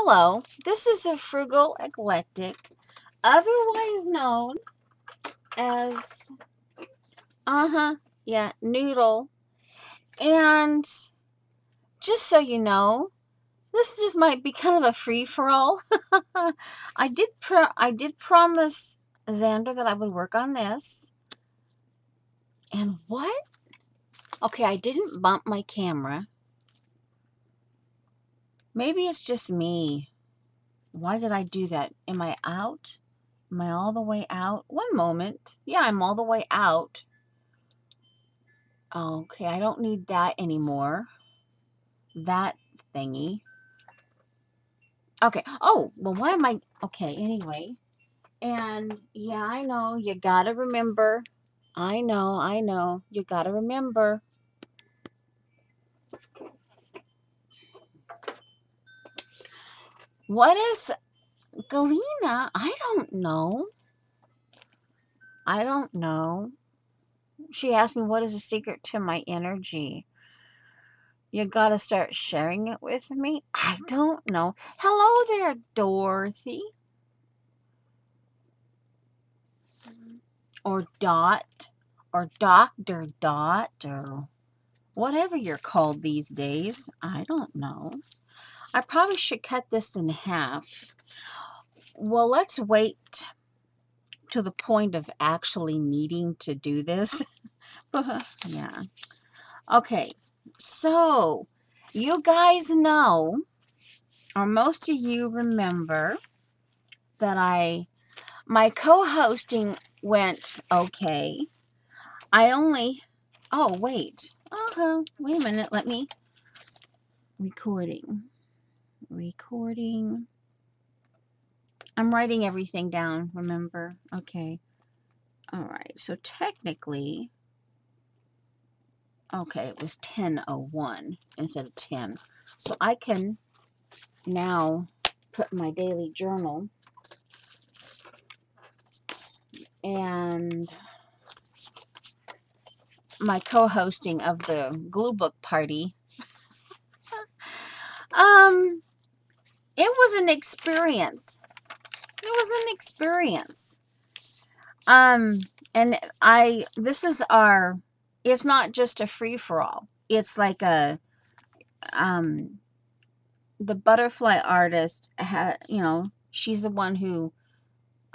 Hello, this is a frugal eclectic, otherwise known as, Noodle. And just so you know, this just might be kind of a free-for-all. I did promise Xander that I would work on this. And what? Okay, I didn't bump my camera. Maybe it's just me. Why did I do that? Am I out? Am I all the way out? One moment. Yeah, I'm all the way out. Okay, I don't need that anymore. That thingy. Okay. Oh, well, why am I... Okay, anyway. And, yeah, I know. You gotta remember. I know. You gotta remember. What is Galena? I don't know. I don't know. She asked me, what is the secret to my energy? You gotta start sharing it with me. I don't know. Hello there, Dorothy. Or Dot. Or Dr. Dot. Or whatever you're called these days. I don't know. I probably should cut this in half. Well, let's wait to the point of actually needing to do this. Yeah. Okay. So, you guys know, or most of you remember, that my co-hosting went okay. Oh, wait. Wait a minute. Let me, recording. I'm writing everything down, remember? Okay. All right. So technically, okay, it was 10:01 instead of 10. So I can now put my daily journal and my co-hosting of the glue book party. It was an experience. And it's not just a free-for-all. It's like the butterfly artist she's the one who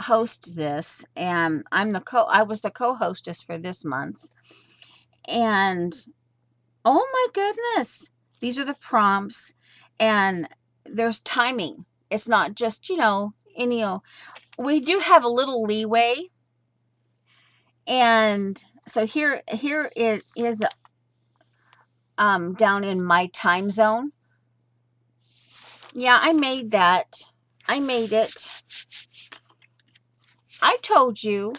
hosts this, and I was the co-hostess for this month. And oh my goodness, these are the prompts, and there's timing. It's not just, we do have a little leeway. And so here it is, down in my time zone. Yeah, I made that. I made it. I told you.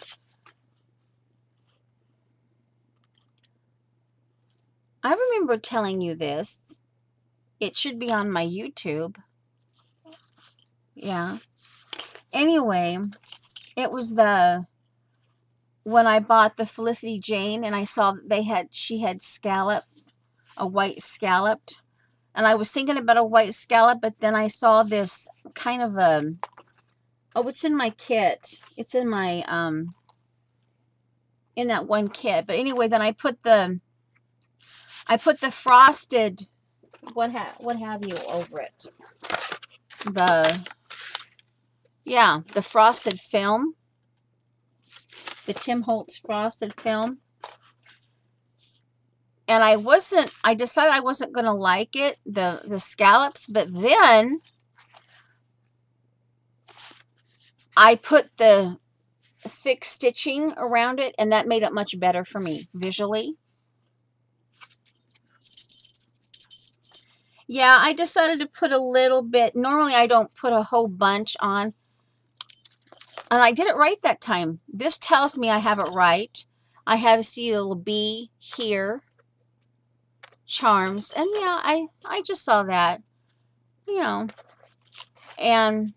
I remember telling you this. It should be on my YouTube. Yeah. Anyway, it was when I bought the Felicity Jane, and I saw that she had a white scalloped. And I was thinking about a white scallop, but then I saw this kind of it's in my kit. It's in my, in that one kit. But anyway, then I put the frosted, what have you over it? The frosted film. The Tim Holtz frosted film. And I decided I wasn't going to like it, the scallops, but then I put the thick stitching around it, and that made it much better for me visually. Yeah, I decided to put a little bit. Normally I don't put a whole bunch on. And I did it right that time. This tells me I have it right. I have, see, a little bee here. Charms. And yeah, I just saw that. And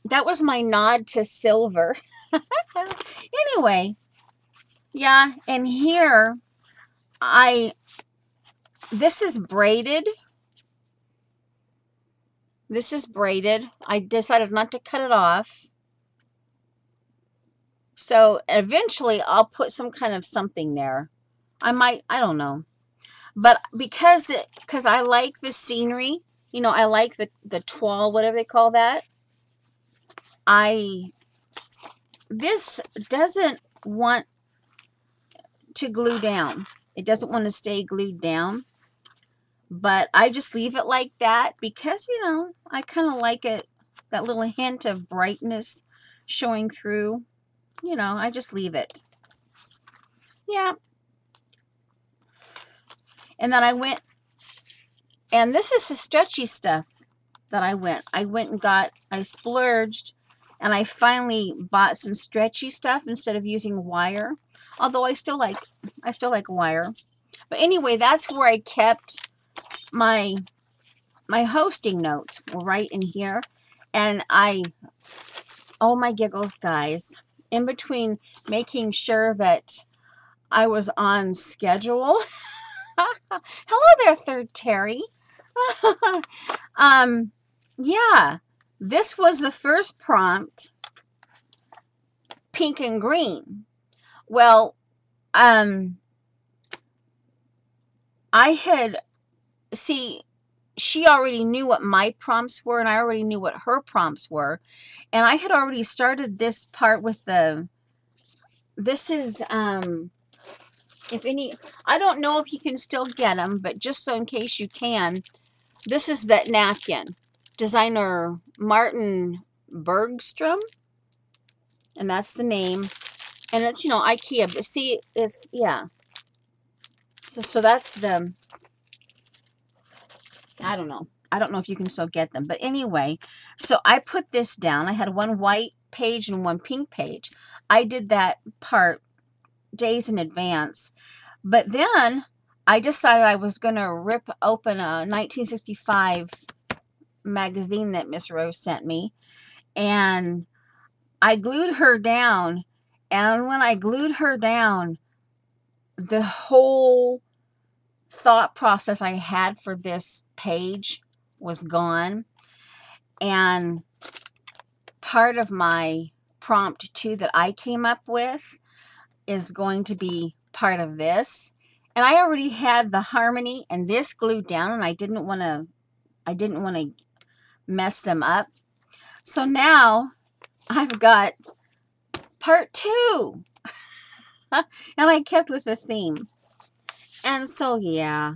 that was my nod to silver. Anyway, yeah, and here this is braided. This is braided. I decided not to cut it off. So eventually I'll put some kind of something there. I don't know. But because I like the scenery, you know, I like the toile, whatever they call that. This doesn't want to glue down. It doesn't want to stay glued down. But I just leave it like that because, you know, I kind of like it, that little hint of brightness showing through. You know, I just leave it. Yeah. And then I went, and this is the stretchy stuff that I went and got. I splurged, and I finally bought some stretchy stuff instead of using wire. Although I still like wire. But anyway, that's where I kept my hosting notes, were right in here. And oh my giggles, guys, in between making sure that I was on schedule. Hello there, Third Terry. Yeah, this was the first prompt, pink and green. Well, she already knew what my prompts were, and I already knew what her prompts were. And I had already started this part with this is, if any, I don't know if you can still get them, but just so in case you can, this is that napkin. Designer Martin Bergstrom. And that's the name. And it's, you know, IKEA. But see, it's, yeah. So that's the, I don't know. I don't know if you can still get them. But anyway, so I put this down. I had one white page and one pink page. I did that part days in advance. But then I decided I was going to rip open a 1965 magazine that Miss Rose sent me. And I glued her down. And when I glued her down, the whole thought process I had for this page was gone. And part of my prompt too that I came up with is going to be part of this. And I already had the harmony and this glued down, and I didn't want to mess them up. So now I've got part 2. And I kept with the theme. And so yeah,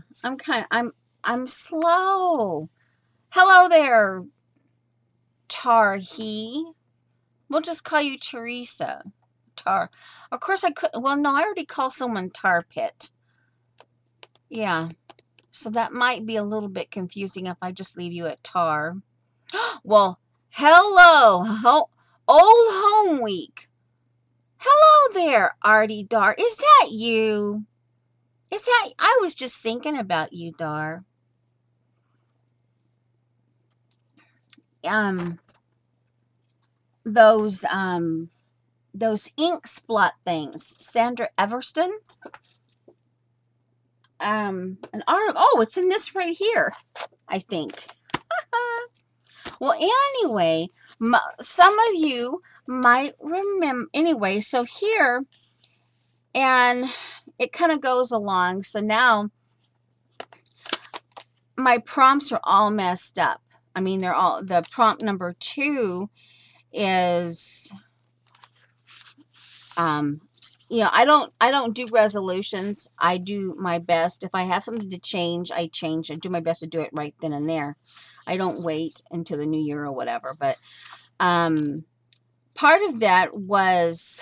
I'm slow. Hello there, Tarhi. We'll just call you Teresa. Tar. Of course I could, well no, I already called someone Tar Pit. Yeah. So that might be a little bit confusing if I just leave you at Tar. Well, hello, Old Home Week. Hello there, Artie Dar. Is that you? I was just thinking about you, Dar. Those ink splot things. Sandra Everston. An article. Oh, it's in this right here, I think. Well, anyway, some of you might remember. Anyway, so here, and it kind of goes along. So now my prompts are all messed up. I mean, they're all, the prompt number 2 is, you know, I don't do resolutions. I do my best. If I have something to change, I change. I do my best to do it right then and there. I don't wait until the new year or whatever. But part of that was,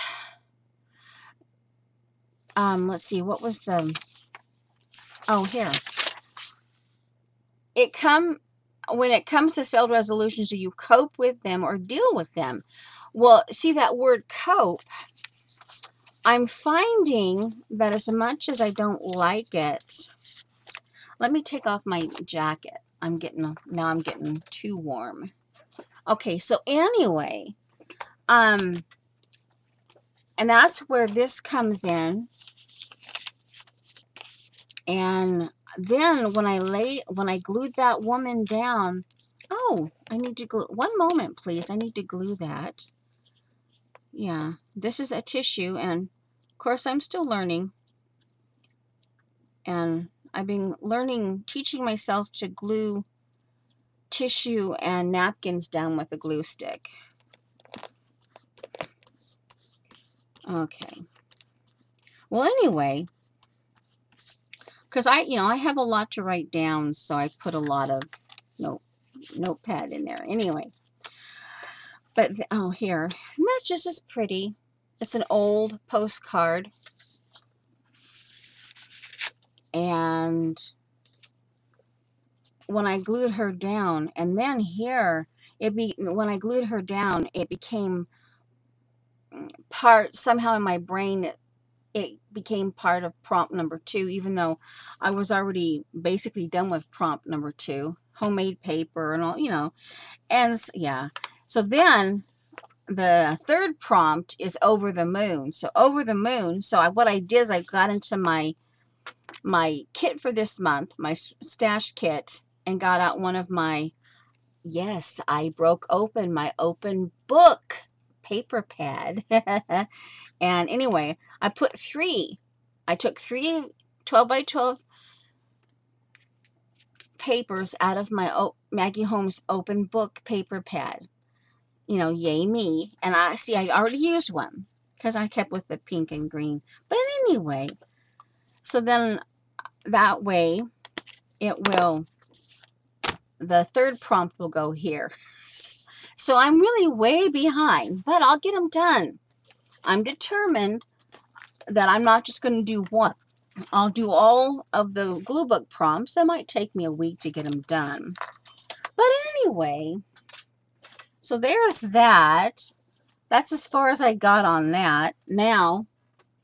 let's see, what was the, oh, here. When it comes to failed resolutions, do you cope with them or deal with them? Well, see that word cope, I'm finding that as much as I don't like it, let me take off my jacket. Now I'm getting too warm. Okay, so anyway, and that's where this comes in. And then when I glued that woman down, Oh, I need to glue. One moment, please. I need to glue that. Yeah, this is a tissue, and of course I'm still learning. And I've been teaching myself to glue tissue and napkins down with a glue stick. Okay. Well, anyway, because I have a lot to write down, so I put a lot of notepad in there. Anyway, but oh, here, and that's just as pretty. It's an old postcard, and when I glued her down, and then here when I glued her down, it became part somehow in my brain. It became part of prompt number 2, even though I was already basically done with prompt number 2, homemade paper and all, and yeah. So then the third prompt is over the moon. So over the moon. So what I did is I got into my kit for this month, my stash kit, and got out one of my, yes, I broke open my open book paper pad. And anyway, I took 3 12 by 12 papers out of my Maggie Holmes open book paper pad. Yay me. And I already used one because I kept with the pink and green. But anyway, so then that way the third prompt will go here. So I'm really way behind, but I'll get them done. I'm determined that I'm not just going to do one. I'll do all of the glue book prompts. It might take me a week to get them done. But anyway, so there's that. That's as far as I got on that. Now,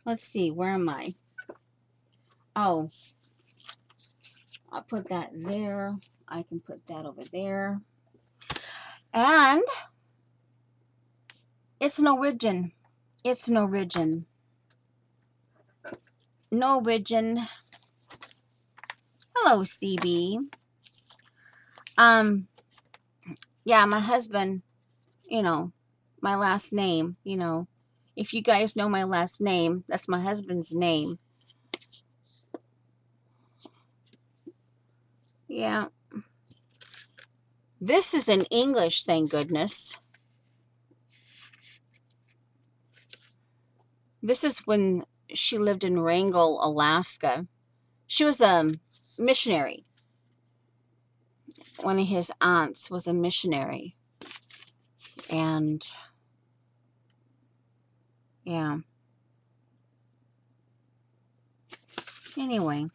let's see, where am I? Oh, I'll put that there. I can put that over there. And it's an origin. It's an origin. No origin. Hello, CB. Yeah, my husband, my last name, if you guys know my last name, that's my husband's name. Yeah. This is in English, thank goodness. This is when she lived in Wrangell, Alaska. She was a missionary. One of his aunts was a missionary. And yeah. Anyway.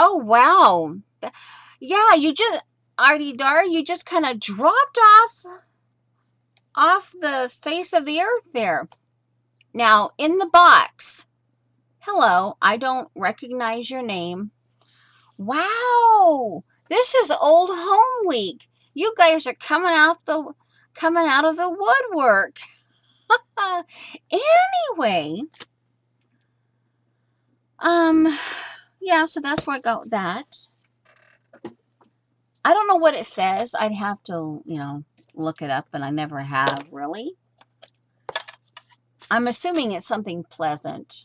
Oh, wow. Yeah, you just, Artie Dar, you just kind of dropped off the face of the earth there. Now, in the box, hello, I don't recognize your name. Wow, this is Old Home Week. You guys are coming out of the woodwork. Anyway, yeah, so that's where I got that. I don't know what it says. I'd have to, look it up, and I never have, really. I'm assuming it's something pleasant.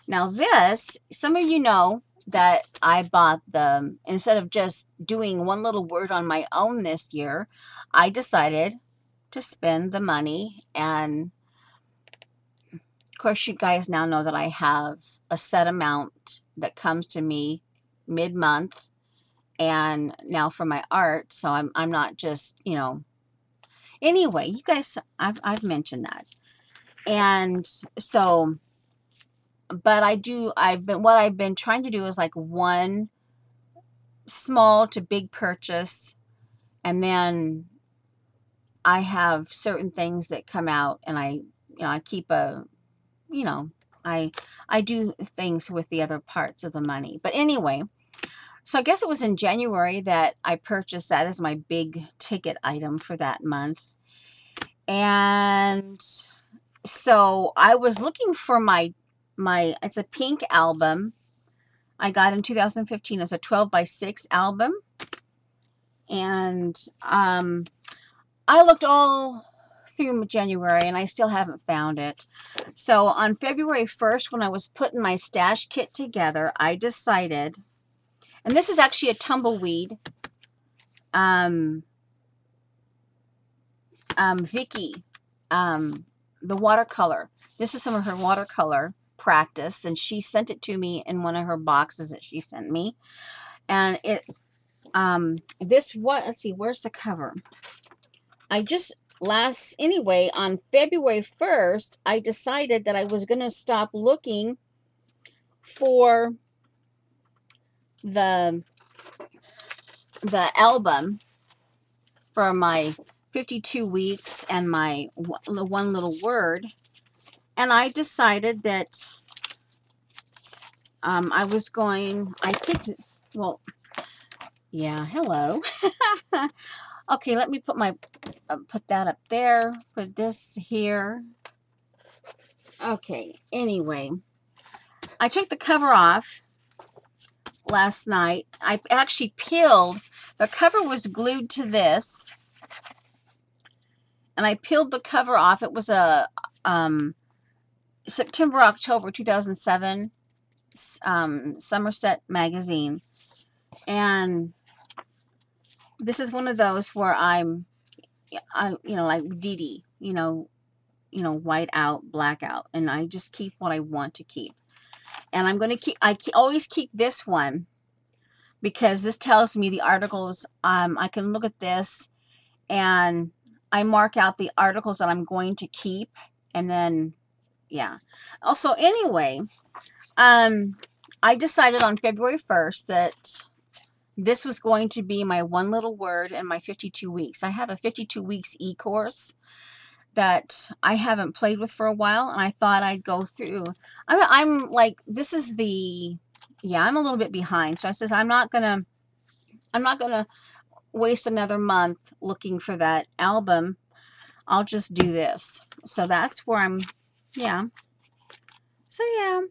Now this, some of you know that I bought instead of just doing one little word on my own this year, I decided to spend the money. And of course, you guys now know that I have a set amount that comes to me mid-month. And now for my art, so I'm not just, anyway, you guys, I've mentioned that. And so, but what I've been trying to do is like one small to big purchase, and then I have certain things that come out, and I keep I do things with the other parts of the money. But anyway, so I guess it was in January that I purchased that as my big ticket item for that month. And so I was looking for my it's a pink album I got in 2015. It's a 12 by 6 album. And I looked all through January and I still haven't found it. So on February 1st, when I was putting my stash kit together, I decided, and this is actually a tumbleweed, Vicky, the watercolor. This is some of her watercolor practice, and she sent it to me in one of her boxes that she sent me. And it, this what? Let's see, where's the cover? Anyway, on February 1st, I decided that I was going to stop looking for the album for my 52 weeks and my one little word. And I decided that I picked, well, yeah, hello. Okay, let me put put that up there, put this here. Okay, anyway, I took the cover off last night. I actually peeled, the cover was glued to this, and I peeled the cover off. It was a September, October 2007 Somerset magazine. And this is one of those where I like Dee Dee, white out, black out, and I just keep what I want to keep. And I'm going to always keep this one because this tells me the articles. I can look at this and I mark out the articles that I'm going to keep, and then, yeah. Also, anyway, I decided on February 1st that this was going to be my one little word in my 52 weeks. I have a 52 weeks e-course that I haven't played with for a while, and I thought I'd go through. I'm like, this is I'm a little bit behind. So I says, I'm not gonna waste another month looking for that album. I'll just do this. So that's where yeah. So yeah.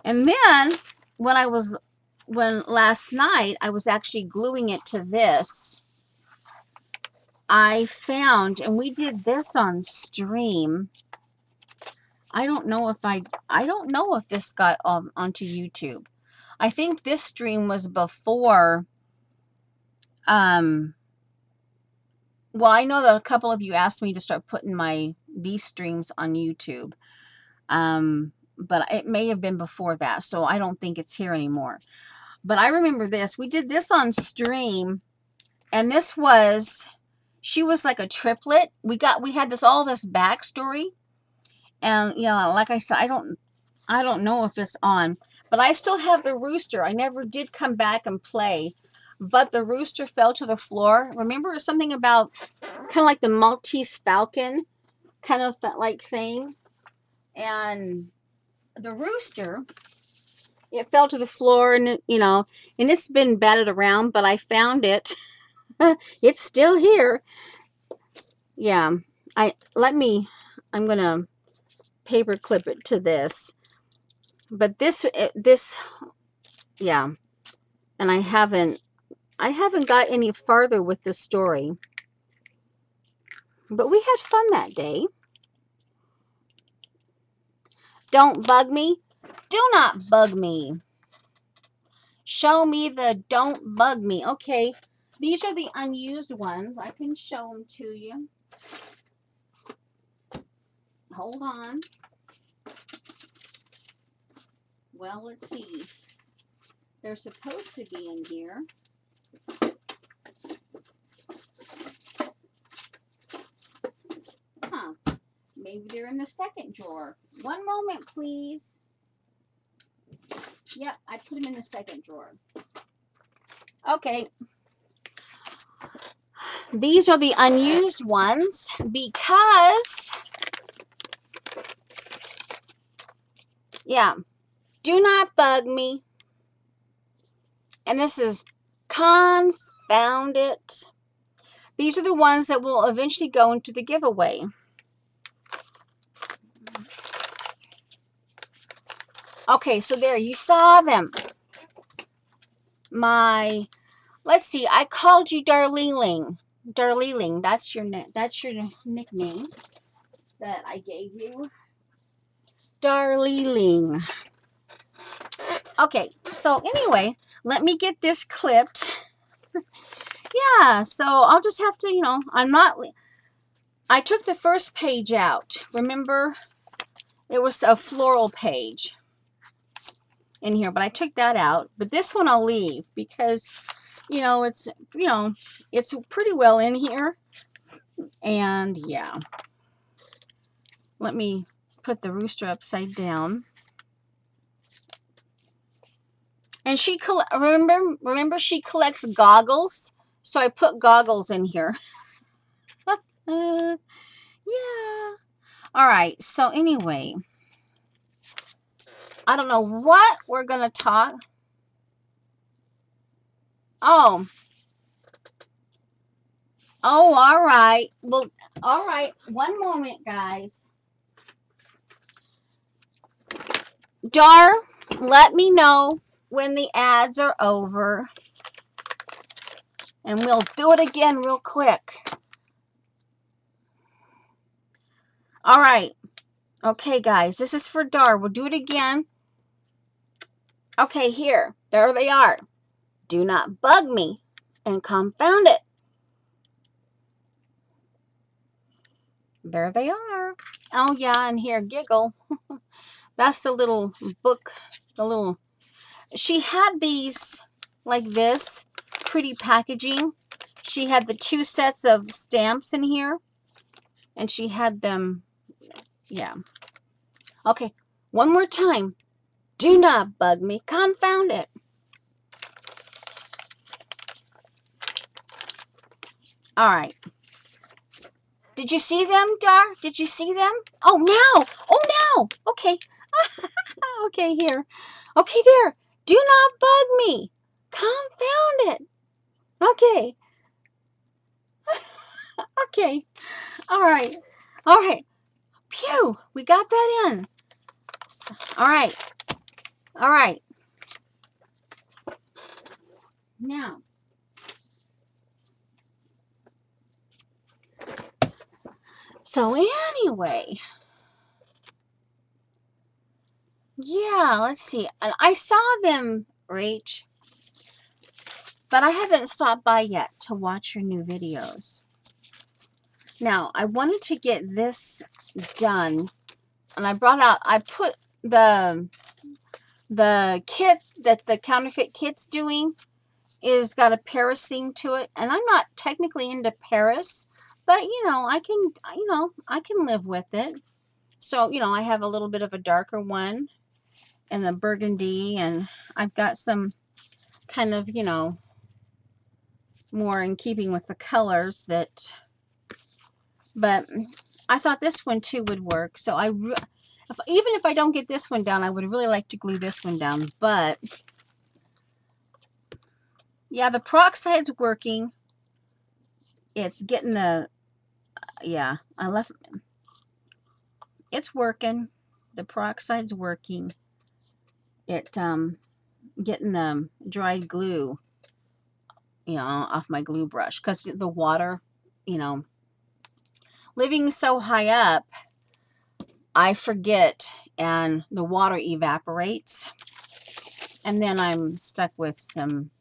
And then when last night I was actually gluing it to this, I found, and we did this on stream. I don't know if this got onto YouTube. I think this stream was before, well, I know that a couple of you asked me to start putting these streams on YouTube. But it may have been before that, so I don't think it's here anymore. But I remember this. We did this on stream, and she was like a triplet. We had all this backstory, and like I said, I don't know if it's on, but I still have the rooster. I never did come back and play, but the rooster fell to the floor. Remember something about kind of like the Maltese Falcon kind of like thing, and the rooster, it fell to the floor, and and it's been batted around, but I found it. It's still here. Yeah, I'm gonna paper clip it to this, but this, yeah, and I haven't got any farther with the story, but we had fun that day. Don't bug me. Do not bug me. Show me the don't bug me. Okay, these are the unused ones. I can show them to you. Hold on. Well, let's see. They're supposed to be in here. Huh. Maybe they're in the second drawer. One moment, please. Yep, I put them in the second drawer. Okay. These are the unused ones because, yeah, do not bug me. And this is confound it. These are the ones that will eventually go into the giveaway. Okay, so there, you saw them. Let's see, I called you Darleeling. Darleeling, that's your nickname that I gave you. Darleeling. Okay, so anyway, let me get this clipped. Yeah, so I'll just have to, I took the first page out. Remember, it was a floral page in here, but I took that out. But this one I'll leave because, it's pretty well in here. And yeah, let me put the rooster upside down. And she remember she collects goggles, so I put goggles in here. Yeah. All right. So anyway, I don't know what we're gonna talk. Oh. Oh, all right. Well, all right. One moment, guys. Dar, let me know when the ads are over. And we'll do it again real quick. All right. Okay, guys. This is for Dar. We'll do it again. Okay, here. There they are. Do not bug me and confound it. There they are. Oh, yeah, and here, giggle. That's the little book, she had these like this, pretty packaging. She had the 2 sets of stamps in here, and she had them, yeah. Okay, one more time. Do not bug me, confound it. All right. Did you see them, Dar? Did you see them? Oh, now. Oh, now. Okay. Okay, here. Okay, there. Do not bug me. Confound it. Okay. Okay. All right. All right. Phew. We got that in. So, all right. All right. Now. So anyway. Yeah, let's see. And I saw them, Rach, but I haven't stopped by yet to watch your new videos. Now, I wanted to get this done, and I put the kit that the counterfeit kit's doing is got a Paris theme to it, and I'm not technically into Paris, but I can live with it. So, I have a little bit of a darker one and the burgundy, and I've got some kind of, more in keeping with the colors but I thought this one too would work. So even if I don't get this one down, I would really like to glue this one down. But yeah, the peroxide's working. It's getting it's working. The peroxide's working. It getting the dried glue, off my glue brush, because the water, living so high up, I forget and the water evaporates, and then I'm stuck with some,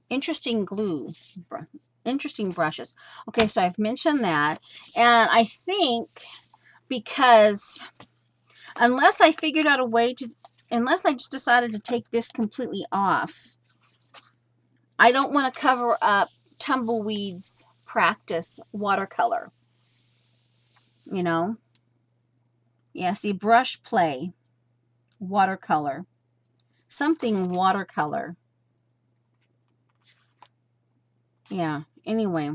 interesting brushes. Okay, so I've mentioned that, and I think because unless I just decided to take this completely off, I don't want to cover up Tumbleweed's practice watercolor. Yeah, see, brush play, watercolor, something watercolor. Yeah, anyway.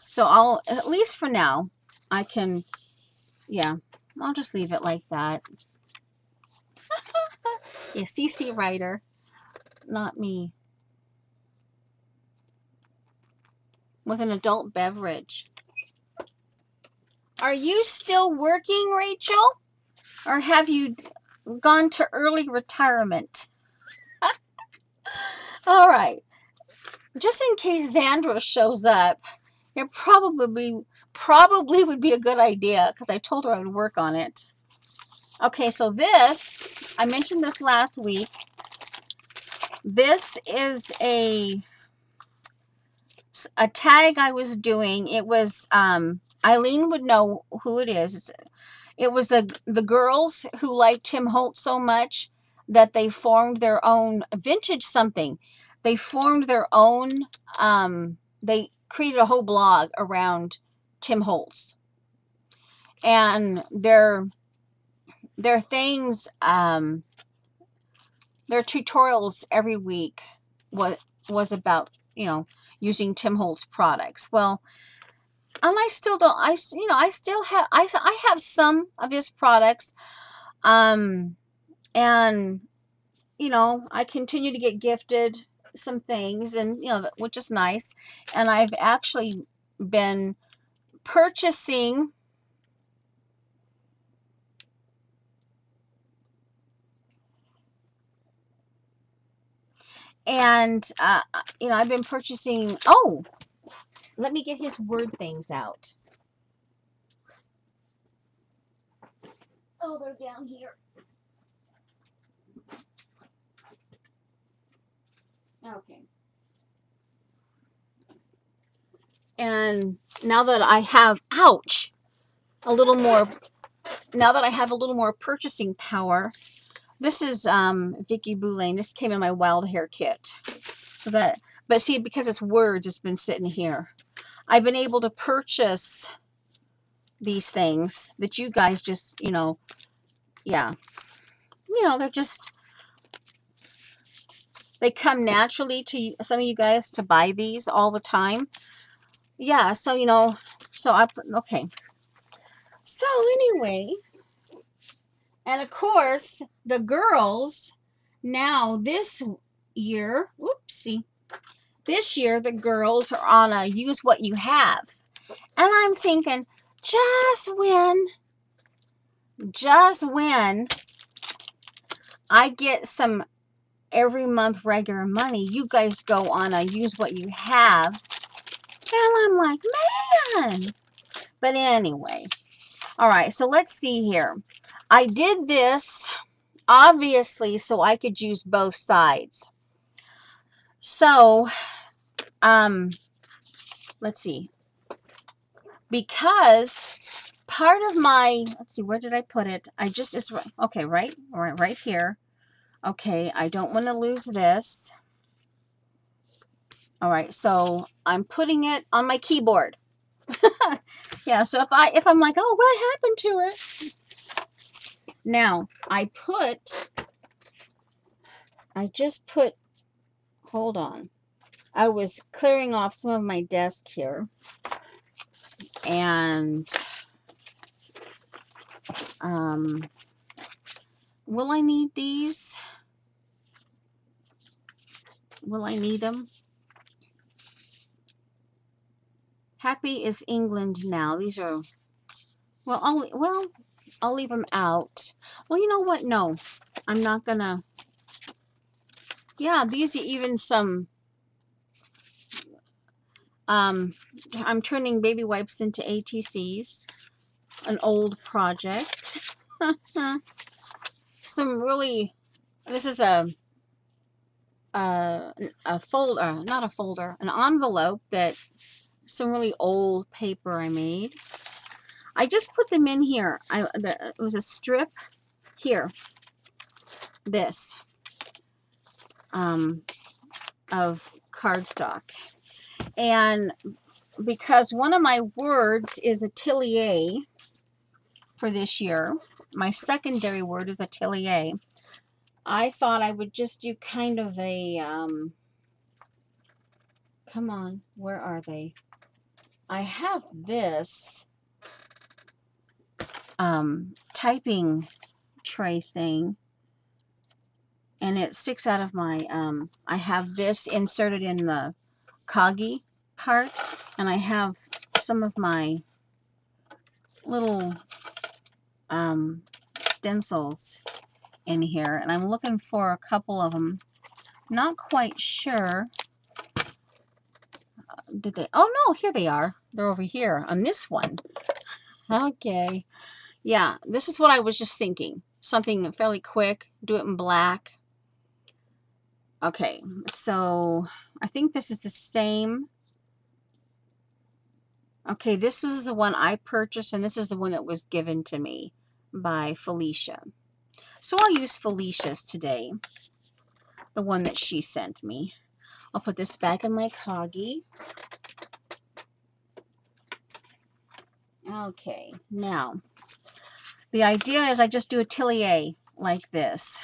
So at least for now, I can, yeah, I'll just leave it like that. Yeah, CC writer, not me. With an adult beverage. Are you still working, Rachel? Or have you gone to early retirement? All right. Just in case Xandra shows up, it probably would be a good idea because I told her I would work on it. Okay, so this, I mentioned this last week. This is a tag I was doing. It was, Eileen would know who it is. It was the girls who liked Tim Holtz so much that they formed their own vintage something. They formed their own, they created a whole blog around Tim Holtz. And their things, their tutorials every week was about, using Tim Holtz products. Well, and I still don't, I still have, I have some of his products. And, I continue to get gifted some things and, which is nice. And I've actually been purchasing I've been purchasing, oh, let me get his word things out. Oh, they're down here. Okay. And now that I have, ouch, a little more, now that I have a little more purchasing power, this is Vicky Boulain. This came in my wild hair kit. So that, but see, because it's words, it's been sitting here. I've been able to purchase these things that you guys just, yeah. They're just, they come naturally to some of you guys to buy these all the time. Yeah, so, so I put, okay. So anyway, and of course, the girls, now this year, whoopsie, this year the girls are on a use what you have. And I'm thinking, just when I get some every month regular money, you guys go on a use what you have. And I'm like, man. But anyway, all right, so let's see here. I did this, obviously, so I could use both sides. So, let's see. Because part of my, let's see, where did I put it? It's, okay, right here. Okay, I don't want to lose this. All right, so I'm putting it on my keyboard. Yeah, so if I'm like, oh, what happened to it? Now, hold on. I was clearing off some of my desk here. And, will I need these? Will I need them? Happy is England now. These are, well, I'll leave them out. Well, you know what? No, I'm not gonna. Yeah, these are even some, I'm turning baby wipes into ATCs, an old project. Some really, this is a folder, not a folder, an envelope that some really old paper I made. I just put them in here. It was a strip here, this, of cardstock. And because one of my words is Atelier for this year, my secondary word is Atelier, I thought I would just do kind of a, come on, where are they? I have this typing tray thing, and it sticks out of my, I have this inserted in the coggy part, and I have some of my little stencils in here, and I'm looking for a couple of them. Not quite sure. Did they? Oh no, here they are. They're over here on this one. Okay. Yeah, this is what I was just thinking. Something fairly quick. Do it in black. Okay, so I think this is the same. Okay, this is the one I purchased, and this is the one that was given to me by Felicia. So I'll use Felicia's today, the one that she sent me. I'll put this back in my Coggy. Okay, now, the idea is I just do Atelier like this.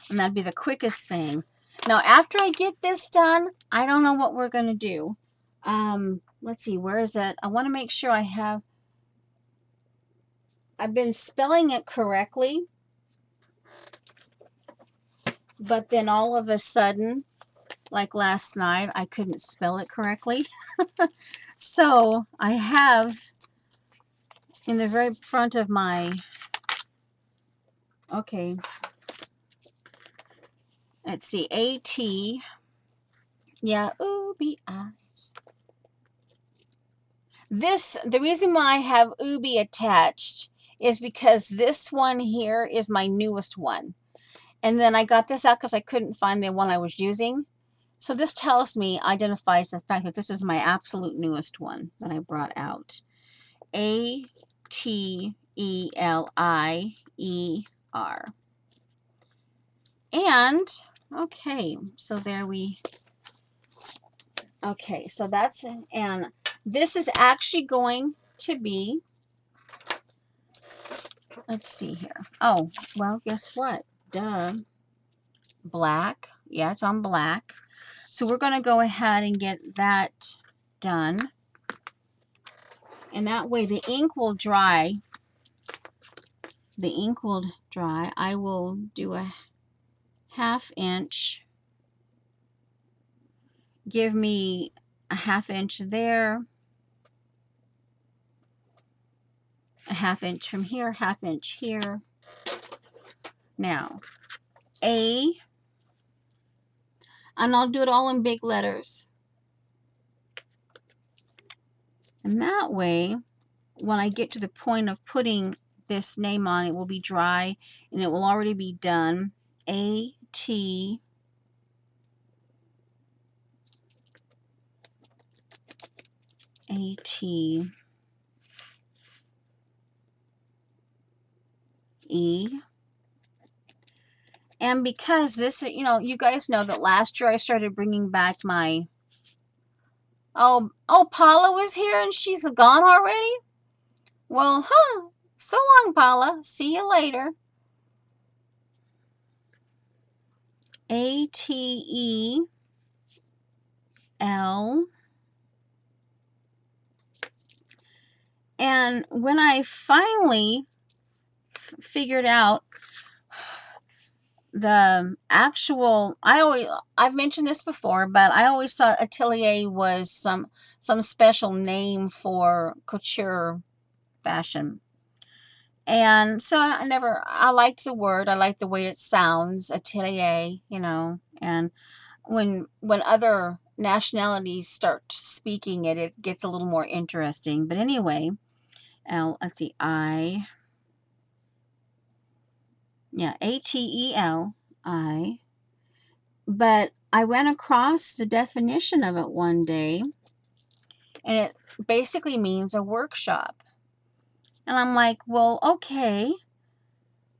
And that'd be the quickest thing. Now, after I get this done, I don't know what we're going to do. Let's see, where is it? I want to make sure I've been spelling it correctly. But then all of a sudden, like last night, I couldn't spell it correctly. So I have in the very front of my, okay, let's see, A-T, yeah, Ooby eyes. The reason why I have Ooby attached is because this one here is my newest one. And then I got this out because I couldn't find the one I was using. So this tells me, identifies the fact that this is my absolute newest one that I brought out. A-T-E-L-I-E-R. And, okay, so there we, okay, so that's, and this is actually going to be, let's see here. Oh, well, guess what? Duh. Black. Yeah, it's on black. So we're going to go ahead and get that done. And that way the ink will dry. The ink will dry. I will do a 1/2 inch. Give me a 1/2 inch there. A 1/2 inch from here, 1/2 inch here. Now, A, and I'll do it all in big letters. And that way, when I get to the point of putting this name on, it will be dry and it will already be done. A-T, A-T, E. And because this, you know, you guys know that last year I started bringing back my, oh, Paula was here and she's gone already? Well, so long, Paula. See you later. A-T-E-L. And when I finally figured out the actual, I've mentioned this before, but I always thought Atelier was some special name for couture fashion. And so I liked the word. I liked the way it sounds, Atelier, you know. And when other nationalities start speaking it, it gets a little more interesting. But anyway, let's see, A-T-E-L-I. But I ran across the definition of it one day, and it basically means a workshop. And I'm like, well, okay.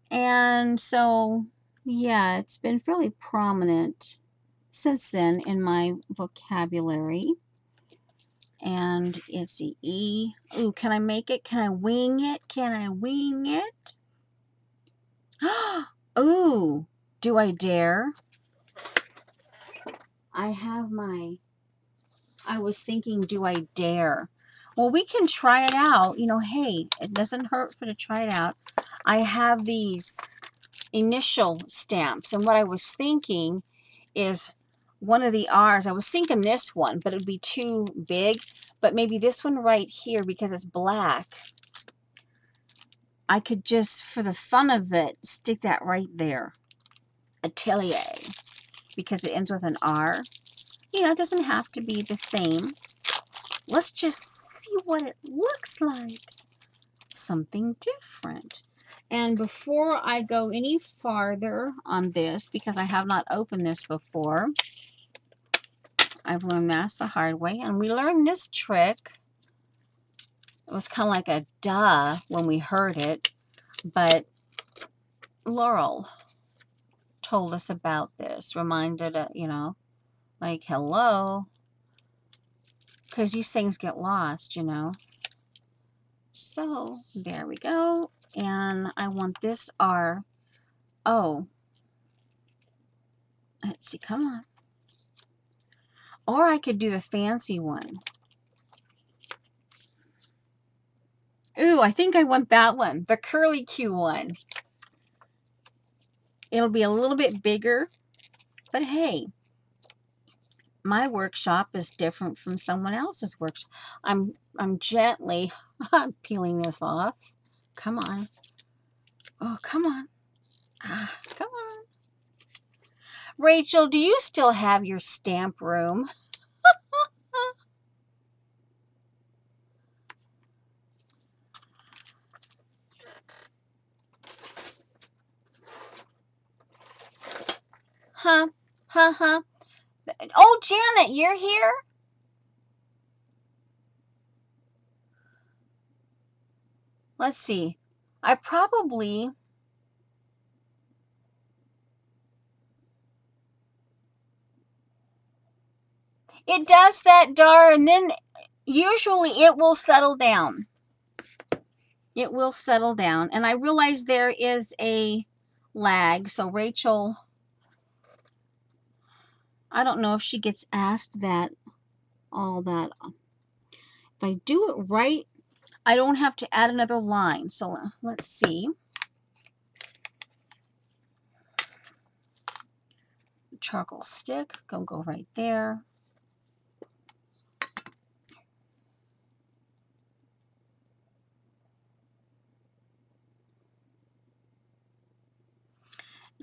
And so, yeah, it's been fairly prominent since then in my vocabulary. And let's see, E. Ooh, can I make it? Can I wing it? Can I wing it? Ooh, do I dare? I was thinking, do I dare? Well, we can try it out. You know, hey, it doesn't hurt to try it out. I have these initial stamps, and what I was thinking is one of the R's. I was thinking this one, but it would be too big. But maybe this one right here, because it's black. I could just, for the fun of it, stick that right there. Atelier. Because it ends with an R. You know, it doesn't have to be the same. Let's just see what it looks like. Something different. And before I go any farther on this, because I have not opened this before, I've learned that's the hard way. And we learned this trick. It was kind of like a duh when we heard it. But Laurel told us about this. Reminded, you know, like, hello. Because these things get lost, you know. So, there we go. And I want this R. Oh. Let's see, come on. Or I could do the fancy one. Ooh, I think I want that one. The curly Q one. It'll be a little bit bigger. But hey, my workshop is different from someone else's workshop. I'm gently peeling this off. Come on. Oh, come on. Ah, come on. Rachel, do you still have your stamp room? Huh? Huh? Oh, Janet, you're here? Let's see. I probably... It does that, Dar, and then usually it will settle down. It will settle down. And I realize there is a lag. So Rachel, I don't know if she gets asked that, all that. If I do it right, I don't have to add another line. So let's see. Charcoal stick, gonna go right there.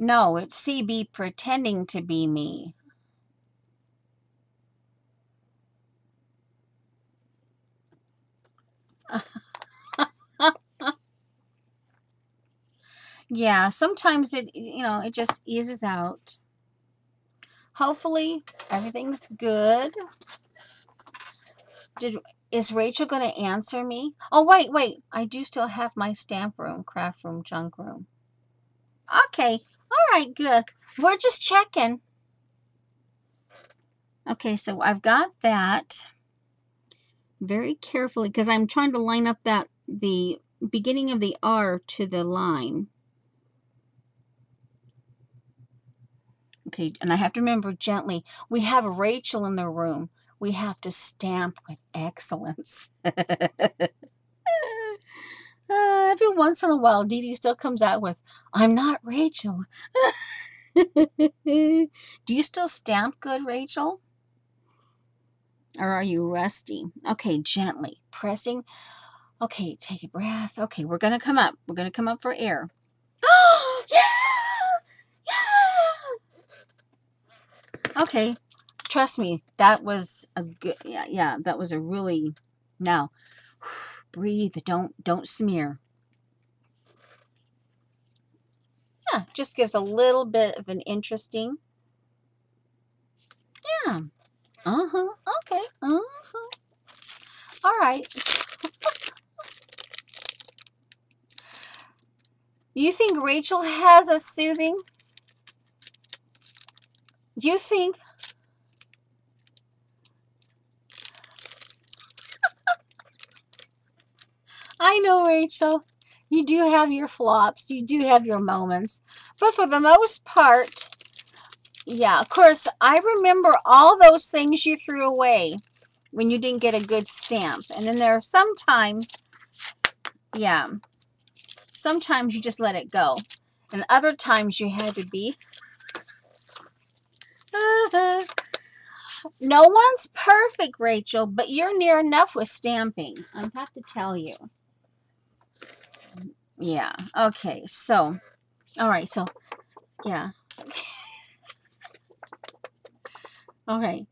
No, it's CB pretending to be me. Yeah, sometimes it, you know, it just eases out. Hopefully everything's good. Is Rachel going to answer me? Oh, wait. I do still have my stamp room, craft room, junk room. Okay. All right, good. We're just checking. Okay, so I've got that very carefully because I'm trying to line up that the beginning of the R to the line. Okay, and I have to remember gently, we have Rachel in the room. We have to stamp with excellence. Every once in a while, Dee Dee still comes out with, I'm not Rachel. Do you still stamp good, Rachel? Or are you rusty? Okay, gently pressing. Okay, take a breath. Okay, we're going to come up. We're going to come up for air. Oh, yeah! Yeah! Okay, trust me, that was a good, yeah, that was a really, now, breathe, don't smear. Yeah, just gives a little bit of an interesting, yeah, okay, all right. You think Rachel has a soothing? You think? I know, Rachel. You do have your flops. You do have your moments. But for the most part, yeah, of course, I remember all those things you threw away when you didn't get a good stamp. And then there are sometimes, yeah, sometimes you just let it go. And other times you had to be. No one's perfect, Rachel, but you're near enough with stamping. I have to tell you. Yeah. Okay. So, all right. So, yeah. Okay.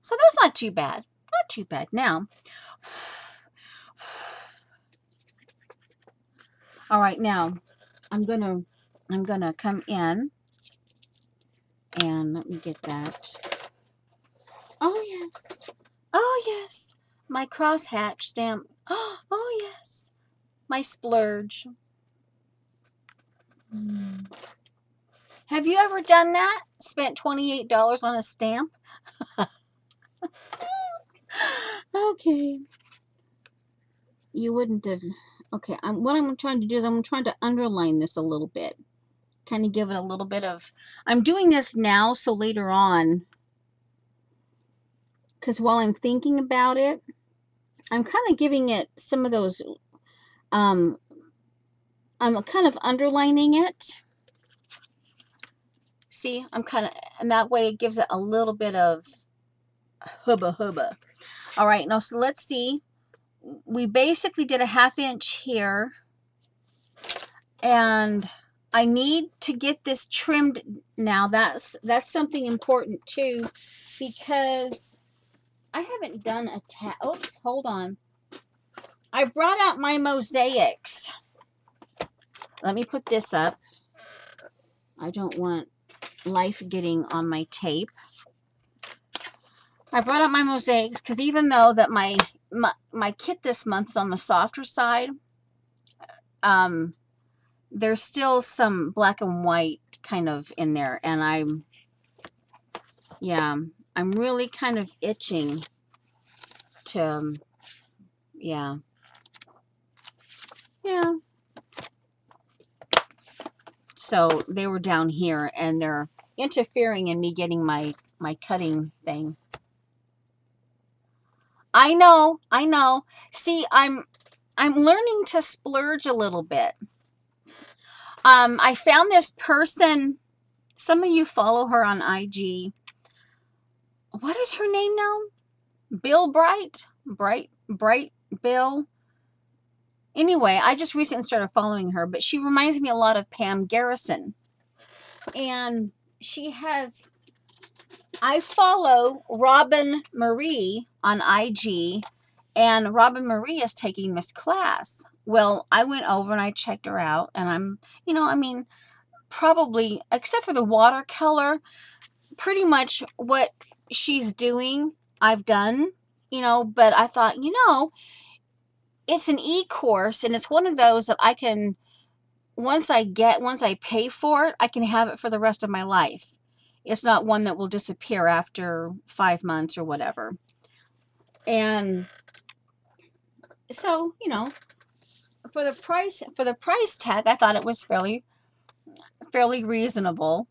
So that's not too bad. Not too bad. Now, all right. Now, I'm gonna come in and let me get that. Oh yes. Oh yes. My crosshatch stamp. Oh yes. My splurge. Have you ever done that? Spent $28 on a stamp? Okay. You wouldn't have. Okay, what I'm trying to do is I'm trying to underline this a little bit. Kind of give it a little bit of. I'm doing this now, so later on, because while I'm thinking about it, I'm kind of giving it some of those. Um, I'm kind of underlining it. See, I'm kind of, and that way it gives it a little bit of hubba hubba. All right, now so let's see. We basically did a 1/2 inch here, and I need to get this trimmed now. That's something important too, because I haven't done a oops, hold on. I brought out my mosaics. Let me put this up. I don't want life getting on my tape. I brought out my mosaics because even though that my kit this month is on the softer side, there's still some black and white kind of in there, and I'm really kind of itching to, yeah. So they were down here, and they're interfering in me getting my cutting thing. I know. See, I'm learning to splurge a little bit. I found this person. Some of you follow her on IG. What is her name now? Bill Bright Bill. Anyway, I just recently started following her, but she reminds me a lot of Pam Garrison. And I follow Robin Marie on IG, and Robin Marie is taking this class. Well, I went over and I checked her out, and I'm, probably, except for the watercolor, pretty much what she's doing, I've done, but I thought, it's an e-course, and it's one of those that I can, once I pay for it, I can have it for the rest of my life. It's not one that will disappear after 5 months or whatever. And so, for the price tag, I thought it was fairly reasonable.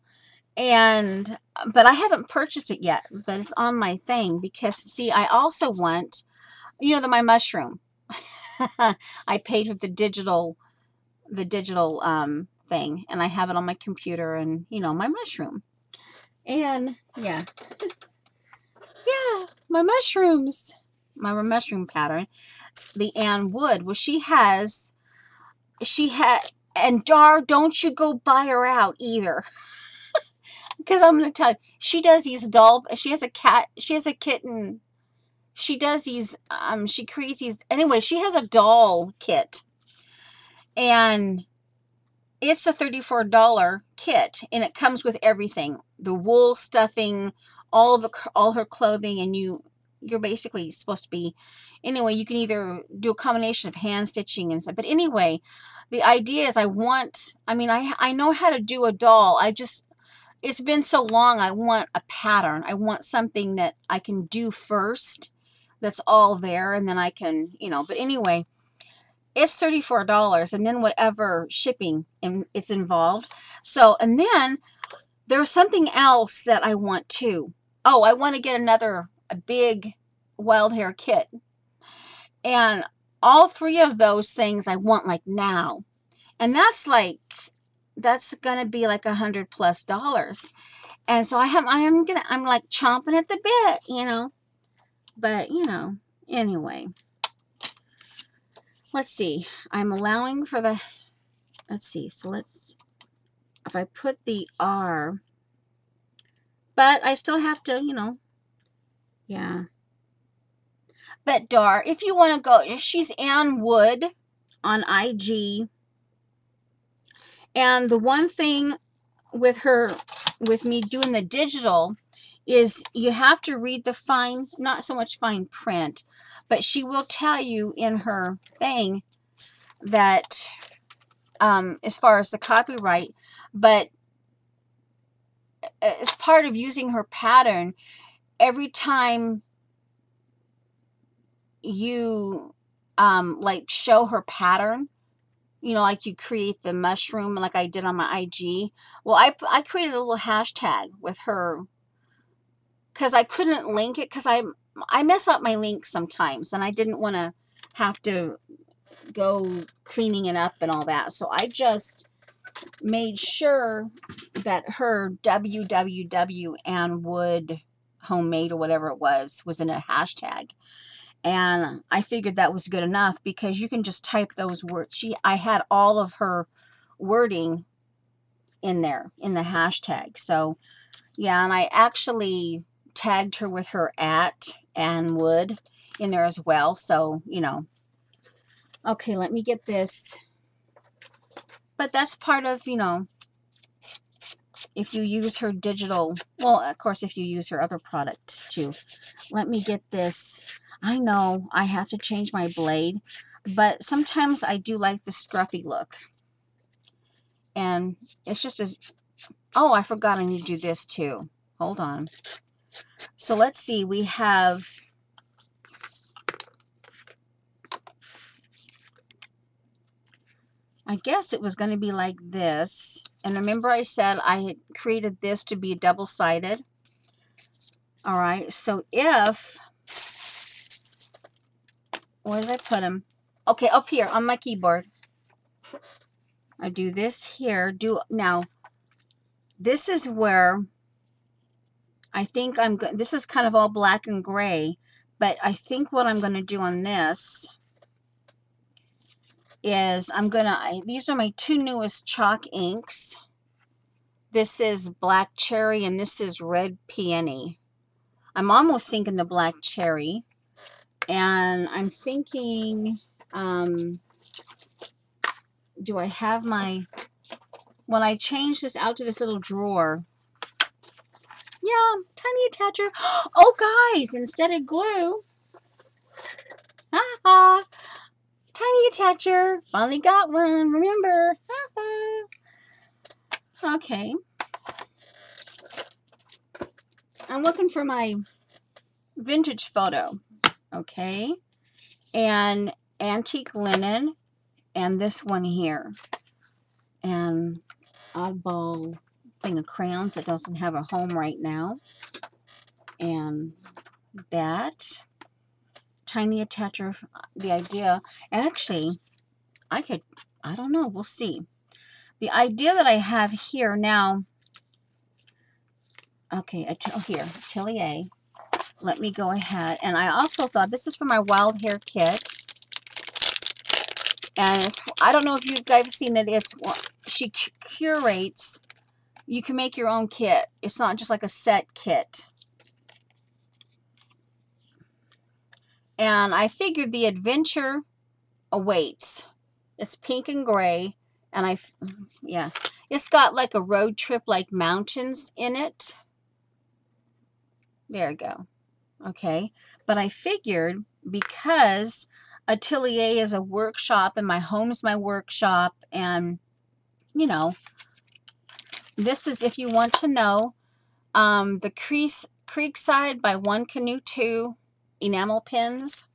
But I haven't purchased it yet, but it's on my thing because, see, I also want, my mushroom. I paid with the digital thing, and I have it on my computer, and my mushroom. And yeah, my mushrooms, my mushroom pattern. The Ann Wood. Well, she had, and don't you go buy her out either. Because I'm going to tell you, she does these she has a cat, she has a kitten. She does these, she creates these, anyway, she has a doll kit. And it's a $34 kit, and it comes with everything. The wool stuffing, all her clothing, and you're basically supposed to be, anyway, you can either do a combination of hand stitching and stuff. But anyway, the idea is I know how to do a doll. It's been so long, I want a pattern. I want something that I can do first that's all there, and then I can, but anyway, it's $34, and then whatever shipping it's involved. So, and then there's something else that I want too. Oh, I want to get a big wild hair kit. And all 3 of those things I want like now. And that's going to be like $100+. And so I'm like chomping at the bit, but anyway. let's see, I'm allowing for the, let's see, so if I put the R, but I still have to, yeah. But Dar, if you want to go, she's Ann Wood on IG. And the one thing with me doing the digital is you have to read the fine, not so much fine print, but she will tell you in her thing that as far as the copyright, but as part of using her pattern, every time you like show her pattern, like you create the mushroom like I did on my IG. Well, I created a little hashtag with her because I couldn't link it because I mess up my links sometimes and I didn't want to have to go cleaning it up and all that. So I just made sure that her www and wood homemade or whatever it was in a hashtag. And I figured that was good enough because you can just type those words. I had all of her wording in there in the hashtag. So yeah, and I actually tagged her with her @AnnWood in there as well. So, okay, let me get this. But that's part of, if you use her digital, well, of course, if you use her other product too. Let me get this. I know I have to change my blade, but sometimes I do like the scruffy look. And it's just as, oh, I forgot I need to do this too. Hold on. So let's see, we have, I guess it was going to be like this. And remember I said I had created this to be double-sided. All right, so if, where did I put them? Okay, up here on my keyboard. I do this here. Now, this is where I think I'm good. This is kind of all black and gray, but I think what I'm going to do on this is these are my two newest chalk inks. This is black cherry and this is red peony. I'm almost thinking the black cherry. And I'm thinking, do I have when I change this out to this little drawer, yeah, tiny attacher. Oh, guys, instead of glue, tiny attacher. Finally got one, remember. Okay. I'm looking for my vintage photo. Okay. And antique linen. And this one here. And oddball thing of crayons that doesn't have a home right now. And that. Tiny attacher, the idea. And actually, I don't know, we'll see. The idea that I have here now, okay, here, Atelier. Let me go ahead. And I also thought, this is for my wild hair kit. And I don't know if you guys have seen it. She curates, you can make your own kit. It's not just like a set kit. And I figured the adventure awaits. It's pink and gray. And yeah, it's got like a road trip, like mountains in it. There we go. Okay. But I figured because Atelier is a workshop and my home's my workshop, and this is, if you want to know, the Creekside by One Canoe 2 enamel pins.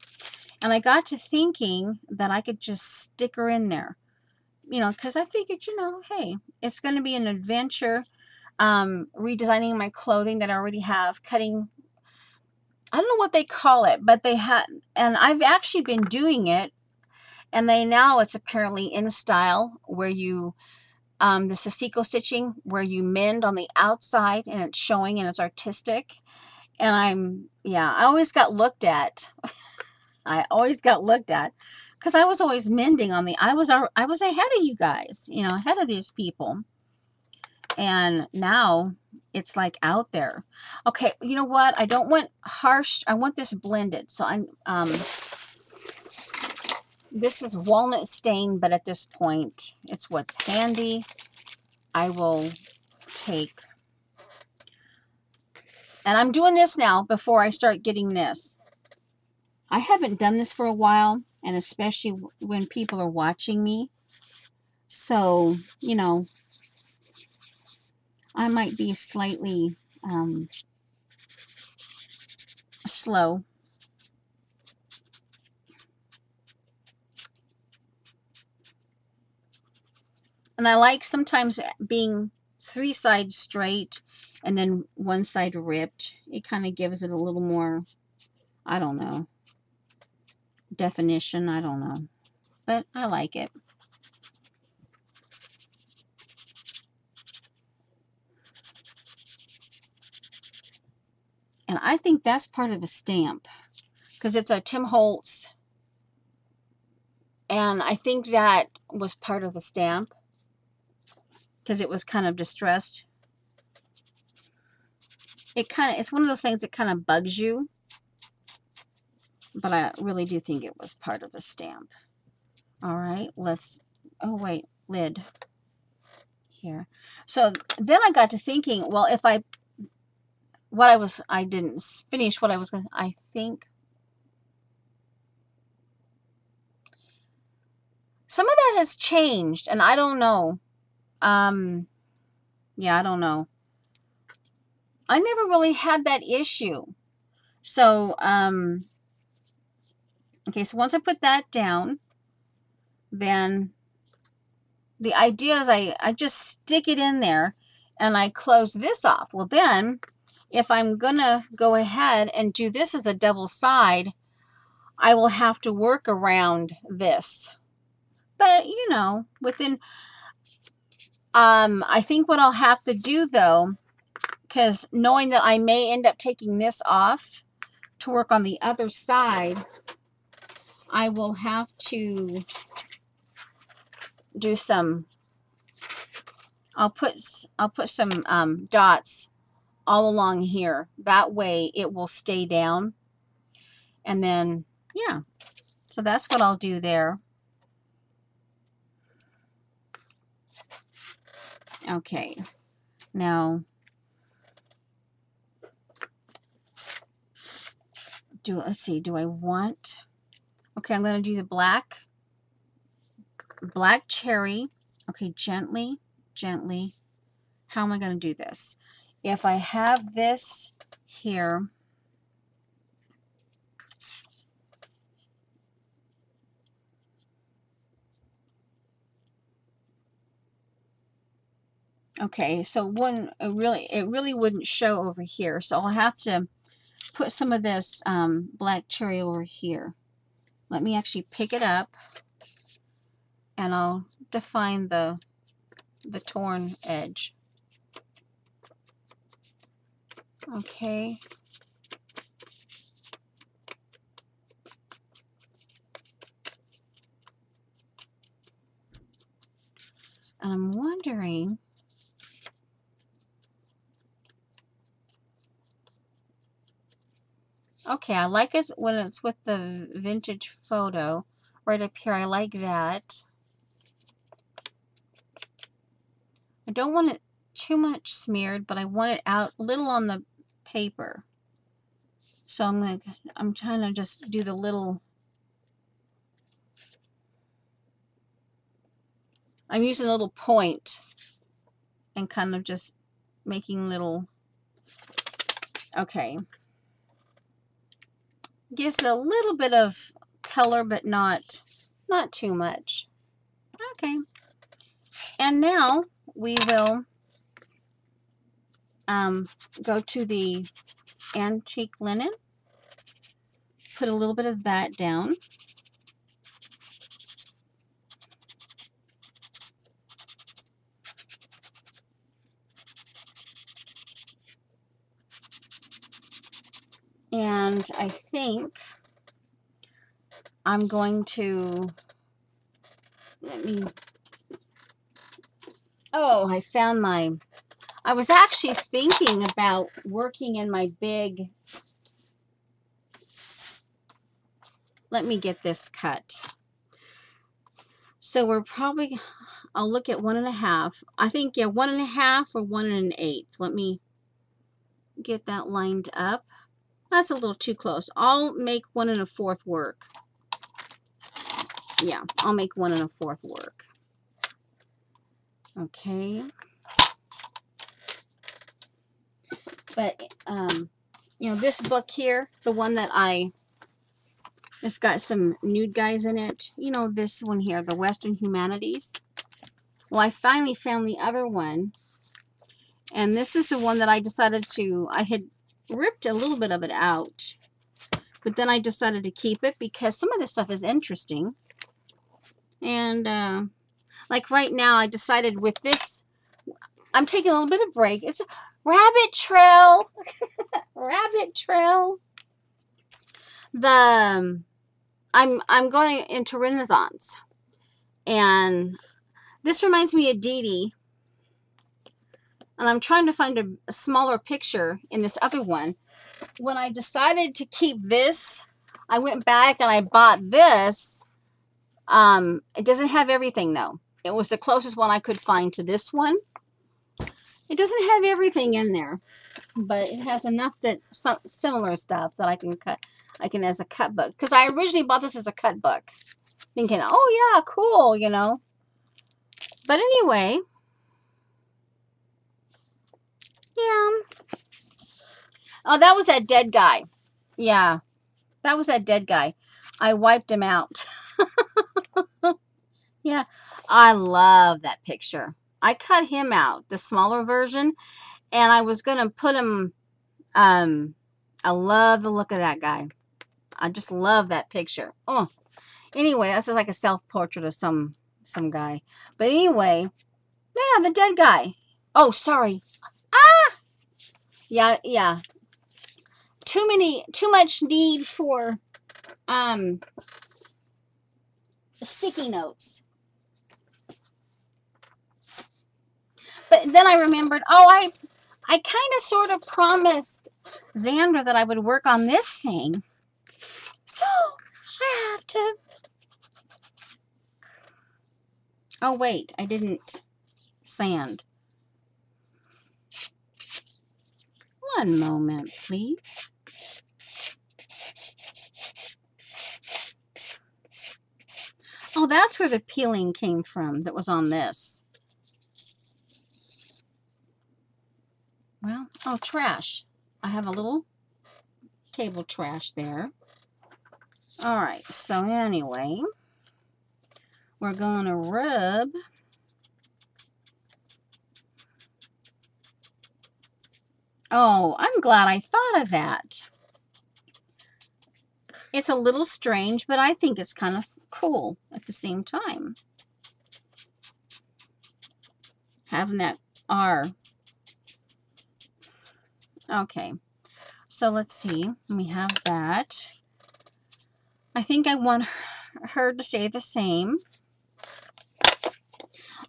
And I got to thinking that I could just stick her in there, because I figured, hey, it's going to be an adventure, redesigning my clothing that I already have, cutting, I don't know what they call it, but they had, and I've actually been doing it, and now it's apparently in style where you, the Sestiko stitching, where you mend on the outside and it's showing and it's artistic. And I always got looked at. I always got looked at because I was always mending on the, I was ahead of you guys, you know, ahead of these people. And now it's like out there. Okay, you know what? I don't want harsh. I want this blended. So I'm this is walnut stain, but at this point, it's what's handy. I will take, and I'm doing this now before I start getting this. I haven't done this for a while, and especially when people are watching me. So, you know, I might be slightly slow. And I like sometimes being 3 sides straight and then one side ripped. It kind of gives it a little more, I don't know, definition. I don't know. But I like it. And I think that's part of a stamp because it's a Tim Holtz. And I think that was part of the stamp because it was kind of distressed. It's one of those things that kind of bugs you. But I really do think it was part of the stamp. All right, oh wait, lid here. So then I got to thinking, well, if I didn't finish what I was going to, I think some of that has changed, and I don't know. Yeah, I don't know. I never really had that issue. So, okay, so once I put that down, then the idea is I just stick it in there and I close this off. Well, then if I'm gonna go ahead and do this as a double side, I will have to work around this. But you know, within I think what I'll have to do though, because knowing that I may end up taking this off to work on the other side, I will have to do some, I'll put some dots all along here. That way it will stay down. And then, yeah, so that's what I'll do there. Okay, now, let's see, do I want, okay, I'm going to do the black cherry. Okay, gently. How am I going to do this? If I have this here, okay, so it really wouldn't show over here. So I'll have to put some of this black cherry over here. Let me actually pick it up and I'll define the torn edge. Okay. And I'm wondering, okay, I like it when it's with the vintage photo right up here. I like that. I don't want it too much smeared, but I want it out a little on the paper. So I'm trying to just do the little, I'm using a little point and kind of just making little, okay. Gives it a little bit of color, but not too much. Okay. And now we will go to the antique linen. Put a little bit of that down. And I think I'm going to, oh, I found I was actually thinking about working in my big, let me get this cut. So we're probably, I'll look at 1.5. I think, yeah, 1.5 or 1 1/8. Let me get that lined up. That's a little too close. I'll make 1 1/4 work. Yeah, I'll make 1 1/4 work. Okay. But, you know, this book here, the one that it's got some nude guys in it. You know, this one here, the Western Humanities. Well, I finally found the other one. And this is the one that I decided I had ripped a little bit of it out. But then I decided to keep it because some of this stuff is interesting. And, like right now, I decided with this, I'm taking a little bit of break. It's a rabbit trail. Rabbit trail. I'm going into Renaissance. And this reminds me of Dee Dee. And I'm trying to find a smaller picture in this other one. When I decided to keep this, I went back and I bought this. It doesn't have everything though. It was the closest one I could find to this one. It doesn't have everything in there, but it has enough that some similar stuff that I can cut. I can as a cut book, because I originally bought this as a cut book, thinking, oh yeah, cool, you know. But anyway, yeah. Oh, that was that dead guy. Yeah, that was that dead guy. I wiped him out. Yeah, I love that picture. I cut him out, the smaller version, and I was going to put him, I love the look of that guy. I just love that picture. Oh, anyway, that's just like a self-portrait of some guy. But anyway, yeah, the dead guy. Oh, sorry. Ah! Yeah. Too much need for, sticky notes. But then I remembered, oh, I kind of sort of promised Xander that I would work on this thing. So I have to. Oh, wait, I didn't sand. One moment, please. Oh, that's where the peeling came from that was on this. Well, oh, trash. I have a little table trash there. All right, so anyway, we're going to rub Oh, I'm glad I thought of that. It's a little strange, but I think it's kind of cool at the same time. Having that R. Okay, so let's see. We have that. I think I want her to stay the same.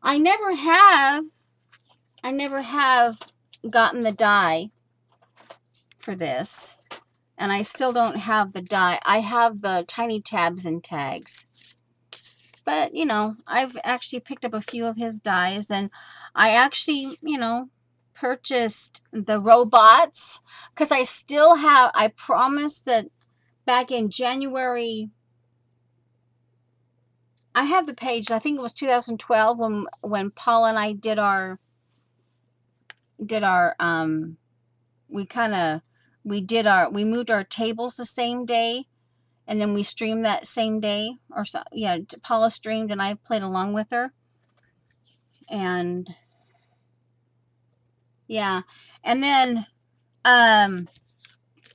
I never have gotten the die for this, and I still don't have the die. I have the tiny tabs and tags, but you know, I've actually picked up a few of his dies, and I actually, you know, purchased the robots because I still have, I promised that back in January, I have the page, I think it was 2012 when Paul and I did our we moved our tables the same day, and then we streamed that same day, or so, yeah, Paula streamed and I played along with her. And yeah, and then I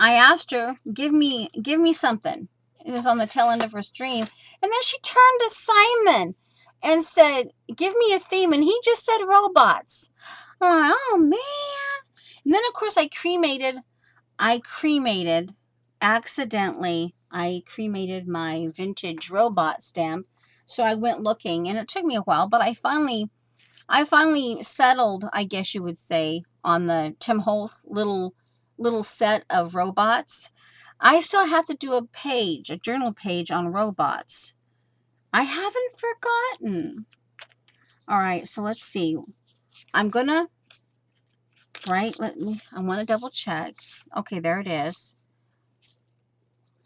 asked her, give me something. It was on the tail end of her stream, and then she turned to Simon and said, give me a theme, and he just said robots. I'm like, oh man. And then of course I cremated accidentally I cremated my vintage robot stamp. So I went looking, and it took me a while, but I finally settled, I guess you would say, on the Tim Holtz little set of robots. I still have to do a journal page on robots. I haven't forgotten. All right, so let's see. I'm gonna, right, I want to double check. Okay, there it is.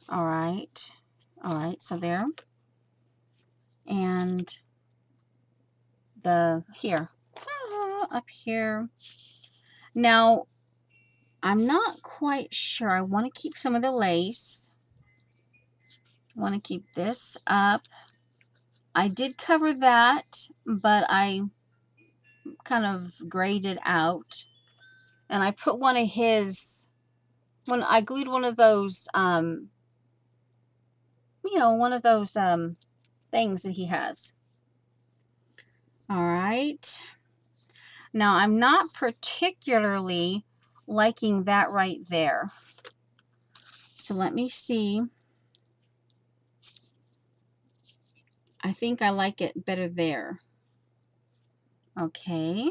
All right, so there. And here, up here. Now, I'm not quite sure. I want to keep some of the lace. I want to keep this up. I did cover that, but I kind of grayed it out. And I put one of his, when I glued one of those, one of those things that he has. All right. Now, I'm not particularly liking that right there. So let me see. I think I like it better there. Okay.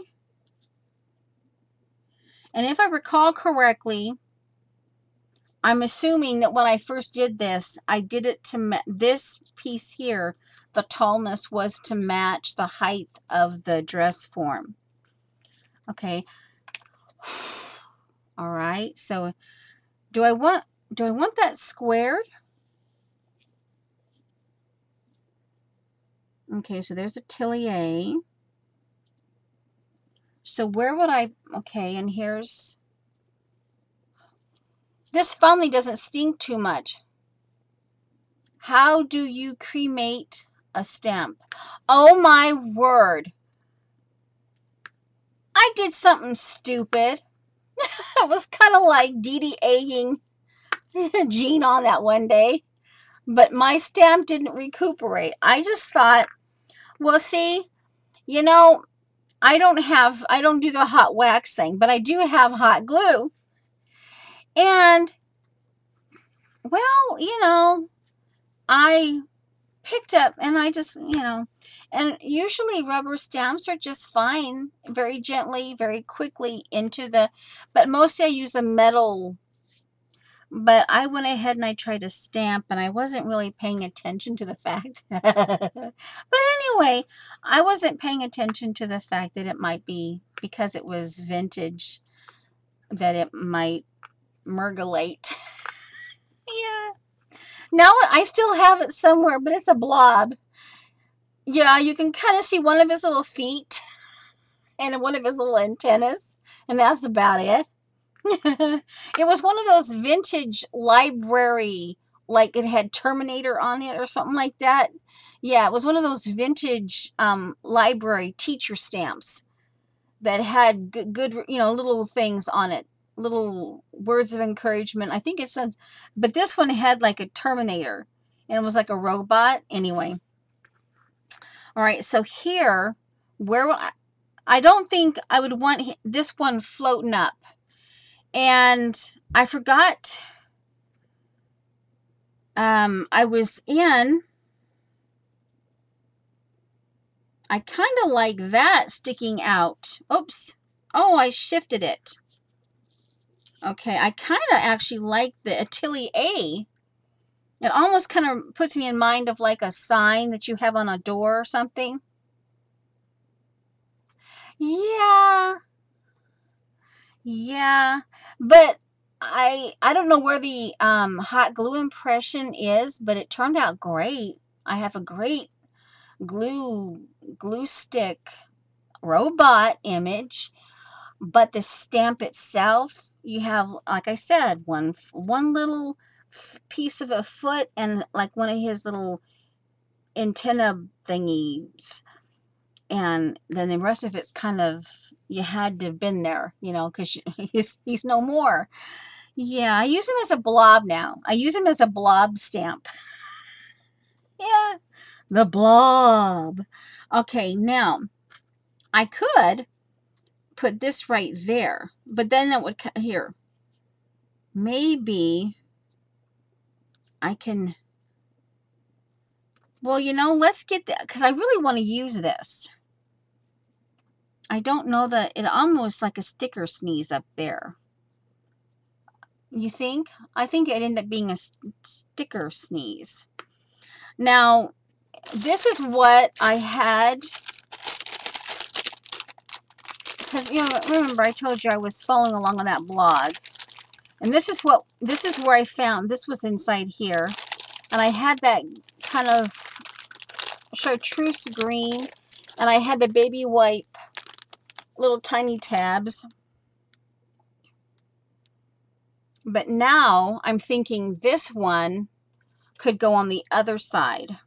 And if I recall correctly, I'm assuming that when I first did this, I did it to this piece here, the tallness was to match the height of the dress form. Okay. All right. So do I want that squared? Okay, so there's Atelier. So where would I, okay, and here's, this finally doesn't stink too much. How do you cremate a stamp? Oh my word. I did something stupid. It was kind of like DDA-ing Jean on that one day. But my stamp didn't recuperate. I just thought, well, see, I don't do the hot wax thing, but I do have hot glue. And, well, I picked up and I just, and usually rubber stamps are just fine, very gently, very quickly but mostly I use a metal. But I went ahead and I tried to stamp, and I wasn't really paying attention to the fact. But anyway, I wasn't paying attention to the fact that it might be, because it was vintage, that it might mergulate. Yeah. Now I still have it somewhere, but it's a blob. Yeah, you can kind of see one of his little feet and one of his little antennas, and that's about it. It was one of those vintage library, like it had Terminator on it or something like that. Yeah, it was one of those vintage library teacher stamps that had good, little things on it, little words of encouragement. I think it says, but this one had like a Terminator, and it was like a robot. Anyway. All right, so here, where I don't think I would want this one floating up. And I forgot, I kind of like that sticking out. Oops. Oh, I shifted it. Okay, I kind of actually like the Atelier. It almost kind of puts me in mind of like a sign that you have on a door or something. Yeah. Yeah. But I don't know where the hot glue impression is, but it turned out great. I have a great glue stick robot image, but the stamp itself, you have, like I said, one little piece of a foot and like one of his little antenna thingies, and then the rest of it's kind of, you had to have been there, because he's no more. Yeah, I use him as a blob now. I use him as a blob stamp. Yeah, the blob. Okay, now I could put this right there, but then that would cut here. Maybe I can, well, you know, let's get that, because I really want to use this. I don't know that it almost like a sticker sneeze up there. You think? I think it ended up being a sticker sneeze. Now, this is what I had, because, you know, remember I told you I was following along on that blog. And this is where I found, this was inside here. And I had that kind of chartreuse green. And I had the baby wipe little tiny tabs. But now I'm thinking this one could go on the other side.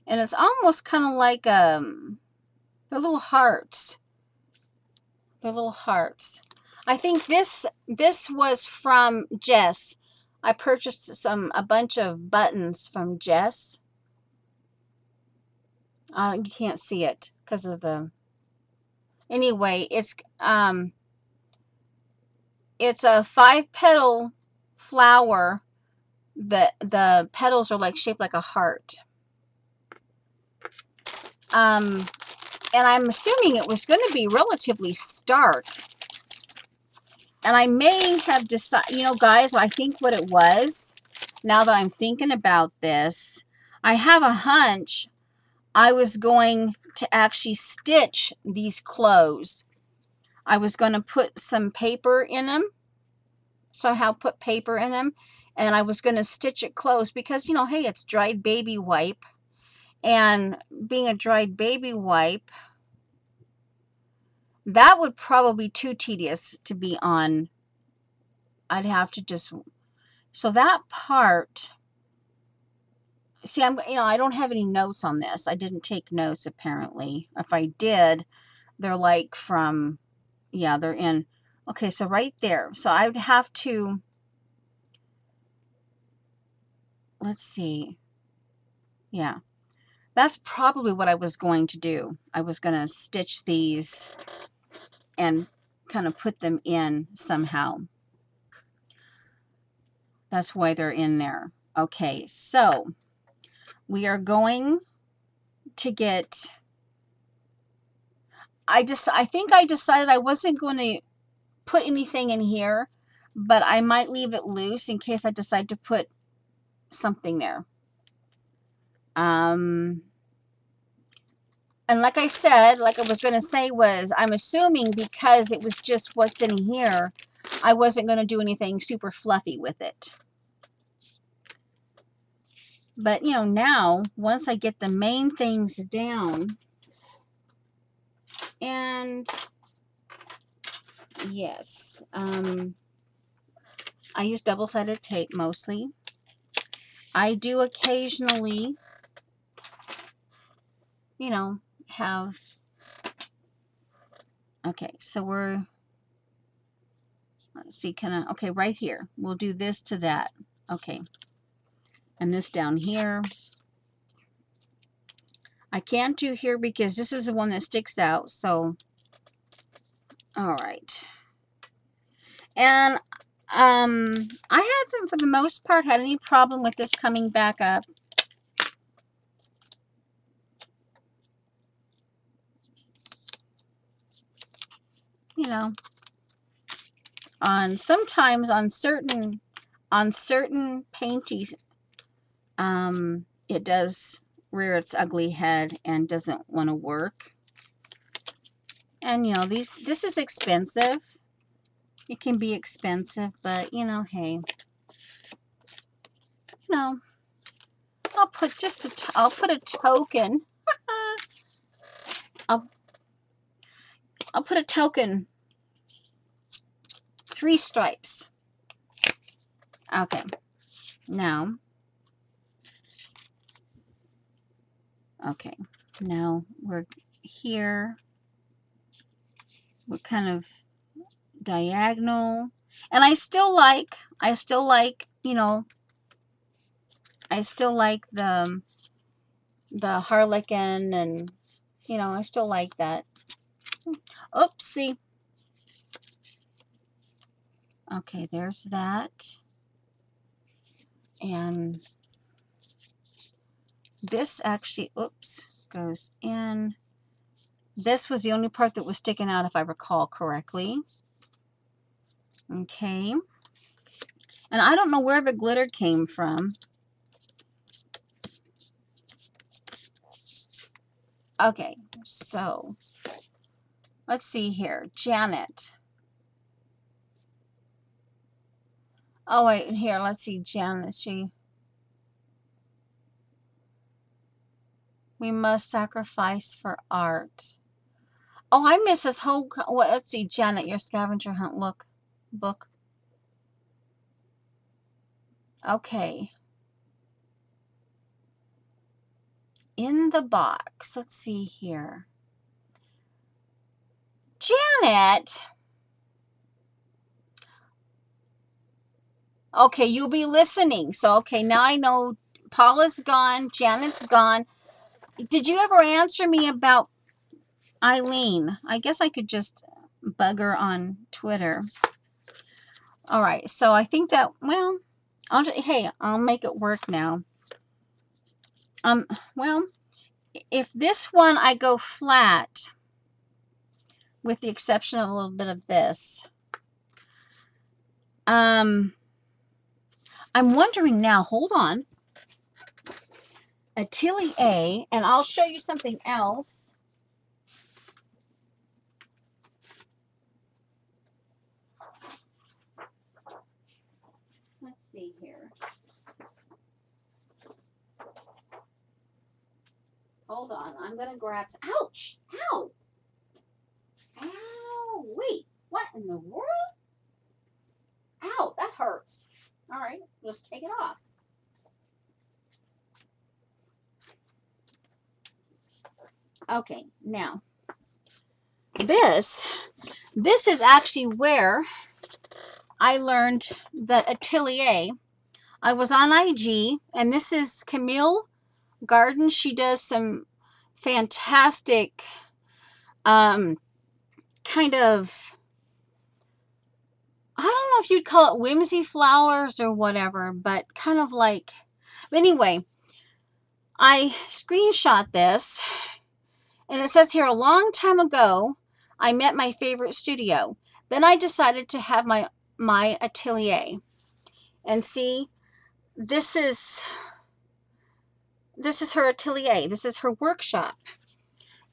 And it's almost kind of like the little hearts. The little hearts. I think this was from Jess. I purchased a bunch of buttons from Jess. You can't see it because of the. Anyway, it's a 5-petal flower. The petals are like shaped like a heart. And I'm assuming it was going to be relatively stark. And I may have decided, you know, guys, I think what it was, now that I'm thinking about this, I have a hunch I was going to actually stitch these clothes. I was going to put some paper in them, somehow put paper in them, and I was going to stitch it closed because, you know, hey, it's dried baby wipe. And being a dried baby wipe, that would probably be too tedious to be on. I'd have to just, so that part, see, I don't have any notes on this. I didn't take notes apparently. If I did, they're like from, yeah, they're in, okay, so right there. So I would have to, let's see. Yeah, that's probably what I was going to do. I was going to stitch these and kind of put them in somehow. That's why they're in there. Okay, so we are going to get, I think I decided I wasn't going to put anything in here, but I might leave it loose in case I decide to put something there. And like I said, like I was going to say was, I'm assuming because it was just what's in here, I wasn't going to do anything super fluffy with it. But, you know, now, once I get the main things down, and yes, I use double-sided tape mostly. I do occasionally, you know, have, okay, so we're, let's see, kind of, okay, right here. We'll do this to that. Okay. And this down here. I can't do here because this is the one that sticks out. So, all right. And I haven't, for the most part, had any problem with this coming back up. You know, sometimes on certain painties, it does rear its ugly head and doesn't want to work. And, you know, this is expensive. It can be expensive, but, you know, hey. You know, I'll put just I'll put a token. I'll put a token. 3 stripes. Okay. Now. Okay. Now we're here. We're kind of diagonal. And I still like, you know, I still like the harlequin, and, you know, I still like that. Oopsie. Okay, there's that. And this actually, oops, goes in. This was the only part that was sticking out, if I recall correctly. Okay. And I don't know where the glitter came from. Okay, so let's see here. Janet. Oh, wait, here, let's see. Janet, we must sacrifice for art. Oh, I miss this whole, well, let's see. Janet, your scavenger hunt book. Okay. In the box, let's see here. Janet. Okay, you'll be listening. So, okay, now I know Paula's gone. Janet's gone. Did you ever answer me about Eileen? I guess I could just bug her on Twitter. All right, so I think that, well, I'll make it work now. Well, if this one I go flat, with the exception of a little bit of this, I'm wondering now, hold on. Atelier, and I'll show you something else. Let's see here. Hold on, I'm gonna grab, ouch, ow, ow, wait, what in the world? Ow, that hurts. All right, just take it off. Okay, now, this is actually where I learned that Atelier. I was on IG, and this is Camille Garden. She does some fantastic kind of, I don't know if you'd call it whimsy flowers or whatever, but kind of like, anyway, I screenshot this, and it says here, a long time ago, I met my favorite studio. Then I decided to have my atelier. And see, this is her atelier. This is her workshop.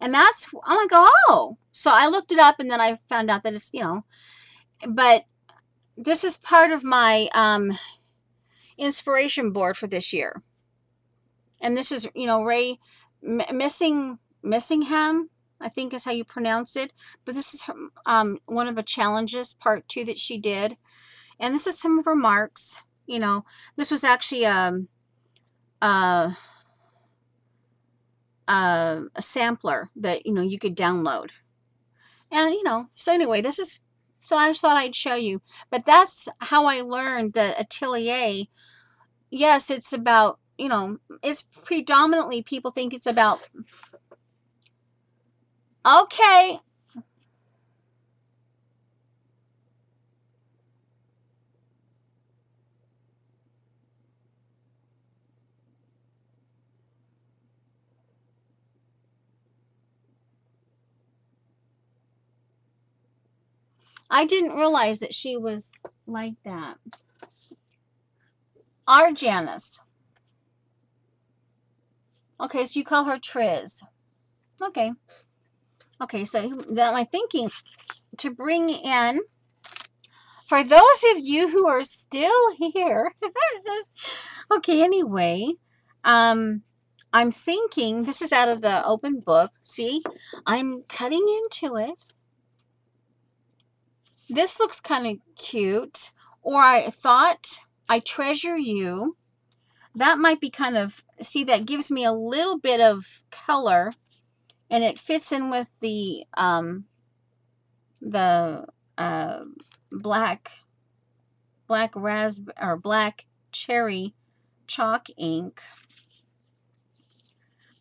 And that's, I'm like, oh. So I looked it up, and then I found out that it's, you know, but this is part of my inspiration board for this year. And this is, you know, Ray Missingham, I think is how you pronounce it. But this is one of the challenges, part 2 that she did. And this is some of her marks. You know, this was actually a sampler that, you know, you could download. And, you know, so anyway, this is, so I just thought I'd show you. But that's how I learned that Atelier, yes, it's about, you know, it's predominantly, people think it's about, okay. I didn't realize that she was like that. Our Janice. Okay, so you call her Triz. Okay. Okay, so that I'm thinking to bring in, for those of you who are still here, okay, anyway, I'm thinking, this is out of the open book. See, I'm cutting into it. This looks kind of cute. Or I thought, I treasure you. That might be kind of, see, that gives me a little bit of color, and it fits in with the black raspberry or black cherry chalk ink.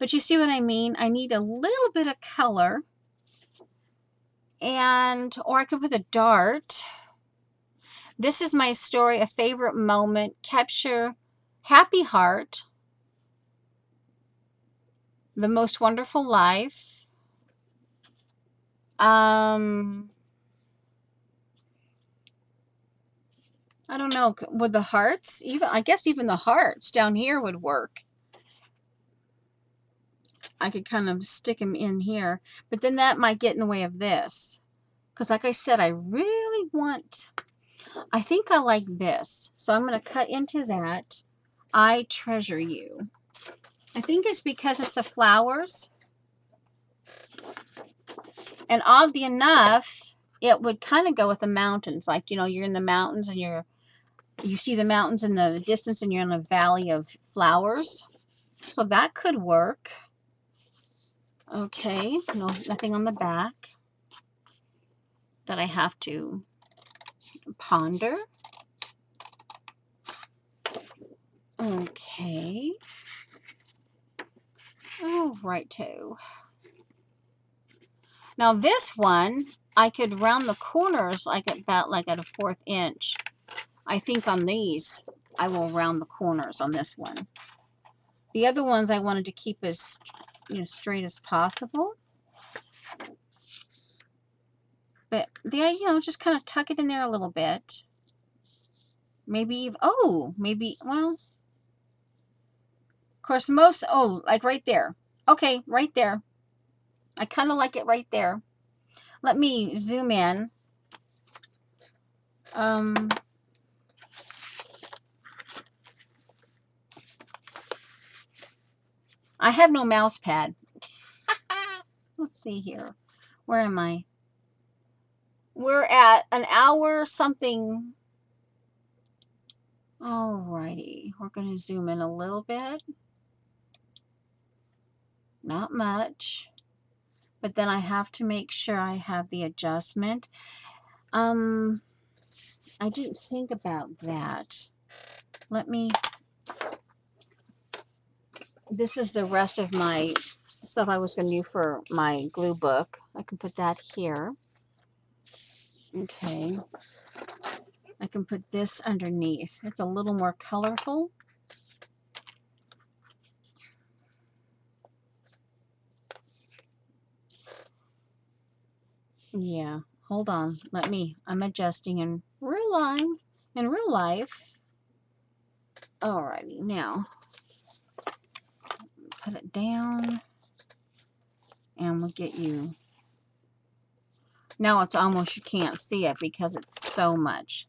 But you see what I mean? I need a little bit of color, and or I could put a dart. This is my story, a favorite moment, capture, happy heart, the most wonderful life. I don't know, would the hearts, even, I guess even the hearts down here would work. I could kind of stick them in here, but then that might get in the way of this. Because like I said, I really want, I think I like this. So I'm going to cut into that. I treasure you. I think it's because it's the flowers. And oddly enough, it would kind of go with the mountains. Like, you know, you're in the mountains and you see the mountains in the distance and you're in a valley of flowers. So that could work. Okay, no, nothing on the back that I have to ponder. Okay. All righto. Now this one, I could round the corners like about like at a 1/4 inch. I think on these, I will round the corners on this one. The other ones I wanted to keep as, you know, straight as possible. But they, you know, just kind of tuck it in there a little bit. Maybe, oh, maybe, well, of course, most, oh, like right there. Okay, right there. I kind of like it right there. Let me zoom in. I have no mouse pad. Let's see here. Where am I? We're at an hour something. Alrighty. We're going to zoom in a little bit. Not much. But then I have to make sure I have the adjustment. I didn't think about that. Let me... This is the rest of my stuff I was going to do for my glue book. I can put that here. Okay. I can put this underneath. It's a little more colorful. Yeah. Hold on. I'm adjusting in real life. Alrighty. Now, put it down. And we'll get you. Now it's almost, you can't see it because it's so much.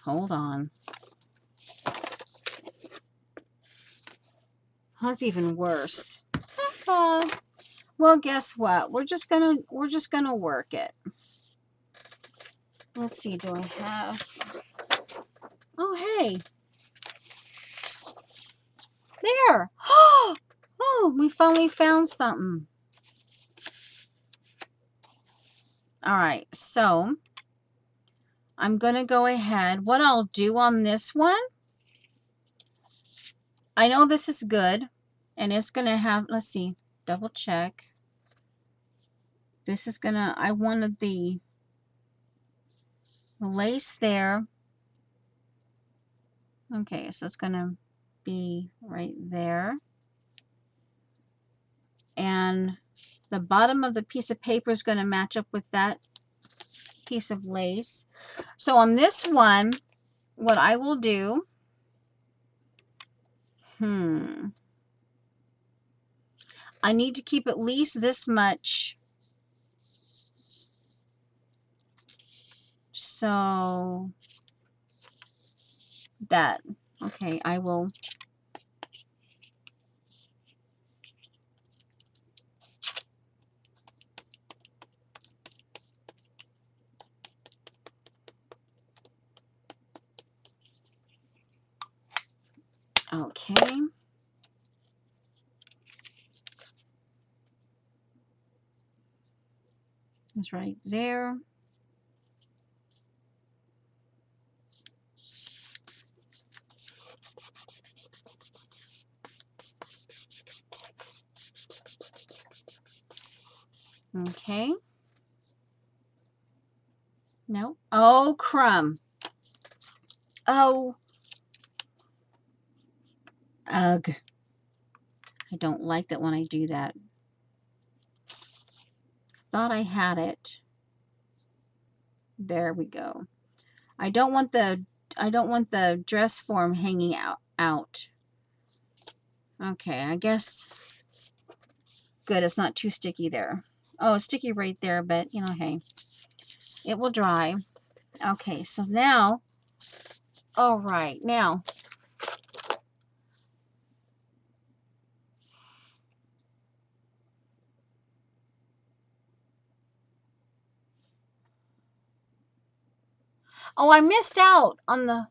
Hold on. That's even worse. Well, guess what? We're just gonna work it. Let's see, do I have... Oh, hey. There. Oh, we finally found something. All right, so I'm going to go ahead. What I'll do on this one, I know this is good, and it's going to have, let's see, double check. This is going to, I wanted the lace there. Okay, so it's going to be right there. And the bottom of the piece of paper is going to match up with that piece of lace. So on this one, what I will do, I need to keep at least this much. So that, okay, I will. Okay. It's right there. Okay. No. Oh, crumb. Oh, ugh. I don't like that when I do that. Thought I had it. There we go. I don't want the dress form hanging out. Okay, I guess good, it's not too sticky there. Oh, it's sticky right there, but you know, hey, it will dry. Okay, so now, all right, now oh, I missed out on the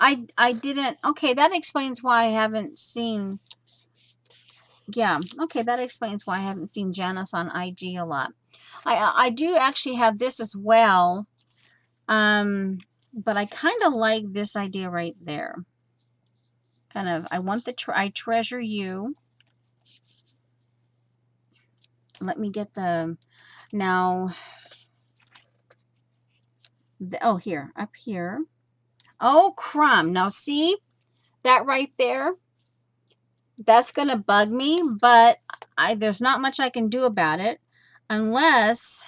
I didn't. Okay, that explains why I haven't seen. Yeah, okay, that explains why I haven't seen Janice on IG a lot. I do actually have this as well. But I kind of like this idea right there. Kind of, I want the I treasure you. Let me get the now. Oh, here, up here. Oh, crumb. Now see that right there? That's going to bug me, but there's not much I can do about it unless,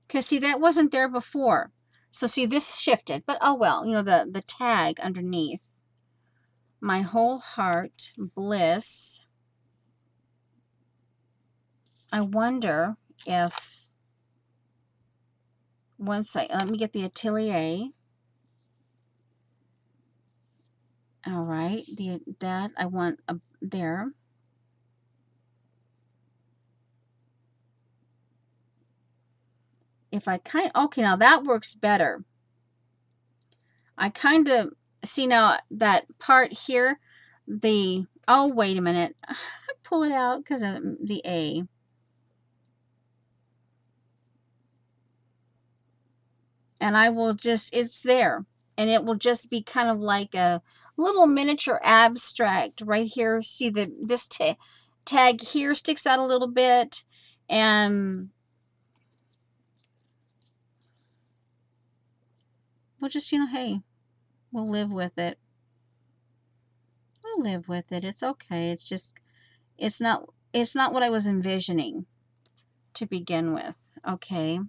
because see, that wasn't there before. So see, this shifted, but oh well, you know, the tag underneath. My whole heart, bliss. I wonder if once let me get the Atelier. All right, that I want there. If I okay, now that works better. I kind of see now that part here, oh, wait a minute. Pull it out because of the A. And I will just, it's there. And it will just be kind of like a little miniature abstract right here. See this tag here sticks out a little bit. And we'll just, you know, hey, we'll live with it. We'll live with it. It's okay. It's just, it's not what I was envisioning to begin with. Okay.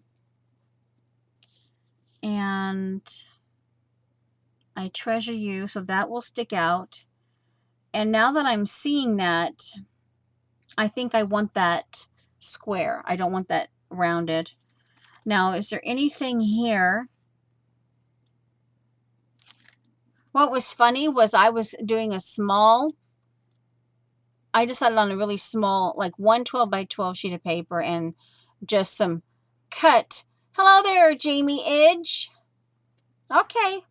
And I treasure you, so that will stick out. And now that I'm seeing that, I think I want that square. I don't want that rounded. Now, is there anything here? What was funny was I was doing a small, I decided on a really small, like 112 by 12 sheet of paper and just some cut. Hello there, Jamie Edge. Okay.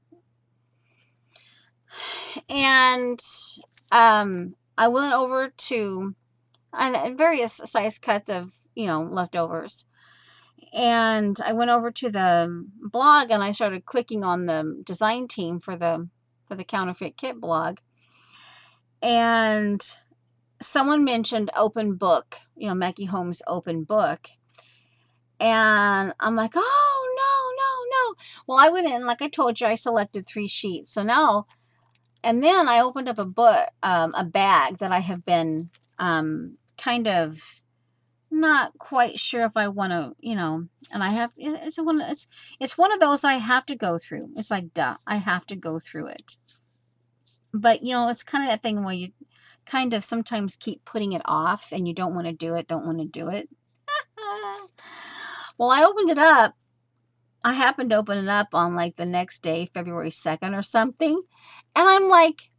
And I went over to various size cuts of, you know, leftovers. And I went over to the blog and I started clicking on the design team for the counterfeit kit blog. And someone mentioned open book, you know, Mackie Holmes open book. And I'm like, oh, no. Well, I went in, like I told you, I selected 3 sheets. So now, and then I opened up a bag that I have been kind of not quite sure if I want to, you know, and I have, it's one of those I have to go through. It's like, duh, I have to go through it. But, you know, it's kind of that thing where you kind of sometimes keep putting it off and you don't want to do it. Well, I opened it up. I happened to open it up on like the next day, February 2nd or something. And I'm like,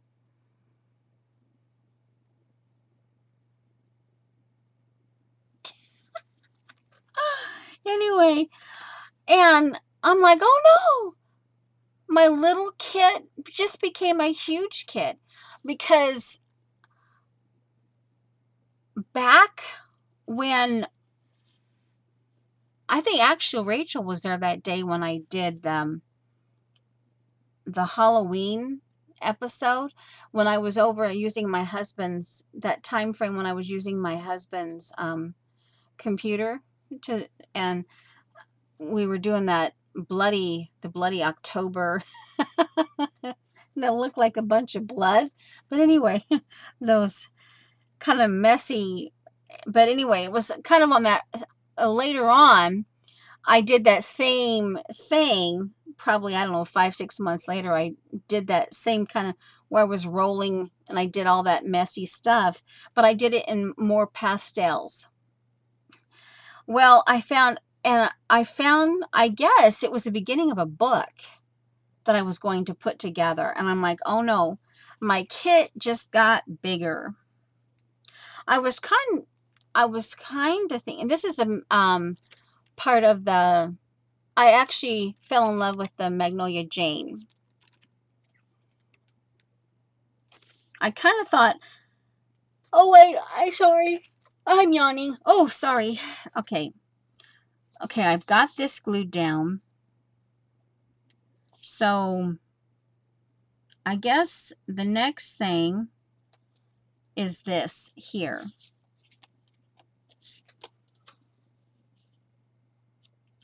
anyway, and I'm like, oh no, my little kit just became a huge kit because back when I think actually Rachel was there that day when I did the Halloween episode when I was over using my husband's, that time frame when I was using my husband's computer to, and we were doing that the bloody October. And it looked like a bunch of blood. But anyway, those kind of messy. But anyway, it was kind of on that. Later on, I did that same thing. Probably, I don't know, 5, 6 months later, I did that same kind of where I was rolling and I did all that messy stuff. But I did it in more pastels. Well, I guess it was the beginning of a book that I was going to put together. And I'm like, oh no, my kit just got bigger. I was kind of thinking, this is the part of the, I actually fell in love with the Magnolia Jane. I kind of thought, oh wait, sorry, I'm yawning. Oh, sorry. Okay, I've got this glued down. So I guess the next thing is this here.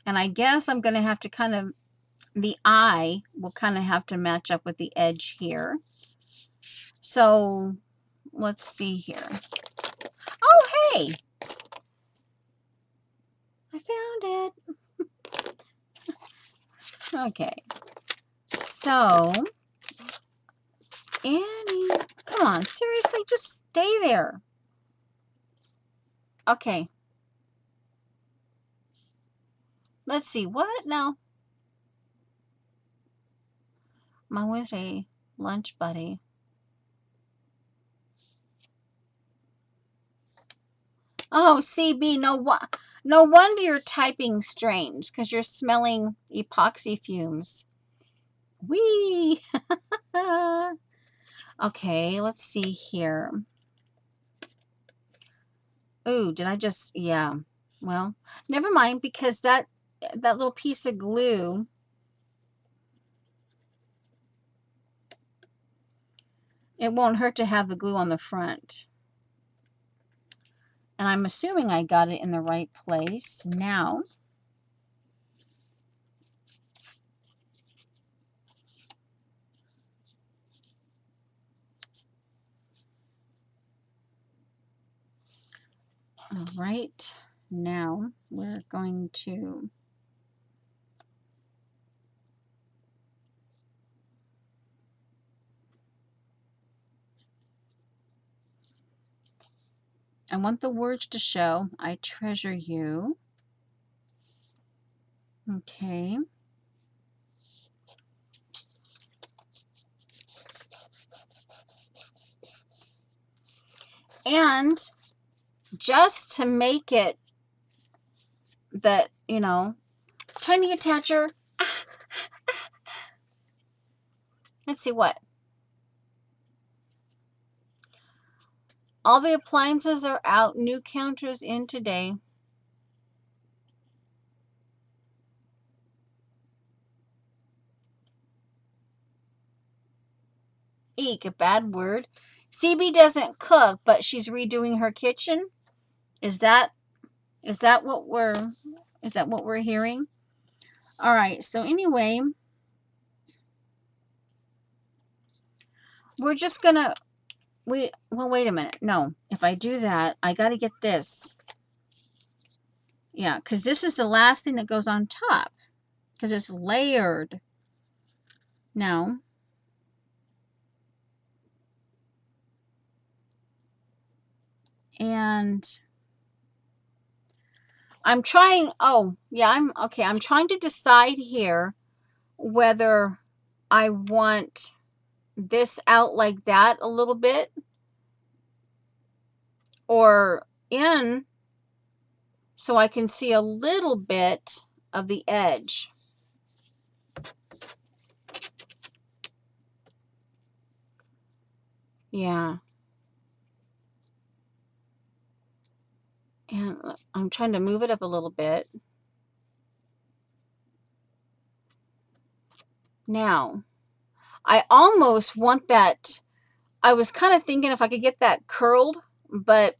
And I guess I'm going to have to kind of, the eye will kind of have to match up with the edge here. So let's see here. Oh, hey, I found it. Okay. So, Annie, come on, seriously, just stay there. Okay. Let's see, what now? My Wednesday lunch buddy. Oh, CB, no wonder you're typing strange, because you're smelling epoxy fumes. Whee! Okay, let's see here. Ooh, did I just, yeah. Well, never mind, because that little piece of glue, it won't hurt to have the glue on the front. And I'm assuming I got it in the right place. Now, all right, now we're going to I want the words to show, I treasure you. Okay. And just to make it that, you know, tiny attacher. Let's see what. All the appliances are out. New counters in today. Eek, a bad word. CB doesn't cook, but she's redoing her kitchen. Is that what we're hearing? All right. So anyway, we're just gonna well, wait a minute. No, if I do that, I got to get this. Yeah, because this is the last thing that goes on top because it's layered. Now, and I'm trying, oh, yeah, I'm trying to decide here whether I want this out like that a little bit or in so I can see a little bit of the edge. Yeah. And I'm trying to move it up a little bit. Now, I almost want that. I was kind of thinking if I could get that curled, but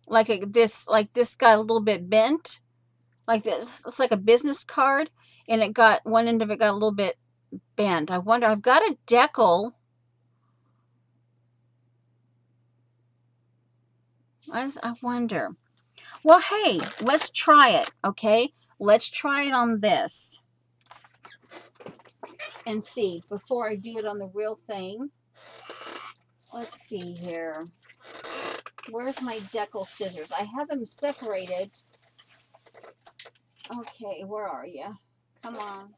like this got a little bit bent, like this. It's like a business card, and it got one end of it got a little bit bent. I wonder. I've got a decal. I wonder. Well, hey, let's try it. Okay, let's try it on this and see before I do it on the real thing. Let's see here. Where's my decal scissors? I have them separated. Okay, where are you? Come on.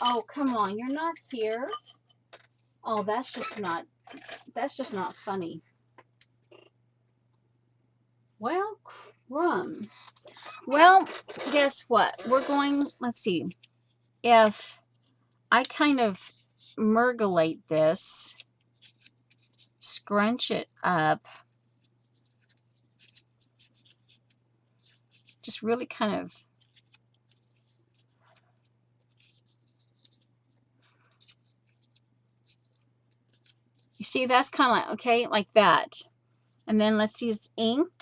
Oh, come on. You're not here. Oh, that's just not funny. Well, crumb. Well, guess what? We're going, let's see. If I kind of mergulate this, scrunch it up, just really kind of you see, that's kind of like, okay, like that. And then let's use ink.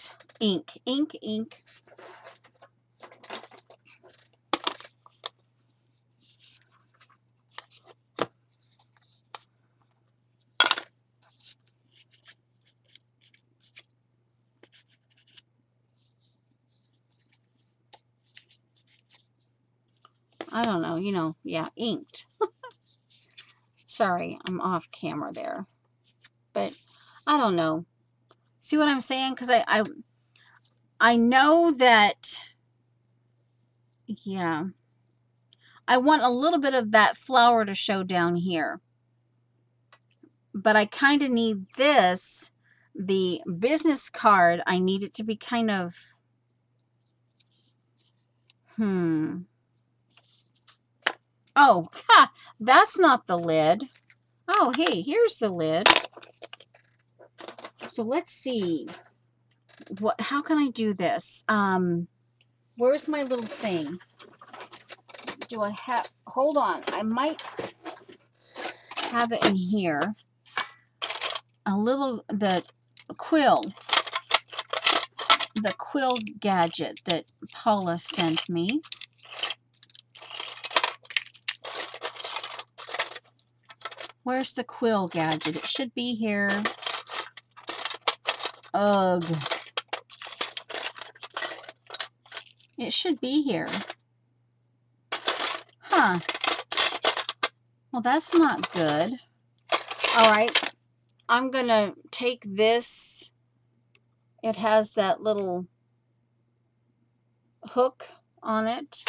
I don't know, yeah, inked. Sorry, I'm off camera there. But I don't know. See what I'm saying? Because I know that, yeah, I want a little bit of that flower to show down here. But I kind of need this, the business card, I need it to be kind of, Oh, ha, that's not the lid. Oh, hey, here's the lid. So let's see. How can I do this? Where's my little thing? Do I have, hold on. I might have it in here. The quill gadget that Paula sent me. Where's the quill gadget? It should be here. Ugh. It should be here. Huh. Well, that's not good. All right. I'm going to take this. It has that little hook on it.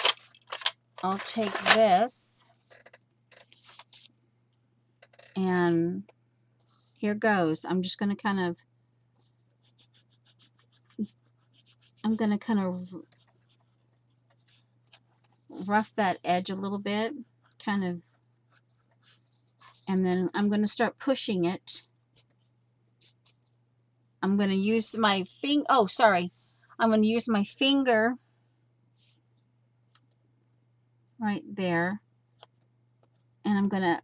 I'll take this. And here goes. I'm just going to kind of rough that edge a little bit, and then I'm going to start pushing it. I'm going to use my finger. Oh, sorry. I'm going to use my finger right there. And I'm going to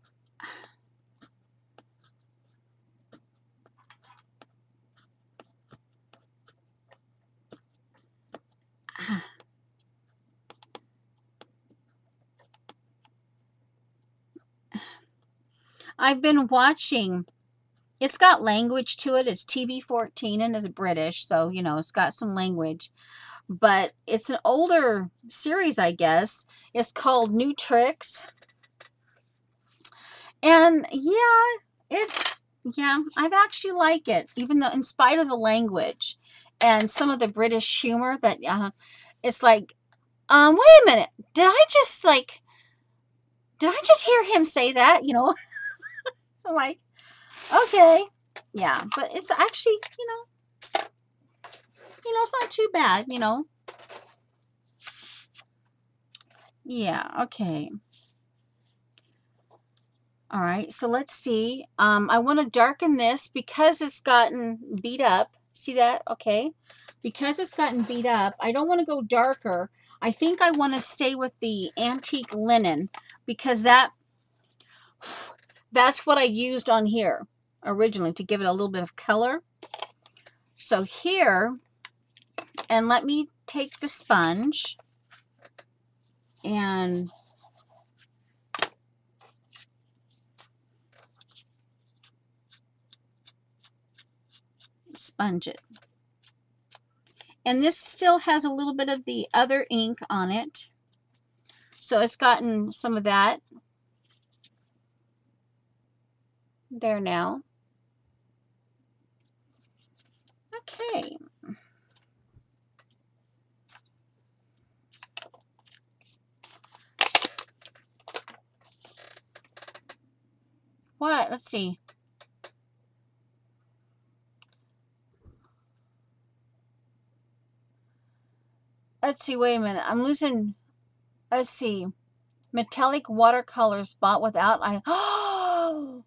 I've been watching, it's got language to it. It's TV14 and it's British, so, it's got some language. But it's an older series, I guess. It's called New Tricks. And, yeah, I actually like it, even though, in spite of the language and some of the British humor that, it's like, wait a minute, did I just hear him say that, I'm like, okay, yeah, but it's actually, it's not too bad, yeah, okay. All right, so let's see. I want to darken this because it's gotten beat up. See that? Okay. Because it's gotten beat up, I don't want to go darker. I think I want to stay with the antique linen because that's what I used on here originally to give it a little bit of color. So here, and let me take the sponge and sponge it. And this still has a little bit of the other ink on it. So it's gotten some of that. There now. Okay. What? Let's see. Let's see. Wait a minute. I'm losing. Let's see. Metallic watercolors bought without I. Oh,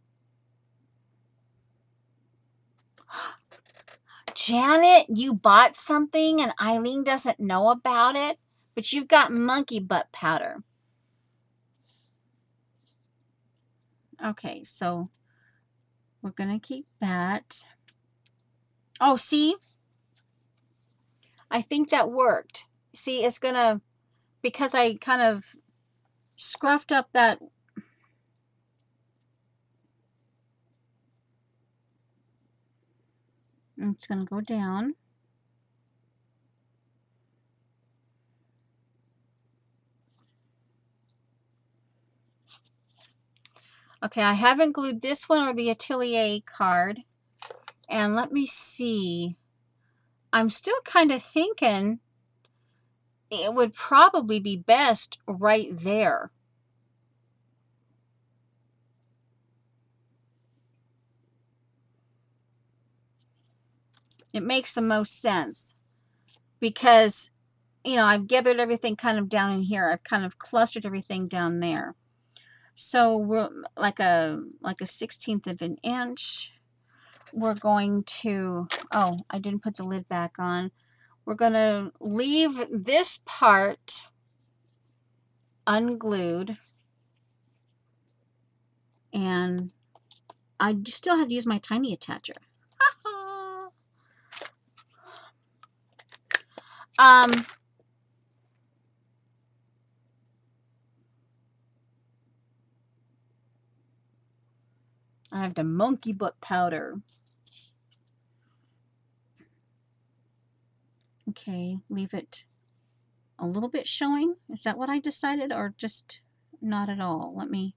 Janet, you bought something and Eileen doesn't know about it, but you've got monkey butt powder. Okay, so we're going to keep that. Oh, see? I think that worked. See, it's going to, because I kind of scruffed up that. It's going to go down. Okay, I haven't glued this one or the Atelier card. And let me see. I'm still kind of thinking it would probably be best right there. It makes the most sense because, you know, I've gathered everything kind of down in here. I've kind of clustered everything down there. So we're like a 1/16 of an inch. We're going to, oh, I didn't put the lid back on. We're going to leave this part unglued. And I still have to use my tiny attacher. I have the monkey butt powder. Okay, leave it a little bit showing. Is that what I decided, or just not at all? Let me.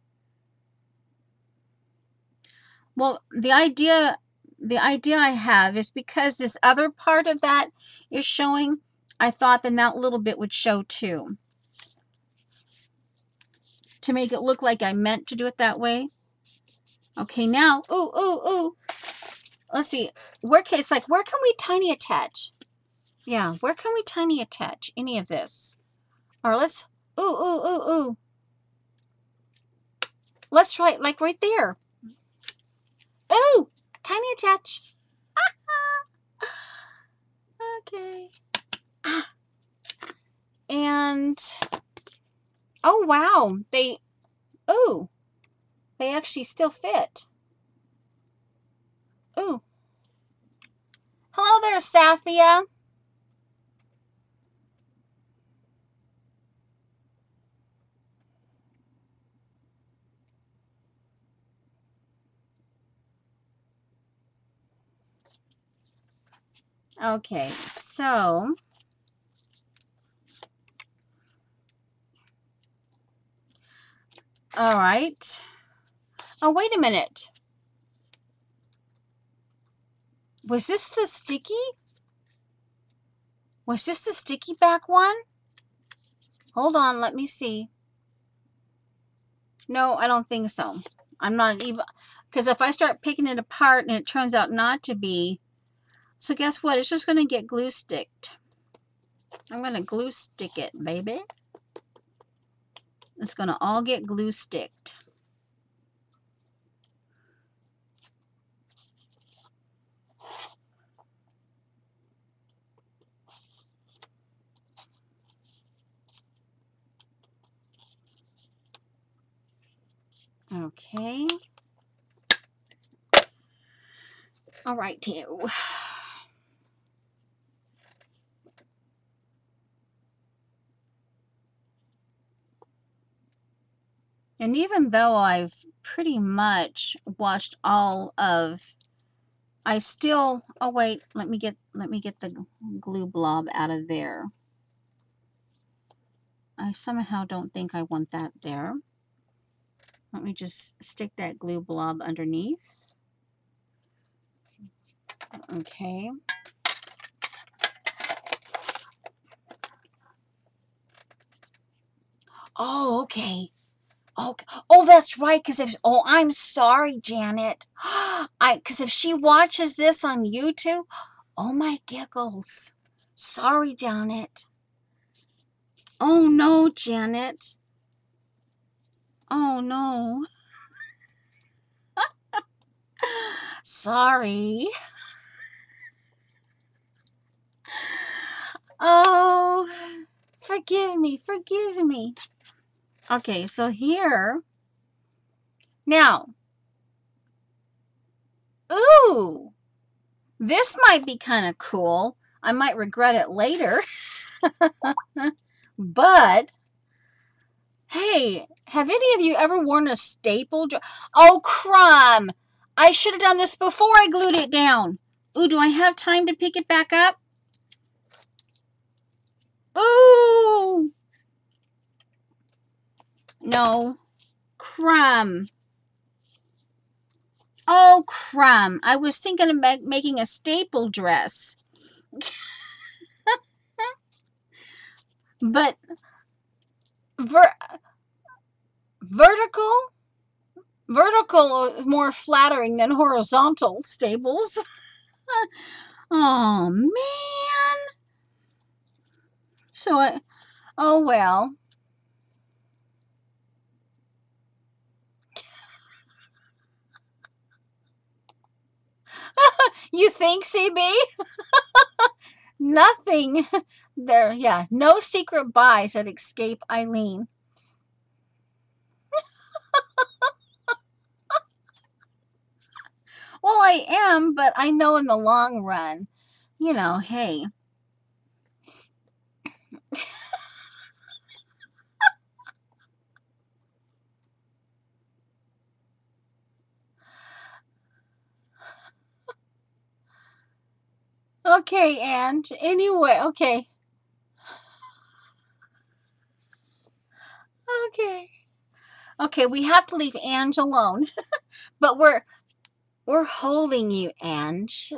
Well, the idea I have is because this other part of that is showing, I thought then that little bit would show too. To make it look like I meant to do it that way. Okay, now, ooh. Let's see. It's like, where can we tiny attach? Yeah, where can we tiny attach any of this? Or let's, ooh. Let's write, like right there. Ooh, tiny attach. Okay. And, oh wow, they actually still fit. Ooh. Hello there, Safia. Okay, so all right. Oh, wait a minute. Was this the sticky? Was this the sticky back one? Hold on, let me see. No, I don't think so. I'm not even, because if I start picking it apart and it turns out not to be, so guess what? It's just going to get glue sticked. I'm going to glue stick it, baby. It's going to all get glue sticked. Okay. All right, too. And even though I've pretty much watched all of, I still, oh wait, let me get the glue blob out of there. I somehow don't think I want that there. Let me just stick that glue blob underneath. Okay. Oh, okay. Okay. Oh, that's right. Because if, oh, I'm sorry, Janet. Because if she watches this on YouTube, oh my giggles. Sorry, Janet. Oh no, Janet. Oh no. Sorry. Oh, forgive me. Forgive me. Okay, so here. Now. Ooh. This might be kind of cool. I might regret it later. But, hey, have any of you ever worn a staple? Oh, crumb. I should have done this before I glued it down. Ooh, do I have time to pick it back up? Ooh. No. Crumb. Oh, crumb. I was thinking about making a staple dress. But vertical is more flattering than horizontal staples. Oh, man. So, oh, well. You think, CB? Nothing. There, yeah. No secret buys that escape Eileen. Well, I am, but I know in the long run, you know, hey. Okay, and anyway, okay. Okay. Okay, we have to leave Ange alone. But we're holding you, Ange.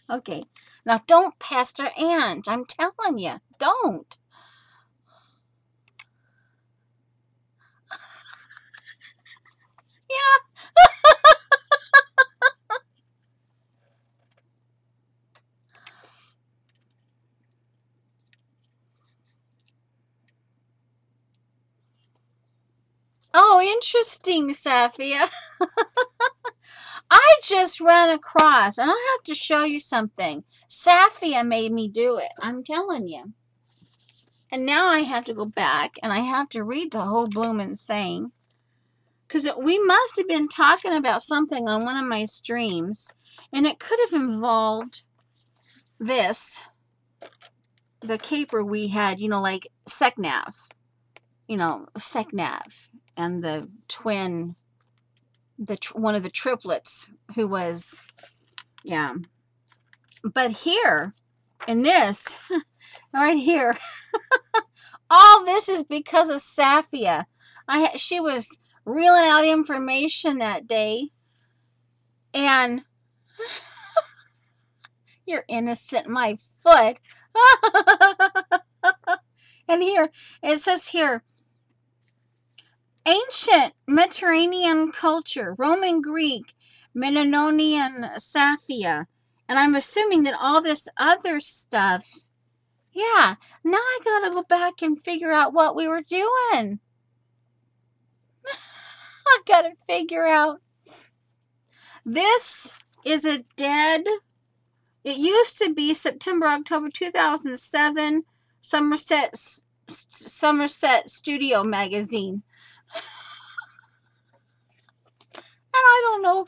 Okay. Now don't pester Ange. I'm telling you. Don't. Yeah. Oh, interesting, Safia. I just ran across, and I have to show you something. Safia made me do it. I'm telling you. And now I have to go back, and I have to read the whole blooming thing. Because we must have been talking about something on one of my streams, and it could have involved this. The caper we had, you know, like SecNav. You know, SecNav. And the twin, one of the triplets who was, yeah. But here, in this, right here, all this is because of Safia. She was reeling out information that day, and you're innocent, my foot. And here, it says here, ancient Mediterranean culture, Roman Greek, Mennonian Safia. And I'm assuming that all this other stuff, yeah, now I gotta go back and figure out what we were doing. I gotta figure out. This is a dead, it used to be September, October 2007, Somerset Studio Magazine. I don't know.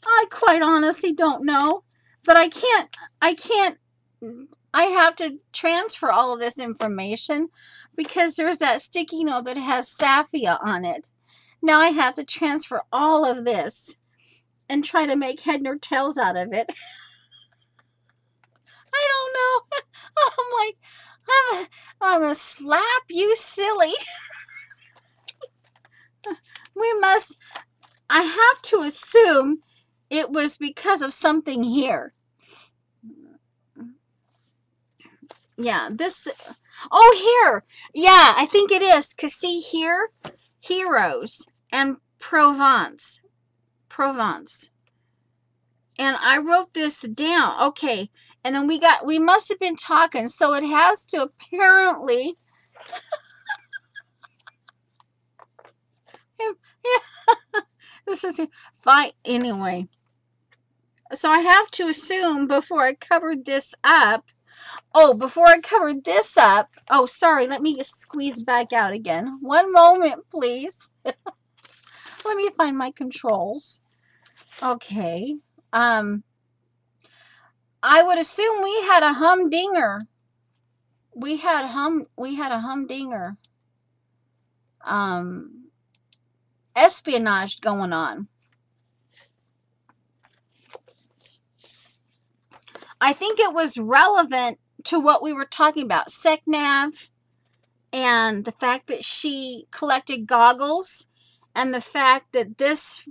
I quite honestly don't know. But I can't, I have to transfer all of this information because there's that sticky note that has Safia on it. Now I have to transfer all of this and try to make head nor tails out of it. I don't know. I'm like, I'm gonna slap you silly. We must, I have to assume it was because of something here. Yeah, this, oh, here. Yeah, I think it is. Because see here, heroes and Provence. Provence. And I wrote this down. Okay. And then we must have been talking. So it has to apparently, yeah, this is fine. Anyway. So I have to assume before I covered this up. Oh, before I covered this up. Oh, sorry. Let me just squeeze back out again. One moment, please. Let me find my controls. Okay. I would assume we had a humdinger. We had a humdinger. Espionage going on. I think it was relevant to what we were talking about. SecNav and the fact that she collected goggles and the fact that this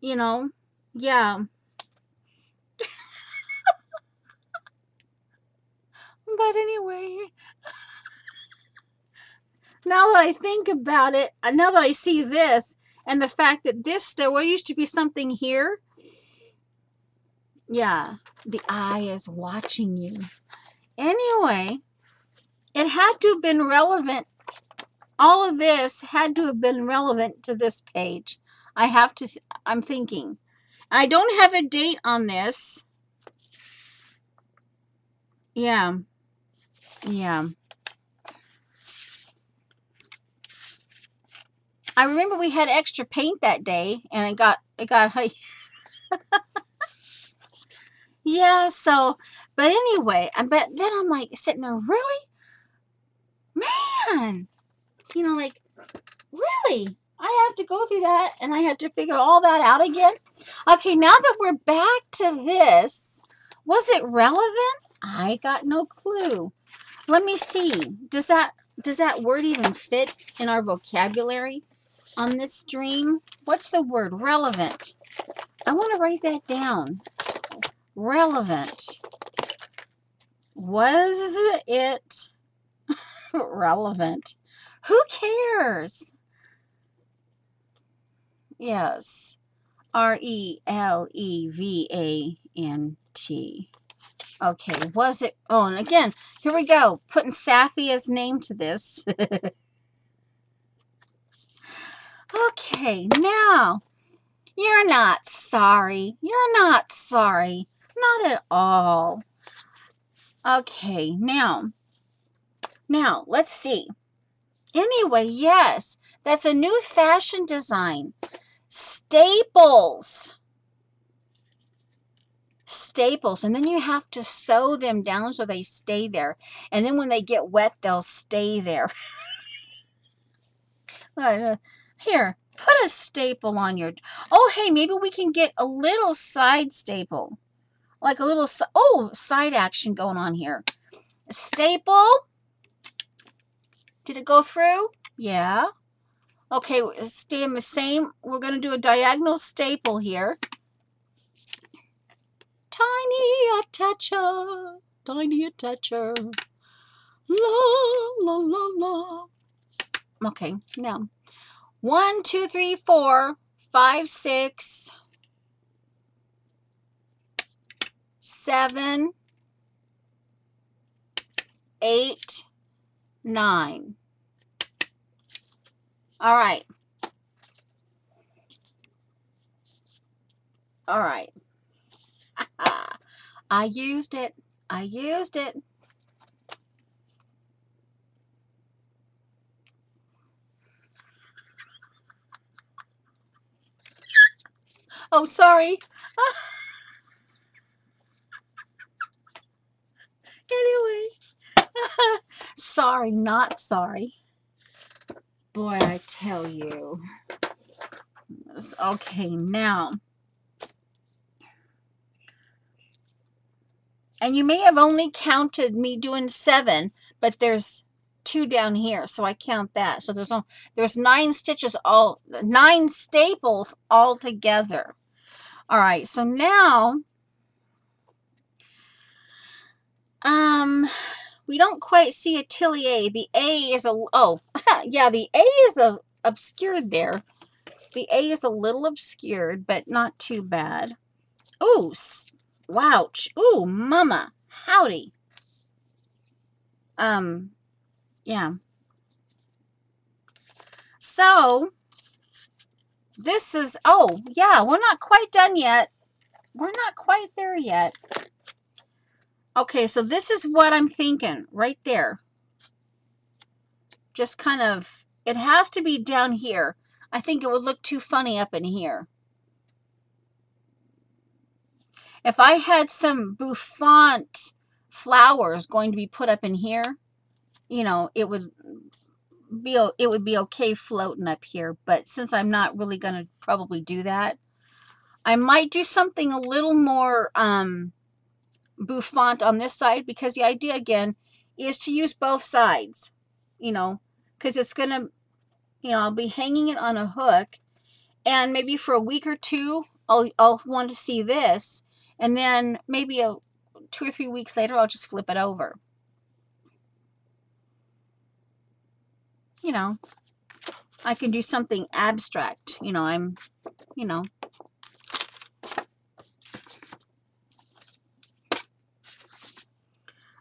you know, yeah. But anyway, now that I think about it, now that I see this and the fact that there used to be something here. Yeah, the eye is watching you. Anyway, it had to have been relevant. All of this had to have been relevant to this page. I'm thinking. I don't have a date on this. Yeah. Yeah. I remember we had extra paint that day and it got yeah, so but anyway, but then I'm like sitting there, really? Man, like really? I have to go through that and I have to figure all that out again. Okay, now that we're back to this, was it relevant? I got no clue. Let me see. Does that word even fit in our vocabulary on this stream? What's the word? Relevant. I want to write that down. Relevant. Was it relevant? Who cares? Yes. RELEVANT. Okay, was it? Oh, and again, here we go. Putting Safia's name to this. Okay, now, you're not sorry. You're not sorry. Not at all. Okay, now, let's see. Anyway, yes, that's a new fashion design. Staples. Staples, and then you have to sew them down so they stay there. And then when they get wet, they'll stay there. Here, put a staple on your... Oh, hey, maybe we can get a little side staple. Like a little... side action going on here. A staple. Did it go through? Yeah. Okay, staying the same. We're going to do a diagonal staple here. Tiny attacher. Tiny attacher. La, la, la, la. Okay, now. 1, 2, 3, 4, 5, 6, 7, 8, 9. All right. All right. I used it. I used it. Oh, sorry. Anyway. Sorry, not sorry. Boy, I tell you. Okay, now. And you may have only counted me doing 7, but there's 2 down here, so I count that. So there's 9 stitches, 9 staples all together. All right, so now we don't quite see Atelier. The A is yeah, the A is obscured there. The A is a little obscured, but not too bad. Ooh, wouch. Ooh, mama. Howdy. Yeah. So, this is, oh, yeah, we're not quite done yet. We're not quite there yet. Okay, so this is what I'm thinking right there. Just kind of, it has to be down here. I think it would look too funny up in here. If I had some bouffant flowers going to be put up in here, you know, it would be okay floating up here. But since I'm not really going to probably do that, I might do something a little more bouffant on this side, because the idea again is to use both sides, you know, because it's going to, you know, I'll be hanging it on a hook, and maybe for a week or two, I'll want to see this, and then maybe 2 or 3 weeks later, I'll just flip it over. You know, I can do something abstract. You know, you know.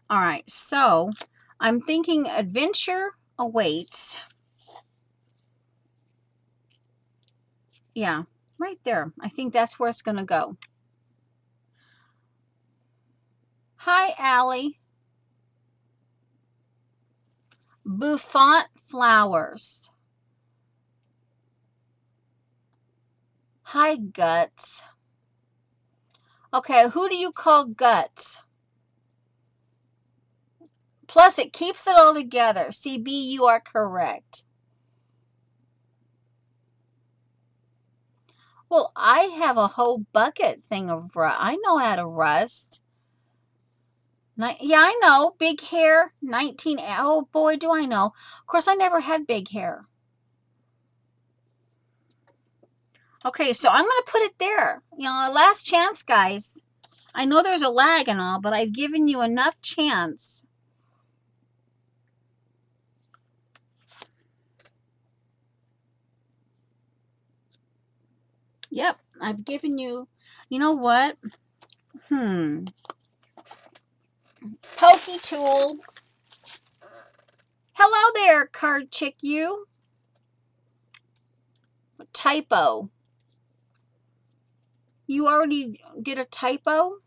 All right, so I'm thinking adventure awaits. Yeah, right there. I think that's where it's going to go. Hi, Allie. Bouffant flowers. Hi, Guts. Okay, who do you call Guts? Plus, it keeps it all together. CB, you are correct. Well, I have a whole bucket thing of rust. I know how to rust. Yeah, I know. Big hair, 19. Oh, boy, do I know. Of course, I never had big hair. Okay, so I'm going to put it there. You know, last chance, guys. I know there's a lag and all, but I've given you enough chance. Yep, I've given you, you know what? Pokey tool. Hello there, card chick you. Typo. You already did a typo?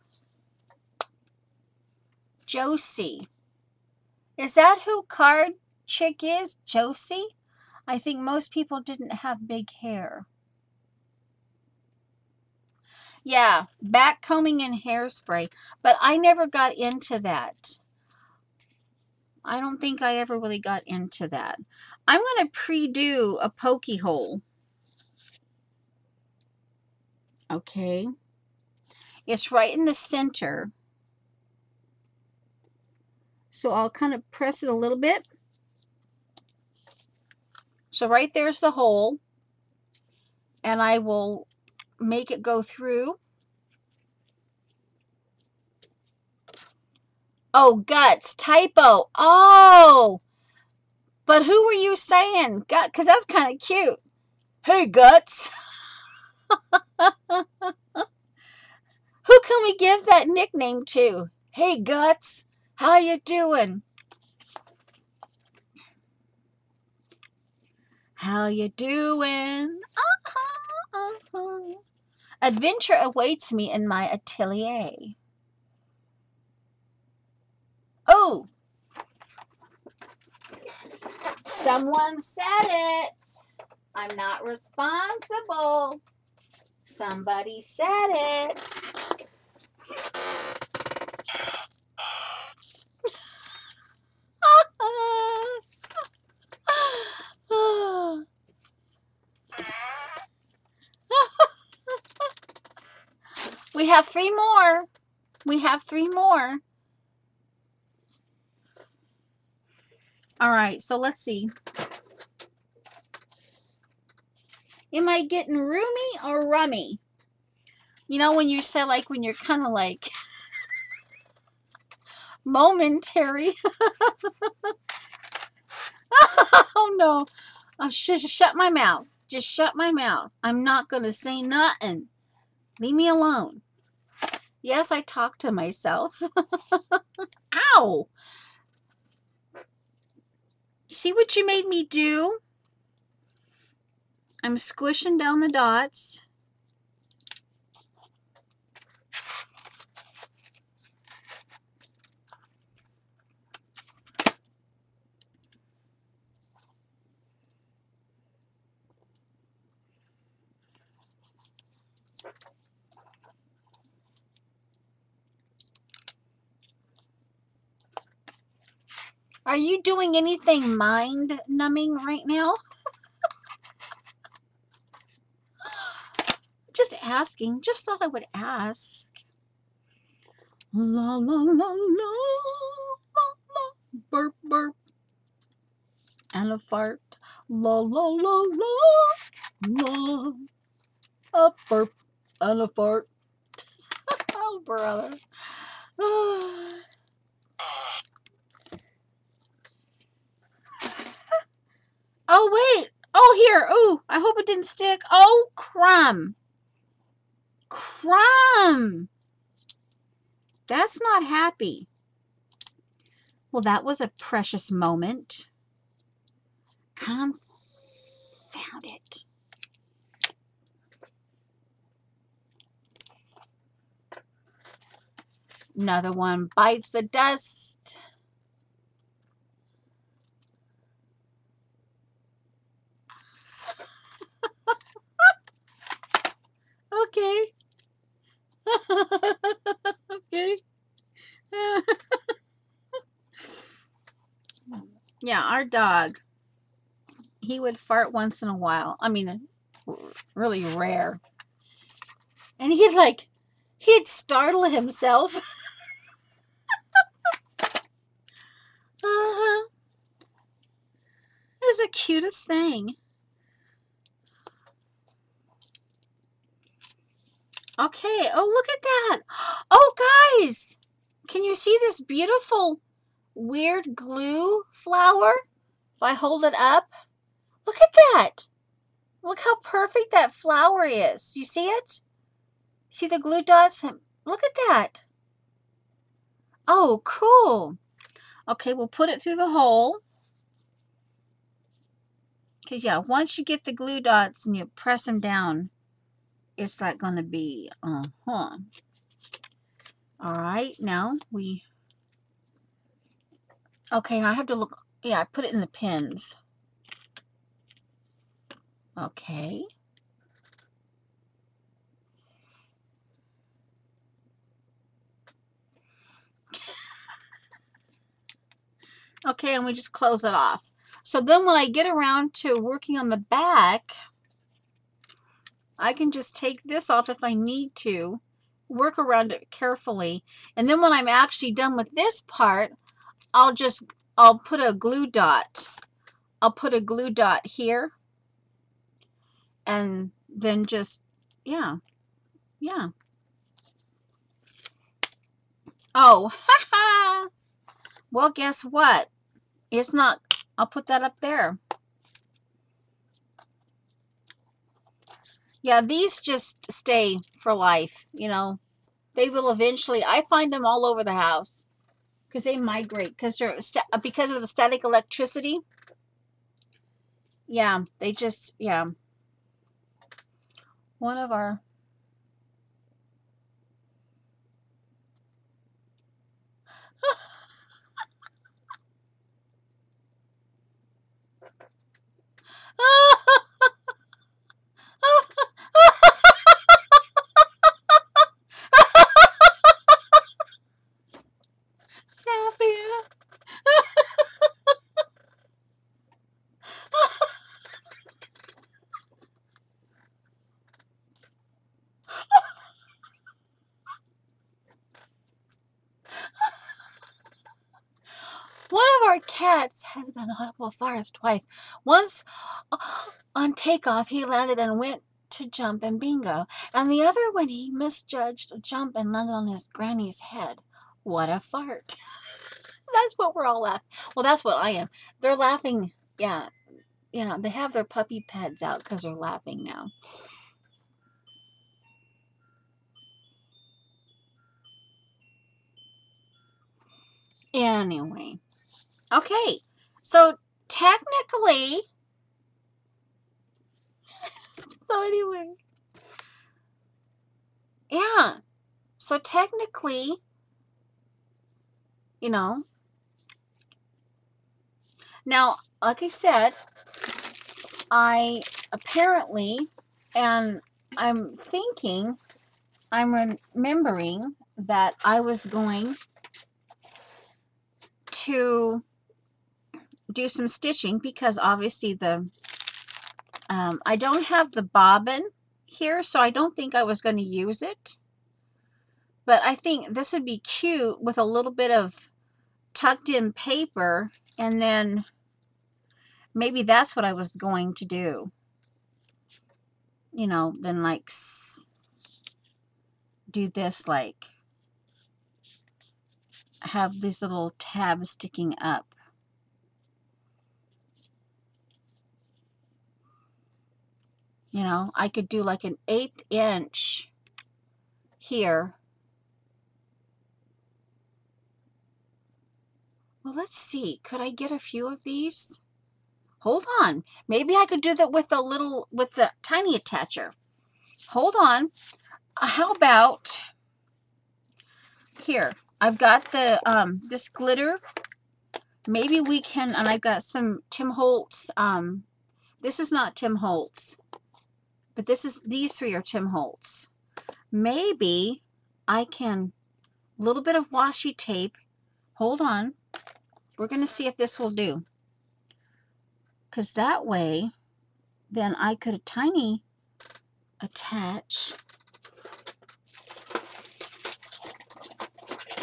Josie. Is that who card chick is? Josie? I think most people didn't have big hair. Yeah, backcombing and hairspray. But I never got into that. I don't think I ever really got into that. I'm going to pre-do a pokey hole. Okay. It's right in the center. So I'll kind of press it a little bit. So right there's the hole. And I will make it go through. Oh, Guts, typo. Oh, but who were you saying? Gut, because that's kind of cute. Hey, Guts. Who can we give that nickname to? Hey, Guts, how you doing? How you doing? Adventure awaits me in my atelier. Oh, someone said it. I'm not responsible. Somebody said it. We have 3 more. We have 3 more. All right, so let's see. Am I getting roomy or rummy? You know, when you say, like, when you're kind of like momentary. Oh, no. Oh, just shut my mouth. Just shut my mouth. I'm not going to say nothing. Leave me alone. Yes, I talk to myself. Ow! See what you made me do? I'm squishing down the dots. Are you doing anything mind-numbing right now? Just asking. Just thought I would ask. La la la la la la. Burp burp. And a fart. La la la la la. A burp and a fart. Oh, brother. Oh, wait. Oh, here. Ooh, I hope it didn't stick. Oh, crumb. Crumb. That's not happy. Well, that was a precious moment. Confound it. Another one bites the dust. Okay. Okay. Yeah, our dog, he would fart once in a while. I mean, really rare. And he'd startle himself. It's the cutest thing. Okay. Oh, look at that. Oh, guys. Can you see this beautiful, weird glue flower? If I hold it up. Look at that. Look how perfect that flower is. You see it? See the glue dots? Look at that. Oh, cool. Okay, we'll put it through the hole. Because, yeah, once you get the glue dots and you press them down, it's not going to be, All right, now we... Okay, now I have to look... Yeah, I put it in the pins. Okay. Okay, and we just close it off. So then when I get around to working on the back, I can just take this off if I need to, work around it carefully. And then when I'm actually done with this part, I'll put a glue dot. I'll put a glue dot here. And then just, yeah. Yeah. Oh, haha. Well, guess what? It's not, I'll put that up there. Yeah, these just stay for life, you know. They will eventually, I find them all over the house because they migrate because of the static electricity. Yeah, they just, yeah. One of our our cats has done audible farts twice. Once on takeoff, he landed and went to jump in bingo. And the other when he misjudged a jump and landed on his granny's head. What a fart. That's what we're all laughing. Well, that's what I am. They're laughing. Yeah. Yeah, they have their puppy pads out because they're laughing now. Anyway. Okay. So technically, yeah. So technically, you know, now, like I said, I apparently, and I'm thinking, I'm remembering that I was going to do some stitching because obviously I don't have the bobbin here, so I don't think I was going to use it. But I think this would be cute with a little bit of tucked in paper, and then maybe that's what I was going to do. You know, then like do this, like have these little tabs sticking up. You know, I could do like an 1/8 inch here. Well, let's see. Could I get a few of these? Hold on. Maybe I could do that with the tiny attacher. Hold on. How about here? I've got the this glitter. Maybe we can, and I've got some Tim Holtz. This is not Tim Holtz, but these three are Tim Holtz. Maybe I can, a little bit of washi tape. Hold on. We're going to see if this will do. Because that way, then I could tiny attach.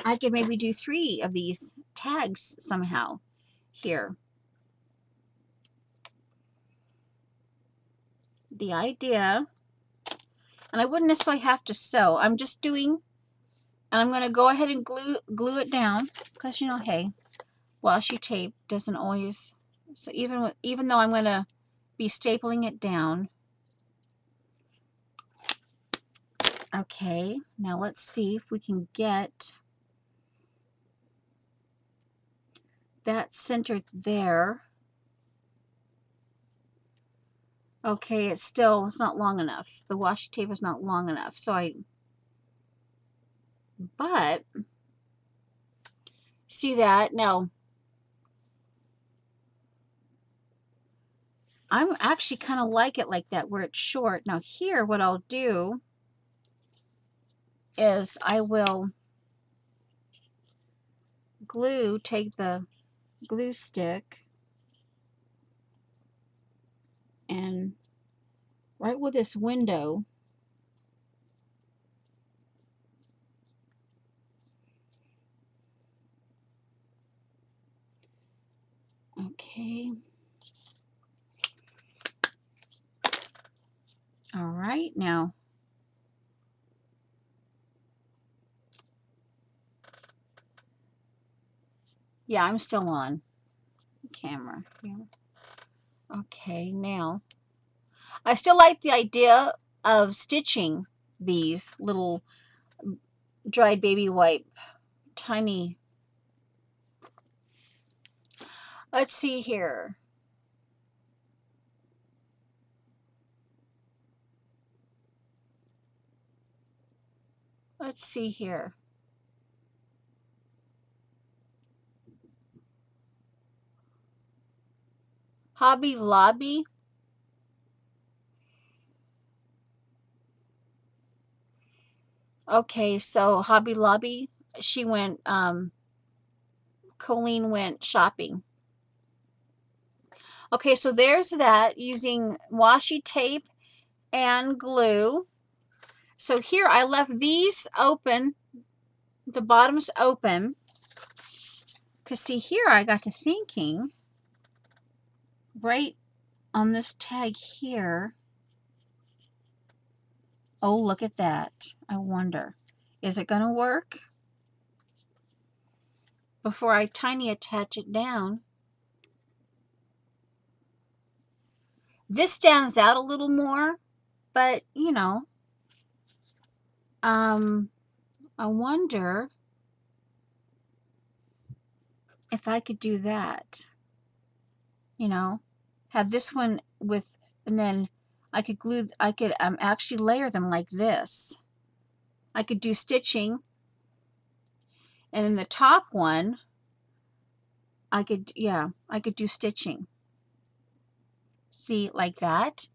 I could maybe do 3 of these tags somehow here. The idea, and I wouldn't necessarily have to sew. I'm just doing, and I'm going to go ahead and glue it down because, you know, hey, washi tape doesn't always, so even though I'm going to be stapling it down. Okay, now let's see if we can get that centered there. Okay, it's not long enough. The washi tape is not long enough. But see that? Now, I'm actually kind of like it like that where it's short. Now here, what I'll do is I will take the glue stick and right with this window, okay. All right, now yeah, I'm still on camera. Yeah. Okay, now I still like the idea of stitching these little dried baby wipe tiny. Let's see here. Let's see here. Hobby Lobby. Okay, so Hobby Lobby, she went, Colleen went shopping. Okay, so there's that using washi tape and glue. So here I left these open, the bottoms open, Because see here, I got to thinking, right on this tag here. Oh, look at that. I wonder, is it going to work? Before I tiny attach it down. This stands out a little more, but you know, I wonder if I could do that, you know, have this one with, and then I could glue, I could actually layer them like this. I could do stitching, and then the top one, I could, yeah, I could do stitching. See, like that,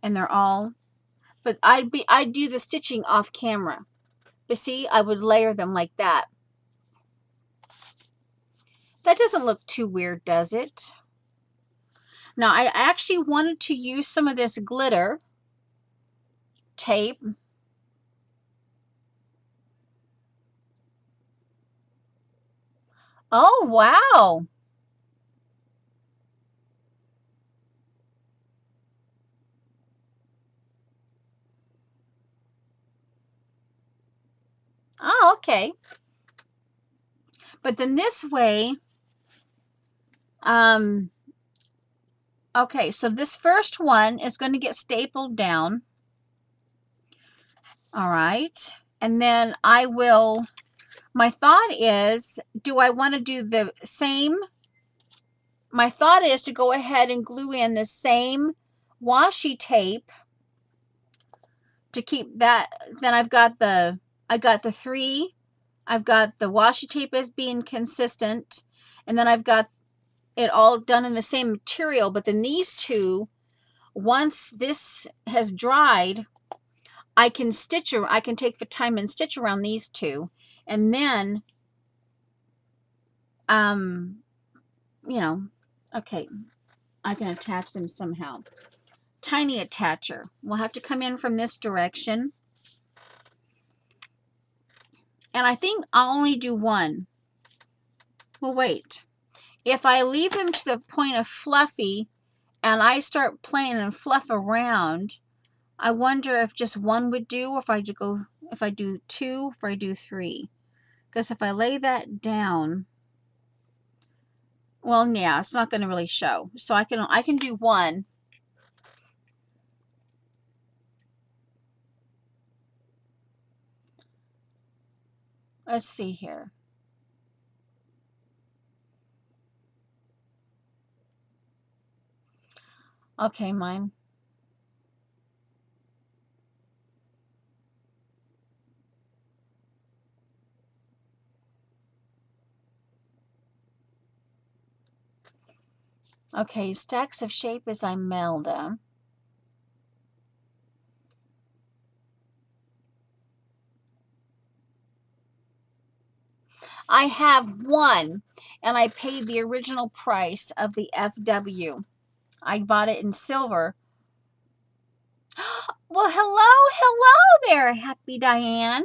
and they're all, but I'd do the stitching off camera. But see, I would layer them like that. That doesn't look too weird, does it? Now, I actually wanted to use some of this glitter tape. Oh, wow. Oh, okay. But then this way, okay, so this first one is going to get stapled down. All right. And then I will, my thought is, do I want to do the same? My thought is to go ahead and glue in the same washi tape to keep that. Then I got the 3. I've got the washi tape as being consistent, and then I've got it all done in the same material. But then these two, once this has dried, I can stitch, or I can take the time and stitch around these two, and then you know, okay, I can attach them somehow. Tiny attacher. We'll have to come in from this direction. And I think I'll only do one. Well, wait. If I leave them to the point of fluffy and I start playing and fluff around, I wonder if just one would do, or if I do 2, if I do 3. Because if I lay that down, well, yeah, it's not going to really show. So I can do one. Let's see here. Okay, mine. Okay, stacks of shape as Imelda. I have one, and I paid the original price of the FW. I bought it in silver. Well, hello there, Happy Diane.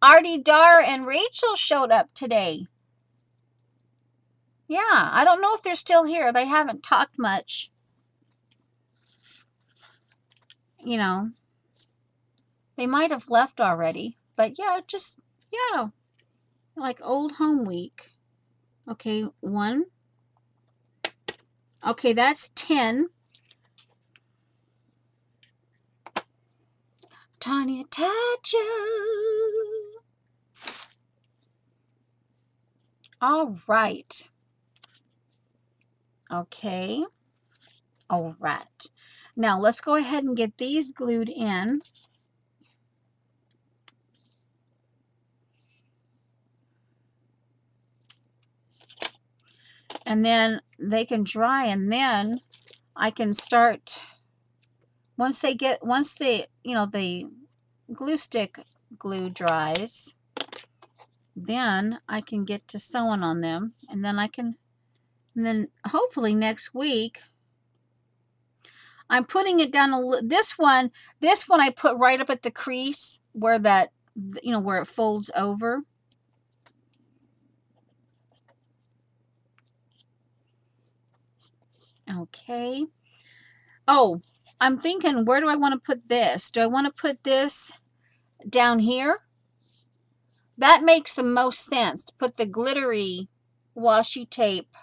Artie, Dar, and Rachel showed up today. Yeah, I don't know if they're still here. They haven't talked much. You know, they might have left already. But yeah, just, yeah, like old home week. Okay, 1. Okay, that's 10. Tiny attacher. All right. Okay. All right. Now let's go ahead and get these glued in. And then they can dry, and then I can start, once the the glue stick glue dries, then I can get to sewing on them, and then hopefully next week, I'm putting it down this one I put right up at the crease where that you know, where it folds over. Okay. Oh, I'm thinking, where do I want to put this? Do I want to put this down here? That makes the most sense, to put the glittery washi tape.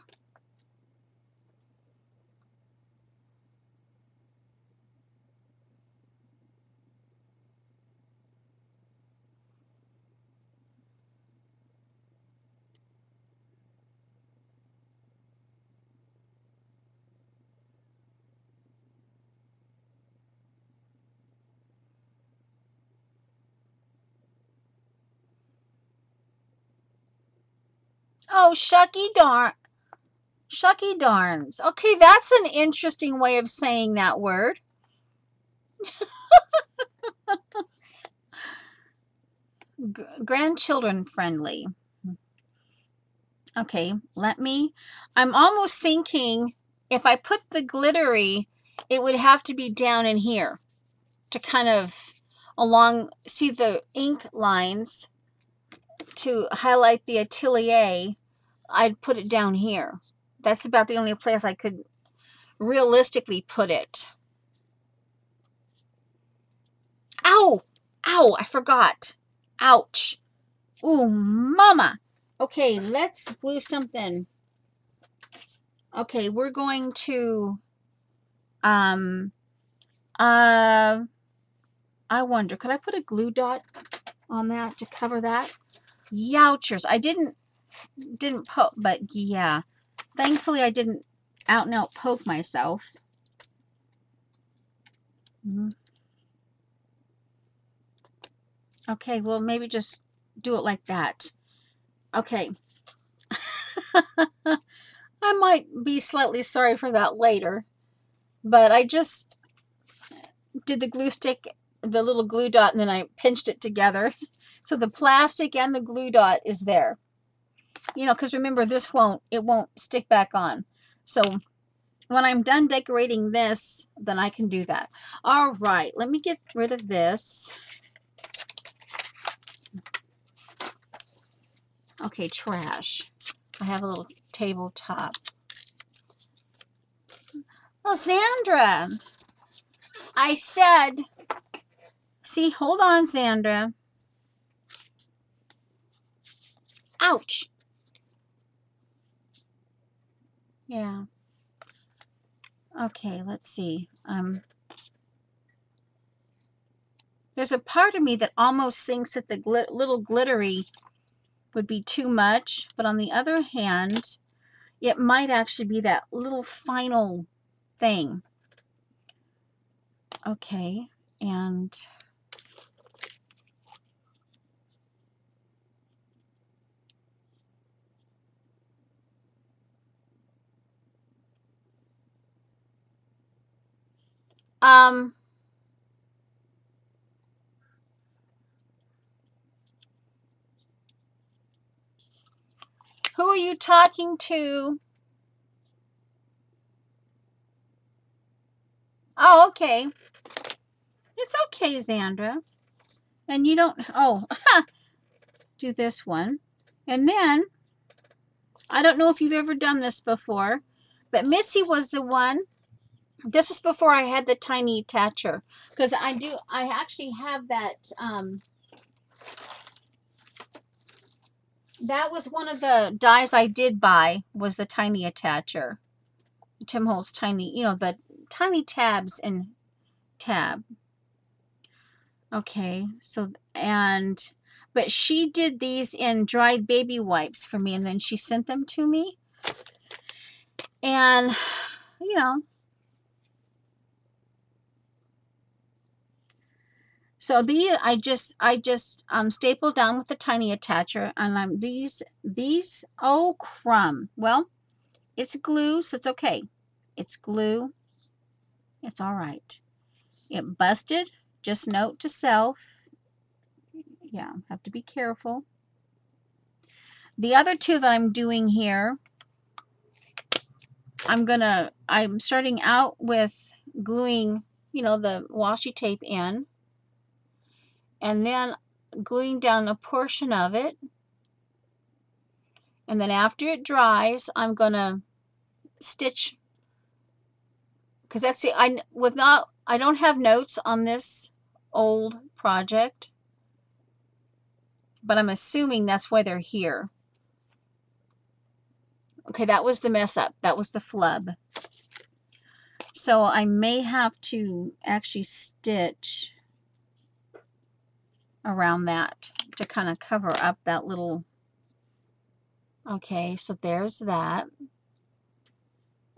Oh, shucky darns. Okay, that's an interesting way of saying that word. Grandchildren friendly. Okay, I'm almost thinking if I put the glittery, it would have to be down in here to kind of see the ink lines to highlight the Atelier. I'd put it down here. That's about the only place I could realistically put it. Ow! Ow, I forgot. Ouch. Ooh, mama. Okay, let's glue something. Okay, we're going to, I wonder, could I put a glue dot on that to cover that? Youchers. I didn't poke, but yeah. Thankfully, I didn't out and out poke myself. Okay, well, maybe just do it like that. Okay. I might be slightly sorry for that later, but I just did the glue stick, the little glue dot, and then I pinched it together. So the plastic and the glue dot is there. You know, because remember, it won't stick back on. So when I'm done decorating this, then I can do that. All right, let me get rid of this. Okay, trash. I have a little tabletop. Well, Sandra, I said, see, hold on, Sandra. Ouch. Yeah. Okay, let's see. There's a part of me that almost thinks that the little glittery would be too much, but on the other hand, it might actually be that little final thing. Okay, and who are you talking to? Oh, okay. It's okay, Xandra. And you don't, oh, do this one. And then, I don't know if you've ever done this before, but Mitzi was the one. This is before I had the tiny attacher. Because I actually have that, that was one of the dies I did buy, was the tiny attacher. Tim Holtz tiny, you know, the tiny tabs in tab. Okay, so, but she did these in dried baby wipes for me, and then she sent them to me. And, you know, so I just stapled down with the tiny attacher, and these, oh crumb. Well, it's glue, so it's okay. It's glue. It's all right. It busted. Just note to self. Yeah, have to be careful. The other two that I'm doing here, I'm starting out with gluing, you know, the washi tape in. And then gluing down a portion of it. And then after it dries, I'm going to stitch, because that's the, I don't have notes on this old project, but I'm assuming that's why they're here. Okay, that was the mess up. That was the flub. So I may have to actually stitch around that to kind of cover up that little. Okay, so there's that.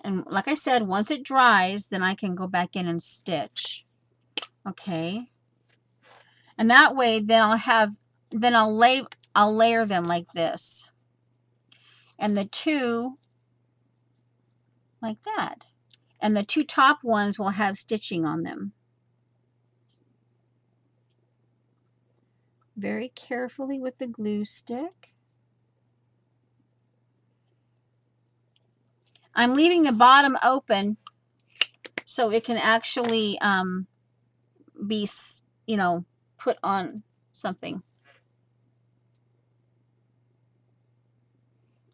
And like I said, once it dries, then I can go back in and stitch. Okay. And that way, then I'll layer them like this. And the two like that. And the two top ones will have stitching on them. Very carefully with the glue stick. I'm leaving the bottom open so it can actually be, you know, put on something.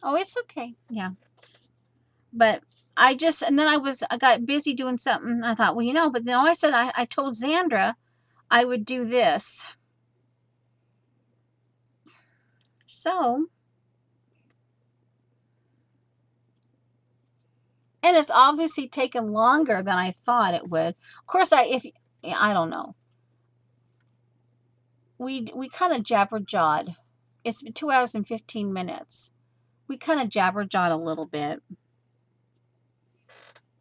Oh, it's okay. Yeah. But I got busy doing something. I thought, well, you know, but then I said, I told Xandra I would do this. So, and it's obviously taken longer than I thought it would. Of course, I don't know. We kind of jabberjawed. It's been 2 hours and 15 minutes. We kind of jabberjawed a little bit.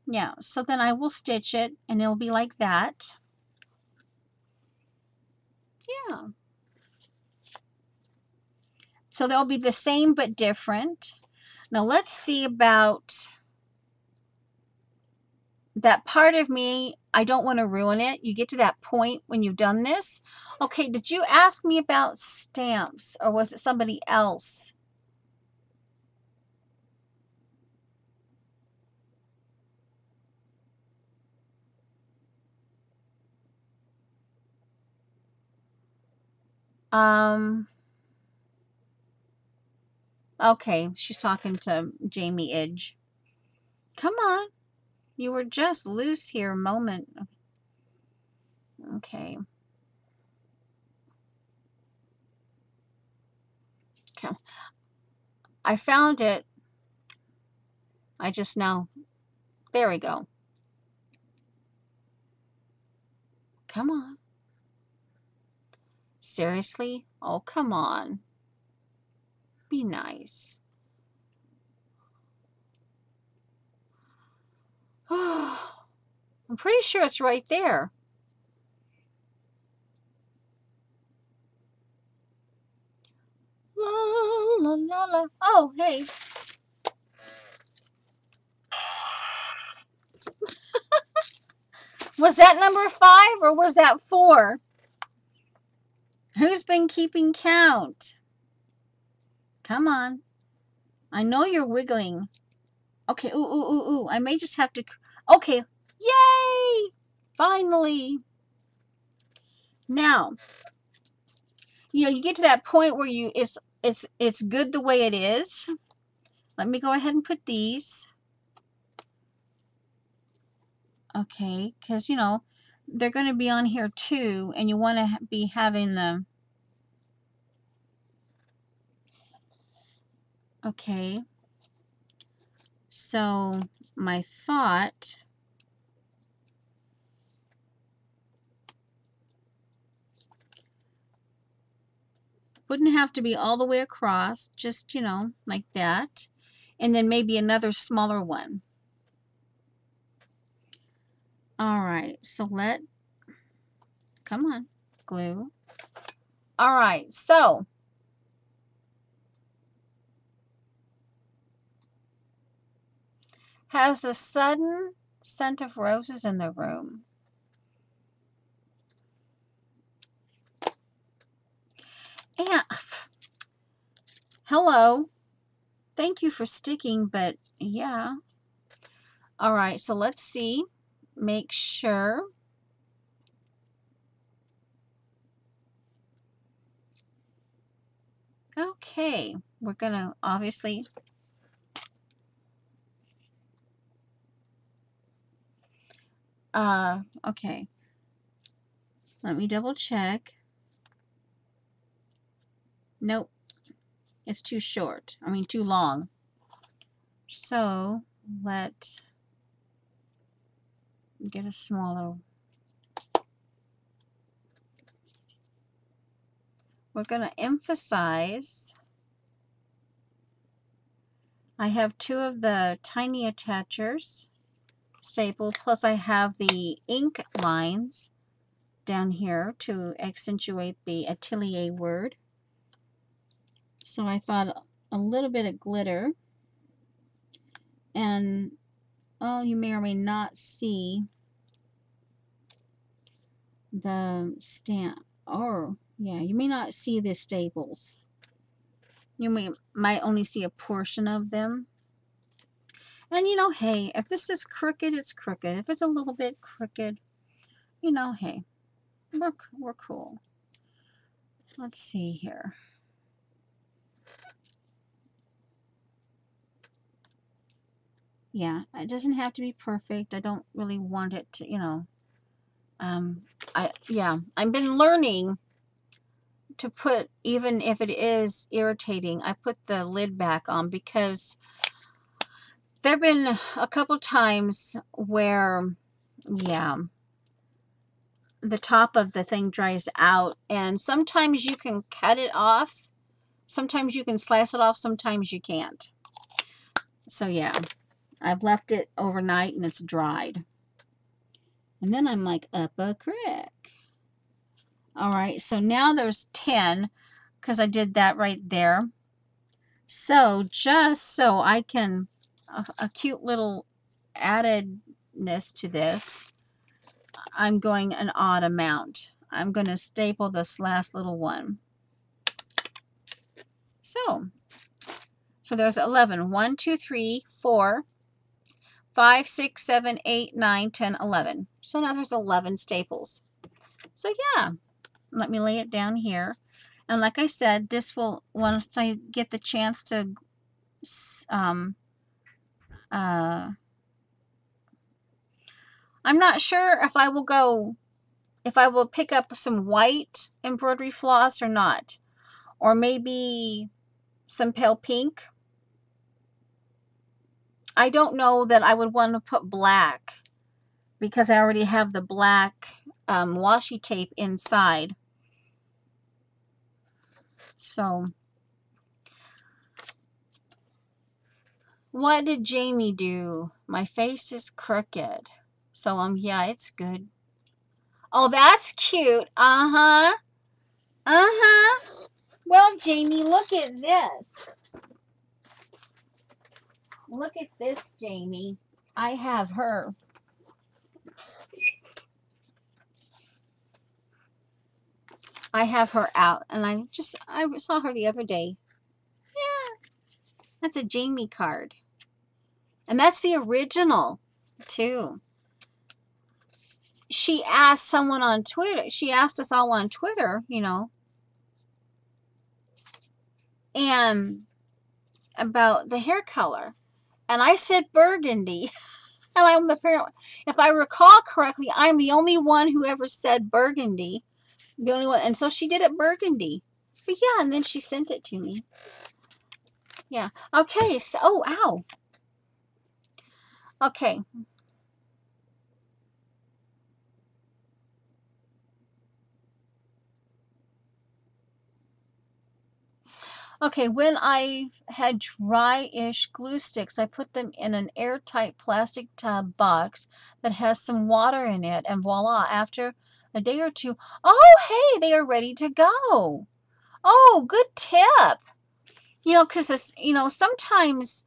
Yeah, so then I will stitch it and it'll be like that. Yeah. So they'll be the same but different. Now let's see about that part of me. I don't want to ruin it. You get to that point when you've done this. Okay, did you ask me about stamps or was it somebody else? Okay, she's talking to Jamie Edge. Come on. You were just loose here a moment. Okay. Okay. I found it. I just now. There we go. Come on. Seriously? Oh, come on. Be nice. I'm pretty sure it's right there. La, la, la, la. Oh, hey. Was that number 5 or was that 4? Who's been keeping count? Come on. I know you're wiggling. Okay, ooh, ooh, ooh, ooh. I may just have to... Okay, yay! Finally. Now, you know, you get to that point where it's good the way it is. Let me go ahead and put these. Okay, because, you know, they're going to be on here too, and you want to be having them. Okay. So, my thought... wouldn't have to be all the way across, just, you know, like that. And then maybe another smaller one. All right, so come on, glue. All right, so has the sudden scent of roses in the room. And hello. Thank you for sticking, but yeah. All right, so let's see. Make sure. Okay, we're gonna obviously okay. Let me double check. Nope, it's too short. I mean, too long. So let's get a smaller. We're going to emphasize. I have 2 of the tiny attachers stapled, plus I have the ink lines down here to accentuate the Atelier word. So I thought a little bit of glitter, and oh, you may or may not see the stamp. Or yeah, you may not see the staples. You might only see a portion of them. And you know, hey, if this is crooked, it's crooked. If it's a little bit crooked, you know, hey, we're cool. Let's see here. Yeah, it doesn't have to be perfect. I don't really want it to, you know. I've been learning to put, even if it is irritating, I put the lid back on, because there have been a couple times where, yeah, the top of the thing dries out, and sometimes you can cut it off, sometimes you can slice it off, sometimes you can't. So yeah, I've left it overnight and it's dried, and then I'm like, up a creek. All right, so now there's 10 because I did that right there. So just so I can a cute little addedness to this, I'm going an odd amount. I'm going to staple this last little one. So there's 11. 1, 2, 3, 4, 5, 6, 7, 8, 9, 10, 11. So now there's 11 staples. So yeah, let me lay it down here. And like I said, this will, once I get the chance to, I'm not sure if I will pick up some white embroidery floss or not. Or maybe some pale pink. I don't know that I would want to put black, because I already have the black washi tape inside. So, what did Jamie do? My face is crooked. So, yeah, it's good. Oh, that's cute. Uh-huh. Uh-huh. Well, Jamie, look at this. Look at this, Jamie. I have her. I have her out, and I saw her the other day. Yeah, that's a Jamie card. And that's the original, too. She asked someone on Twitter, she asked us all on Twitter, you know, and about the hair color. And I said burgundy. And I'm apparently, if I recall correctly, I'm the only one who ever said burgundy. The only one. And so she did it burgundy. But yeah, and then she sent it to me. Yeah. Okay. So, oh, ow. Okay. Okay, when I had dry-ish glue sticks, I put them in an airtight plastic tub box that has some water in it, and voila, after a day or two, oh, hey, they are ready to go. Oh, good tip. You know, because, you know, sometimes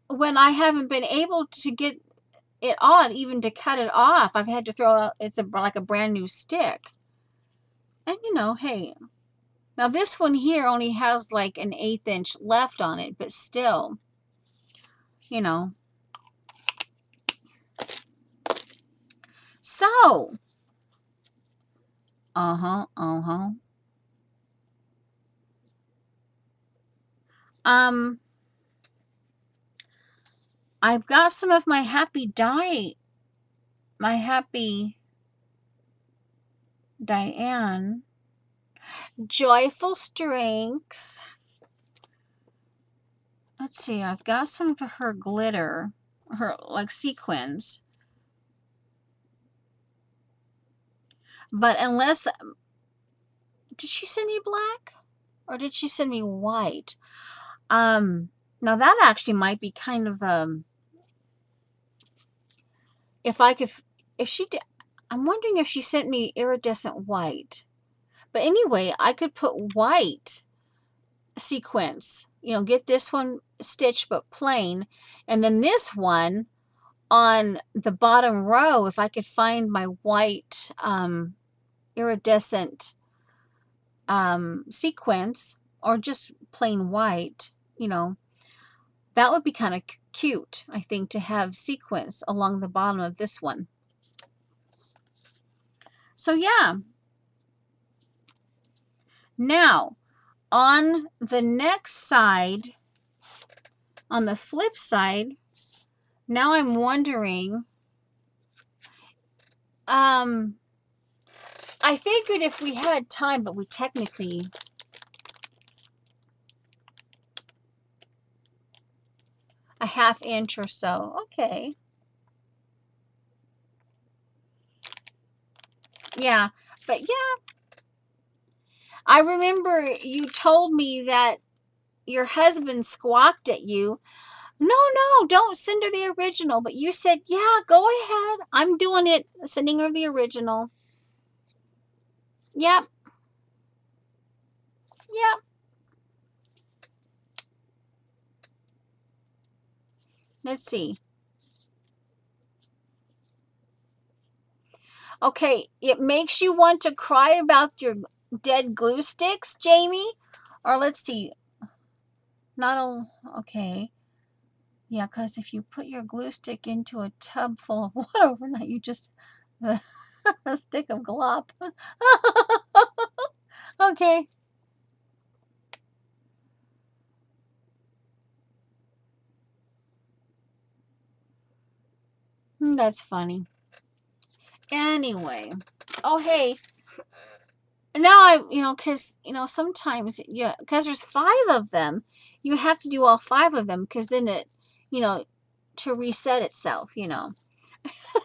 when I haven't been able to get it on, even to cut it off, I've had to throw out, it's like a brand new stick. And, you know, hey, now this one here only has like an 1/8 inch left on it, but still, you know. So, uh-huh. I've got some of my Happy Diane. Joyful Strength. Let's see, I've got some of her glitter, her like sequins. But unless, did she send me black? Or did she send me white? Now that actually might be kind of, if she did, I'm wondering if she sent me iridescent white. But anyway, I could put white sequins, you know, get this one stitched but plain, and then this one on the bottom row, if I could find my white iridescent sequence, or just plain white, you know, that would be kind of cute, I think, to have sequins along the bottom of this one. So yeah. Now, on the next side, on the flip side, now I'm wondering, I figured if we had time, but we technically, a ½ inch or so. Okay. Yeah, but yeah. I remember you told me that your husband squawked at you. No, don't send her the original. But you said, yeah, go ahead. I'm doing it. Sending her the original. Yep. Yep. Let's see. Okay, it makes you want to cry about your dead glue sticks, Jamie? Or let's see. Okay. Yeah, because if you put your glue stick into a tub full of water overnight, you just a stick of glop. Okay. That's funny. Anyway. Oh, hey. Now because, sometimes, yeah, because there's 5 of them, you have to do all 5 of them, because then it, to reset itself,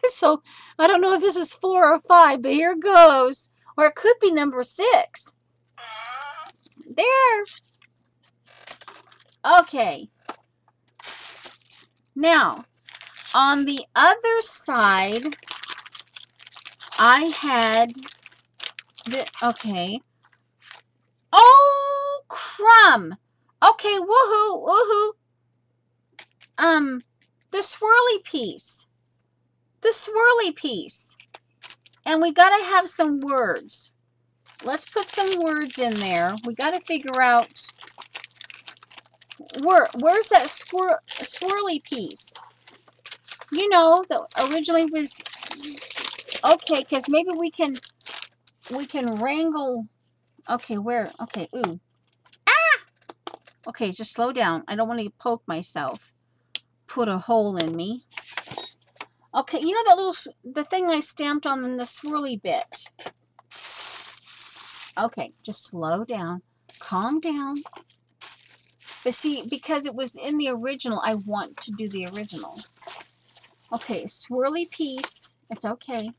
So, I don't know if this is 4 or 5, but here goes. Or it could be number 6. There. Okay. Now, on the other side, I had okay. Oh, crumb. Okay, woohoo. The swirly piece. And we got to have some words. Let's put some words in there. We got to figure out where's that swirly piece? That originally was okay, because maybe we can wrangle. Okay, where? Okay, ooh. Ah! Okay, just slow down. I don't want to poke myself. Put a hole in me. Okay, the thing I stamped on the swirly bit. Okay, just slow down. Calm down. But see, because it was in the original, I want to do the original. Okay, swirly piece. It's okay.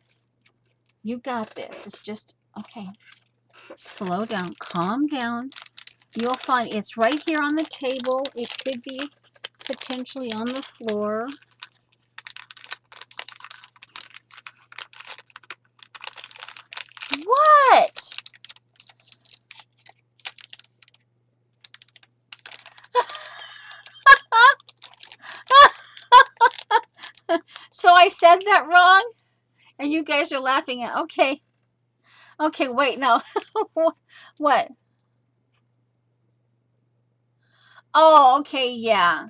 You got this. It's just, okay. Slow down. Calm down. You'll find it's right here on the table. It could be potentially on the floor. What? So I said that wrong? And you guys are laughing at, okay. Okay, wait, no. What? Oh, okay, yeah.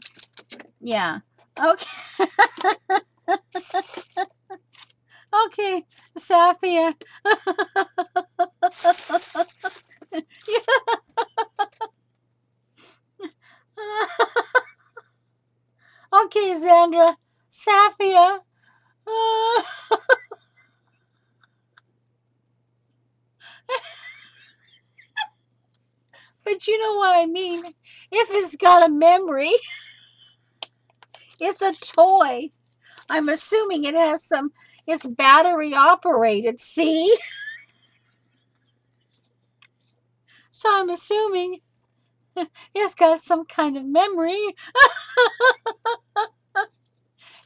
Yeah. Okay. Okay, Safia. Sandra, Safia. But you know what I mean. If it's got a memory, it's a toy. I'm assuming it has some, it's battery operated, see? So I'm assuming it's got some kind of memory.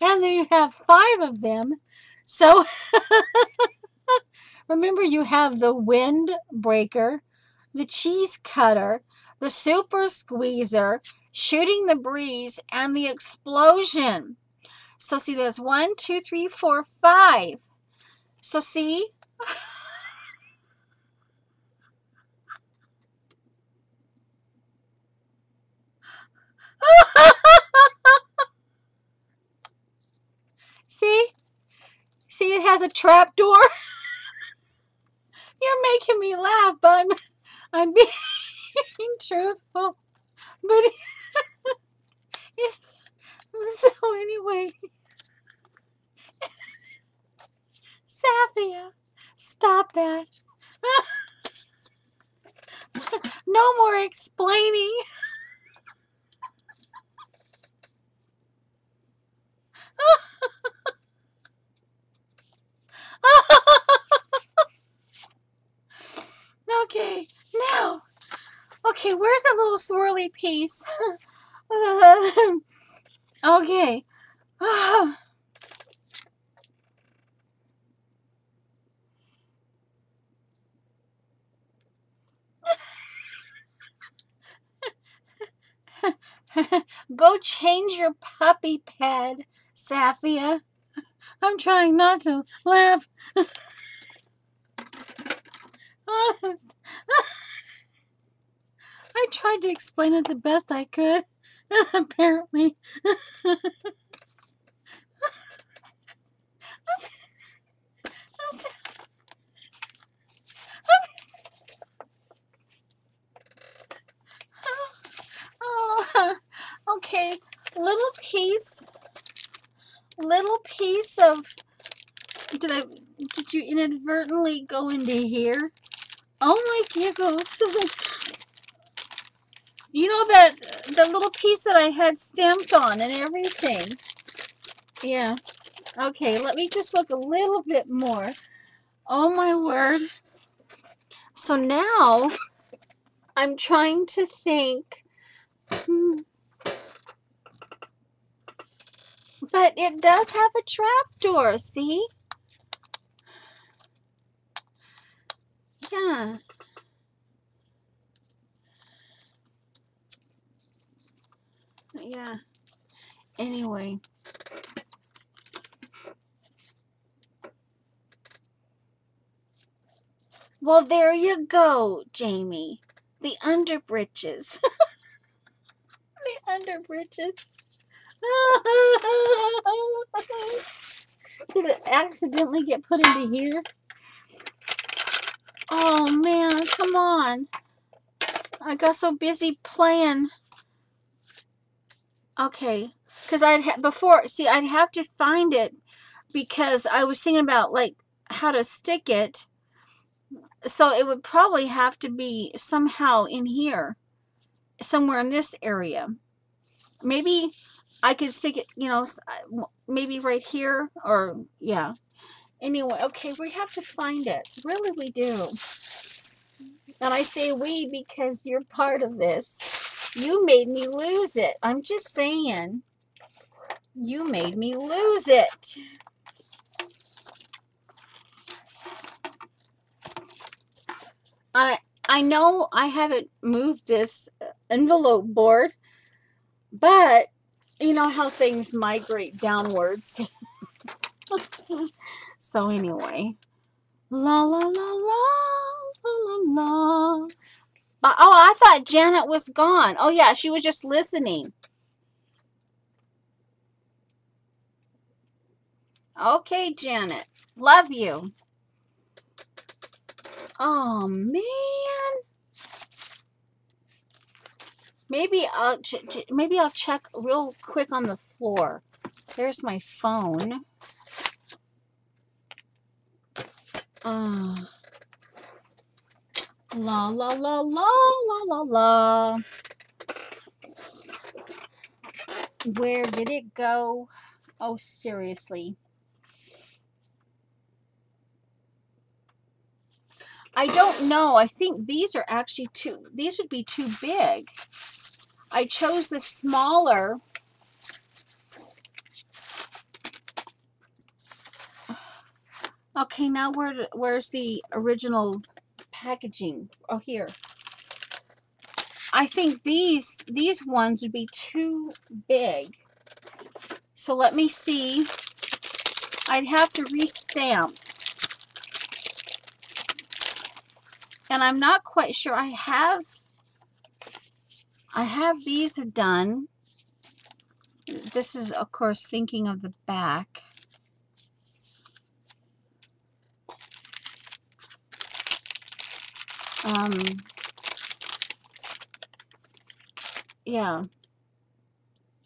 And then you have 5 of them. So remember, you have the wind breaker, the cheese cutter, the super squeezer, shooting the breeze, and the explosion. So see, there's 1, 2, 3, 4, 5. So see? See? See, it has a trap door. You're making me laugh, but I'm being truthful. But so anyway, Safia, stop that. No more explaining. Okay, now. Okay, where's that little swirly piece? Okay. Go change your puppy pad, Safia. I'm trying not to laugh. Honest. I tried to explain it the best I could. Apparently. Oh, okay, little piece of, did you inadvertently go into here? Oh my giggles. You know that, the little piece that I had stamped on and everything. Yeah. Okay, let me just look a little bit more. Oh my word. So now I'm trying to think. But it does have a trapdoor, see? Yeah. Yeah. Anyway. Well, there you go, Jamie. The underbritches. The underbritches. Did it accidentally get put into here? Oh man, come on. I got so busy playing. Okay, because I'd have to find it because I was thinking about like how to stick it. So it would probably have to be somehow in here, somewhere in this area. Maybe I could stick it, maybe right here or yeah. Anyway, okay, we have to find it. Really, we do. And I say we because you're part of this. You made me lose it. I'm just saying. You made me lose it. I know I haven't moved this envelope board, but you know how things migrate downwards. So anyway. La la la la la la la. But, oh, I thought Janet was gone. Oh yeah, she was just listening. Okay, Janet. Love you. Oh man. Maybe I'll check real quick on the floor. There's my phone. La la la la la la la. Where did it go? Oh, seriously. I don't know. I think these are actually these would be too big. I chose the smaller. Okay, now where's the original packaging? Oh, here. I think these ones would be too big. So let me see. I'd have to restamp. And I'm not quite sure. I have these done. This is, of course, thinking of the back. Yeah.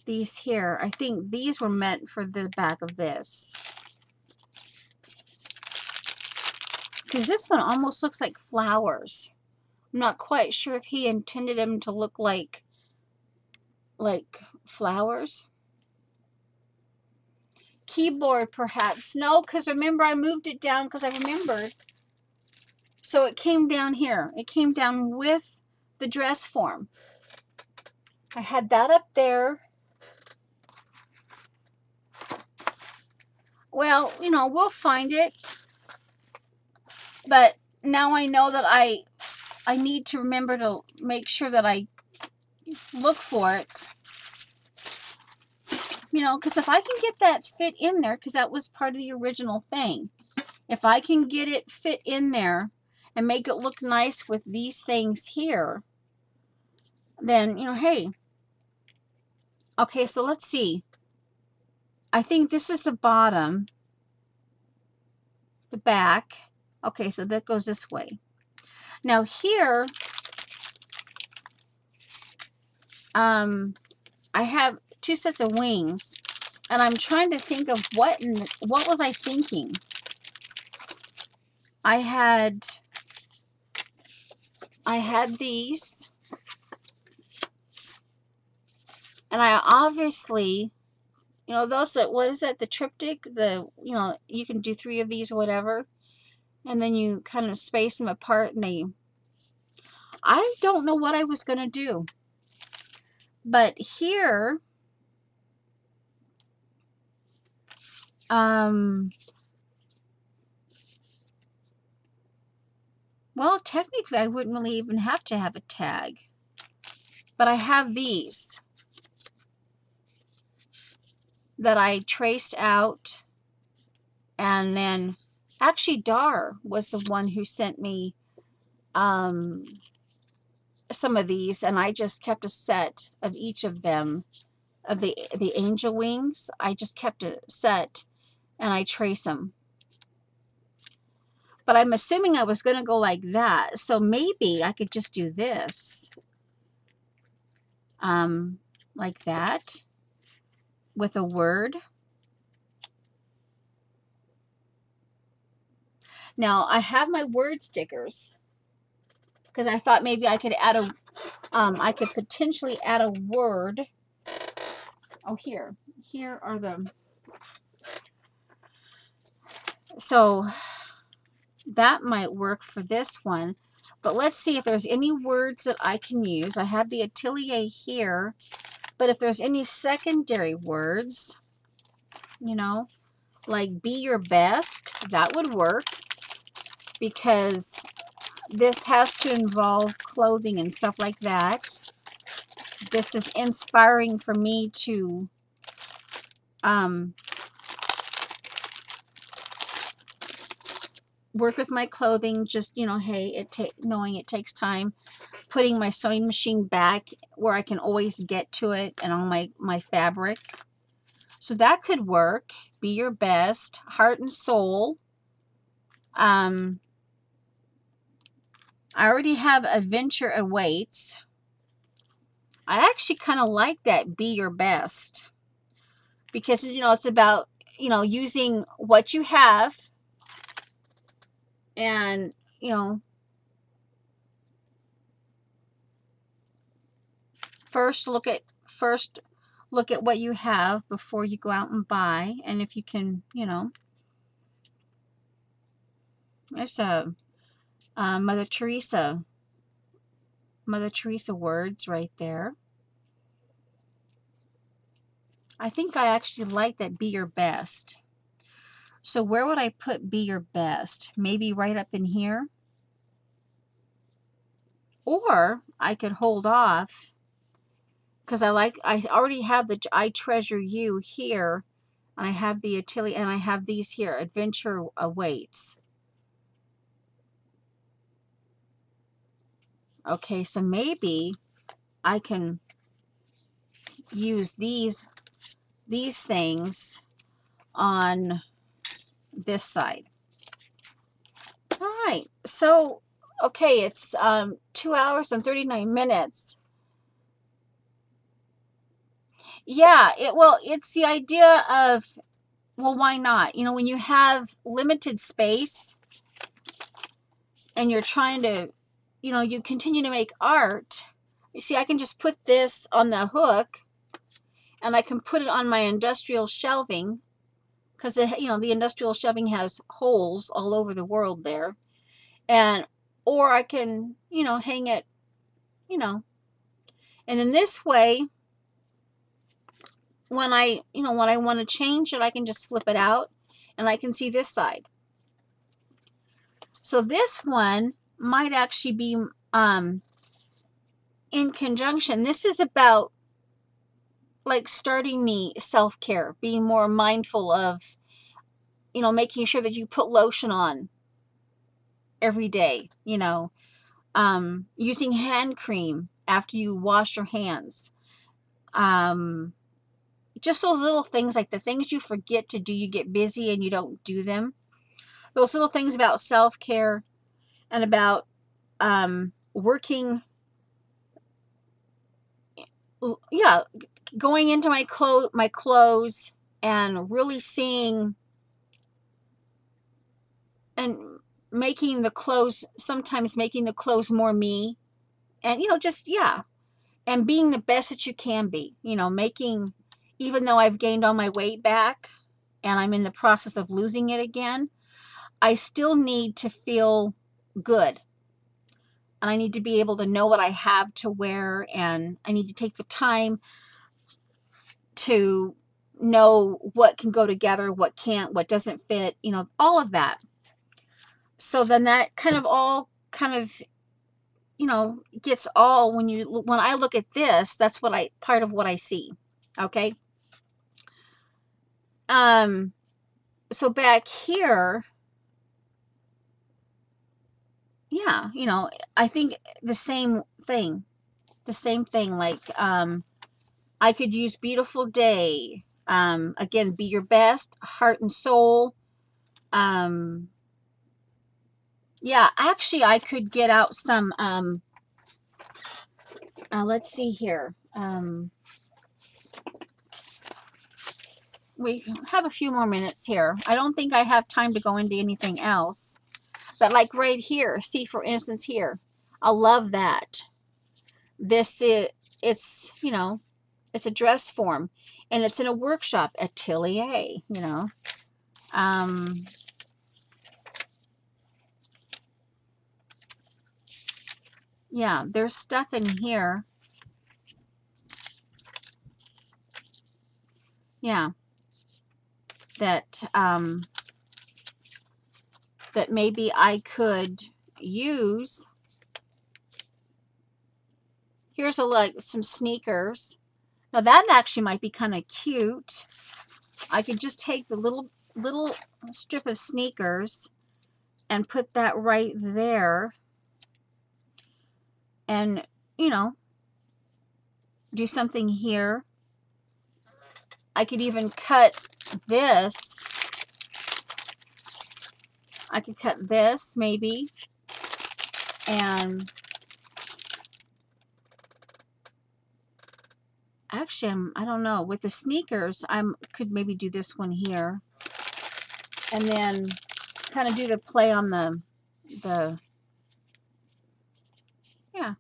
These here, I think these were meant for the back of this. Because this one almost looks like flowers. I'm not quite sure if he intended them to look like flowers. Keyboard, perhaps. No, because remember, I moved it down because I remembered. So it came down here. It came down with the dress form. I had that up there. Well, you know, we'll find it. But now I know that I need to remember to make sure that I look for it. You know, because if I can get that fit in there, because that was part of the original thing. If I can get it fit in there and make it look nice with these things here, then, you know, hey. Okay, so let's see. I think this is the bottom, the back. Okay, so that goes this way. Now here, I have 2 sets of wings, and I'm trying to think of what was I thinking? I had these, and I obviously, you know, those that, what is that, the triptych, the, you know, you can do 3 of these or whatever, and then you kind of space them apart, and I don't know what I was going to do. But here, well, technically, I wouldn't really even have to have a tag. But I have these that I traced out. And then, actually, Dar was the one who sent me some of these. And I just kept a set of each of them, of the angel wings. I just kept a set, and I trace them. But I'm assuming I was going to go like that. So maybe I could just do this. Like that. With a word. Now, I have my word stickers. Because I thought maybe I could add a... I could potentially add a word. Oh, here. Here are the... So... that might work for this one. But let's see if there's any words that I can use. I have the Atelier here. But if there's any secondary words, you know, like be your best, that would work. Because this has to involve clothing and stuff like that. This is inspiring for me to work with my clothing, just, you know, hey, knowing it takes time, putting my sewing machine back where I can always get to it, and all my fabric. So that could work. Be your best, heart and soul. I already have adventure awaits. I actually kind of like that, be your best. because, you know, it's about, you know, using what you have and, you know, first look at what you have before you go out and buy. And if you can, you know, there's a Mother Teresa words right there. I think I actually like that, be your best. So where would I put be your best? Maybe right up in here. Or I could hold off because I already have the I treasure you here. And I have the Atelier, and I have these here. Adventure awaits. Okay, so maybe I can use these things on this side. All right, so okay, it's 2 hours and 39 minutes. Yeah, it's the idea of, well, why not? You know, when you have limited space and you're trying to, you know, you continue to make art. You see, I can just put this on the hook and I can put it on my industrial shelving because, you know, the industrial shelving has holes all over the world there. And, or I can, you know, hang it, you know, and then this way, when I want to change it, I can just flip it out and I can see this side. So this one might actually be in conjunction. This is about like starting the self-care, being more mindful of, you know, making sure that you put lotion on every day, you know, using hand cream after you wash your hands. Just those little things, like the things you forget to do, you get busy and you don't do them. Those little things about self-care and about working, yeah, going into my clothes and really seeing and making the clothes, sometimes making the clothes more me, and, you know, just, yeah, and being the best that you can be, you know, making, even though I've gained all my weight back and I'm in the process of losing it again, I still need to feel good. And I need to be able to know what I have to wear, and I need to take the time to know what can go together, what can't, what doesn't fit, you know, all of that. So then that kind of all kind of, you know, gets all, when I look at this, that's what part of what I see. Okay. So back here, yeah, you know, I think the same thing, like, I could use beautiful day. Again, be your best, heart and soul. Yeah, actually I could get out some, let's see here. We have a few more minutes here. I don't think I have time to go into anything else. But like right here, see, for instance, here, I love that. This is, it's, you know, it's a dress form, and it's in a workshop, Atelier, you know. Yeah, there's stuff in here. Yeah. That, that maybe I could use. Here's some sneakers. Now that actually might be kind of cute. I could just take the little strip of sneakers and put that right there, and, you know, do something here. I could even cut this. I could cut this maybe and Actually, I don't know. With the sneakers, could maybe do this one here. And then kind of do the play on the, yeah.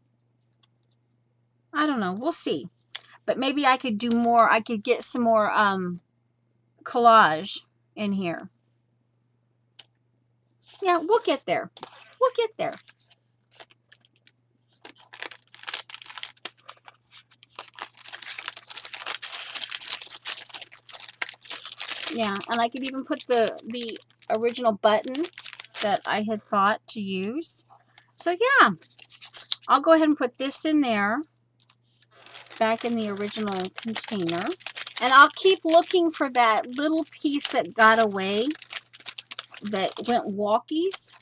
I don't know. We'll see. But maybe I could do more. I could get some more collage in here. Yeah, we'll get there. We'll get there. Yeah, and I could even put the original button that I had thought to use. So yeah, I'll go ahead and put this in there, back in the original container. And I'll keep looking for that little piece that got away, that went walkies.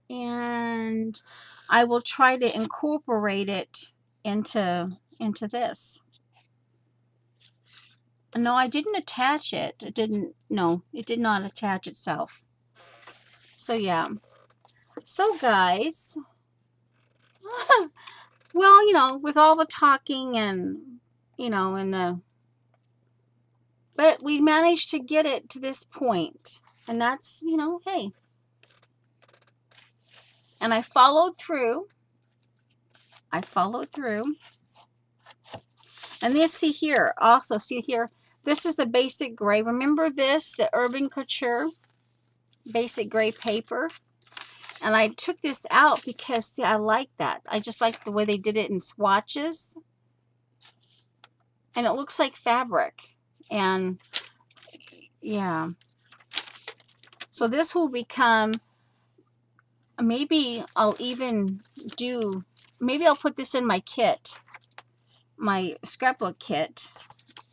And I will try to incorporate it into this. No, I didn't attach it. It didn't, no, it did not attach itself. So yeah. So guys, well, you know, with all the talking and, you know, but we managed to get it to this point. And that's, you know, hey. And I followed through. I followed through. And this, see here, also, see here, this is the basic gray. Remember this, the Urban Couture basic gray paper? And I took this out because, see, I like that. I just like the way they did it in swatches. And it looks like fabric. And, yeah. So this will become, maybe I'll even do, maybe I'll put this in my kit, my scrapbook kit,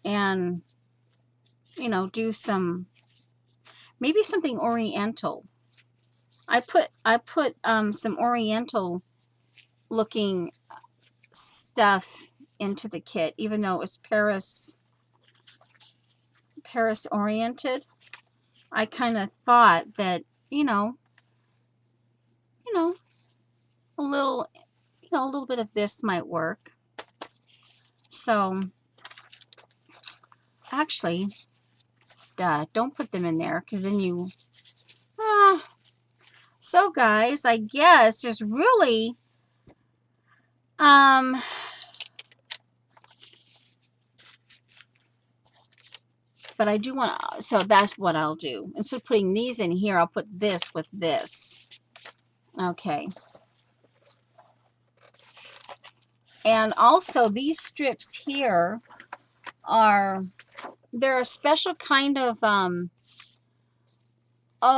and, you know, do some, maybe something oriental. I put some oriental looking stuff into the kit, even though it was Paris oriented. I kind of thought that, you know, a little, a little bit of this might work. So actually, don't put them in there, because then you, so guys, I guess there's really, but I do want to, so that's what I'll do. Instead of putting these in here, I'll put this with this. Okay. And also these strips here they're a special kind of, oh,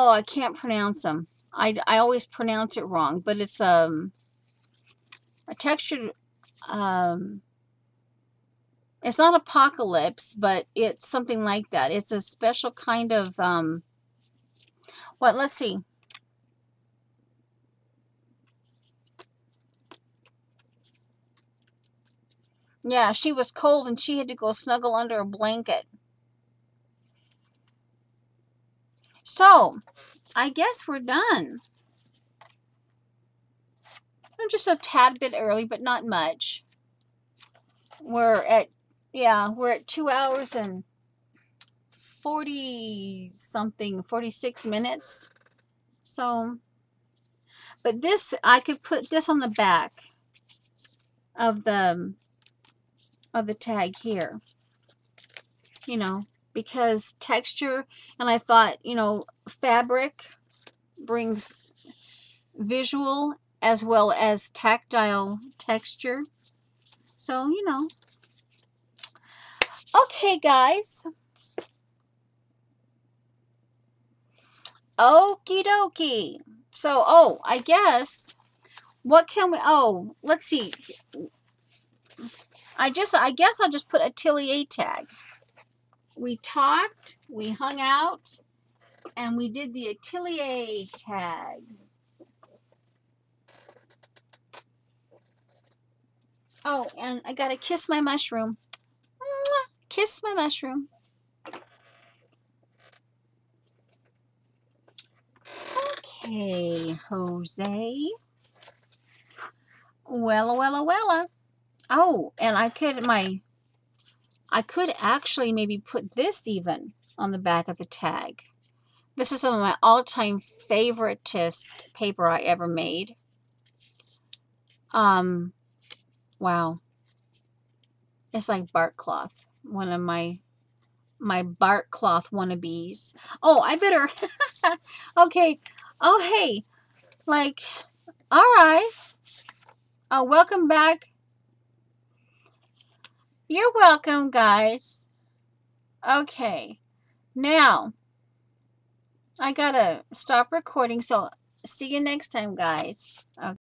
I can't pronounce them. I always pronounce it wrong, but it's a textured, it's not apocalypse, but it's something like that. It's a special kind of, let's see. Yeah, she was cold and she had to go snuggle under a blanket. So, I guess we're done. I'm just a tad bit early, but not much. We're at 2 hours and 46 minutes. So, but this, I could put this on the back of the tag here, you know, because texture, and I thought, you know, fabric brings visual as well as tactile texture. So, you know. Okay, guys. Okie dokie. So, I guess, what can we, let's see. I guess I'll just put Atelier tag. We talked, we hung out, and we did the Atelier tag. Oh, and I gotta kiss my mushroom. Kiss my mushroom. Okay, Jose. Wella. Oh, and I could actually maybe put this even on the back of the tag. This is some of my all-time favoritist paper I ever made. Wow. It's like bark cloth. One of my bark cloth wannabes. Oh, I better. Okay. Oh, hey. Like, all right. Oh, welcome back. You're welcome, guys. Okay. Now, I gotta stop recording, so see you next time, guys. Okay.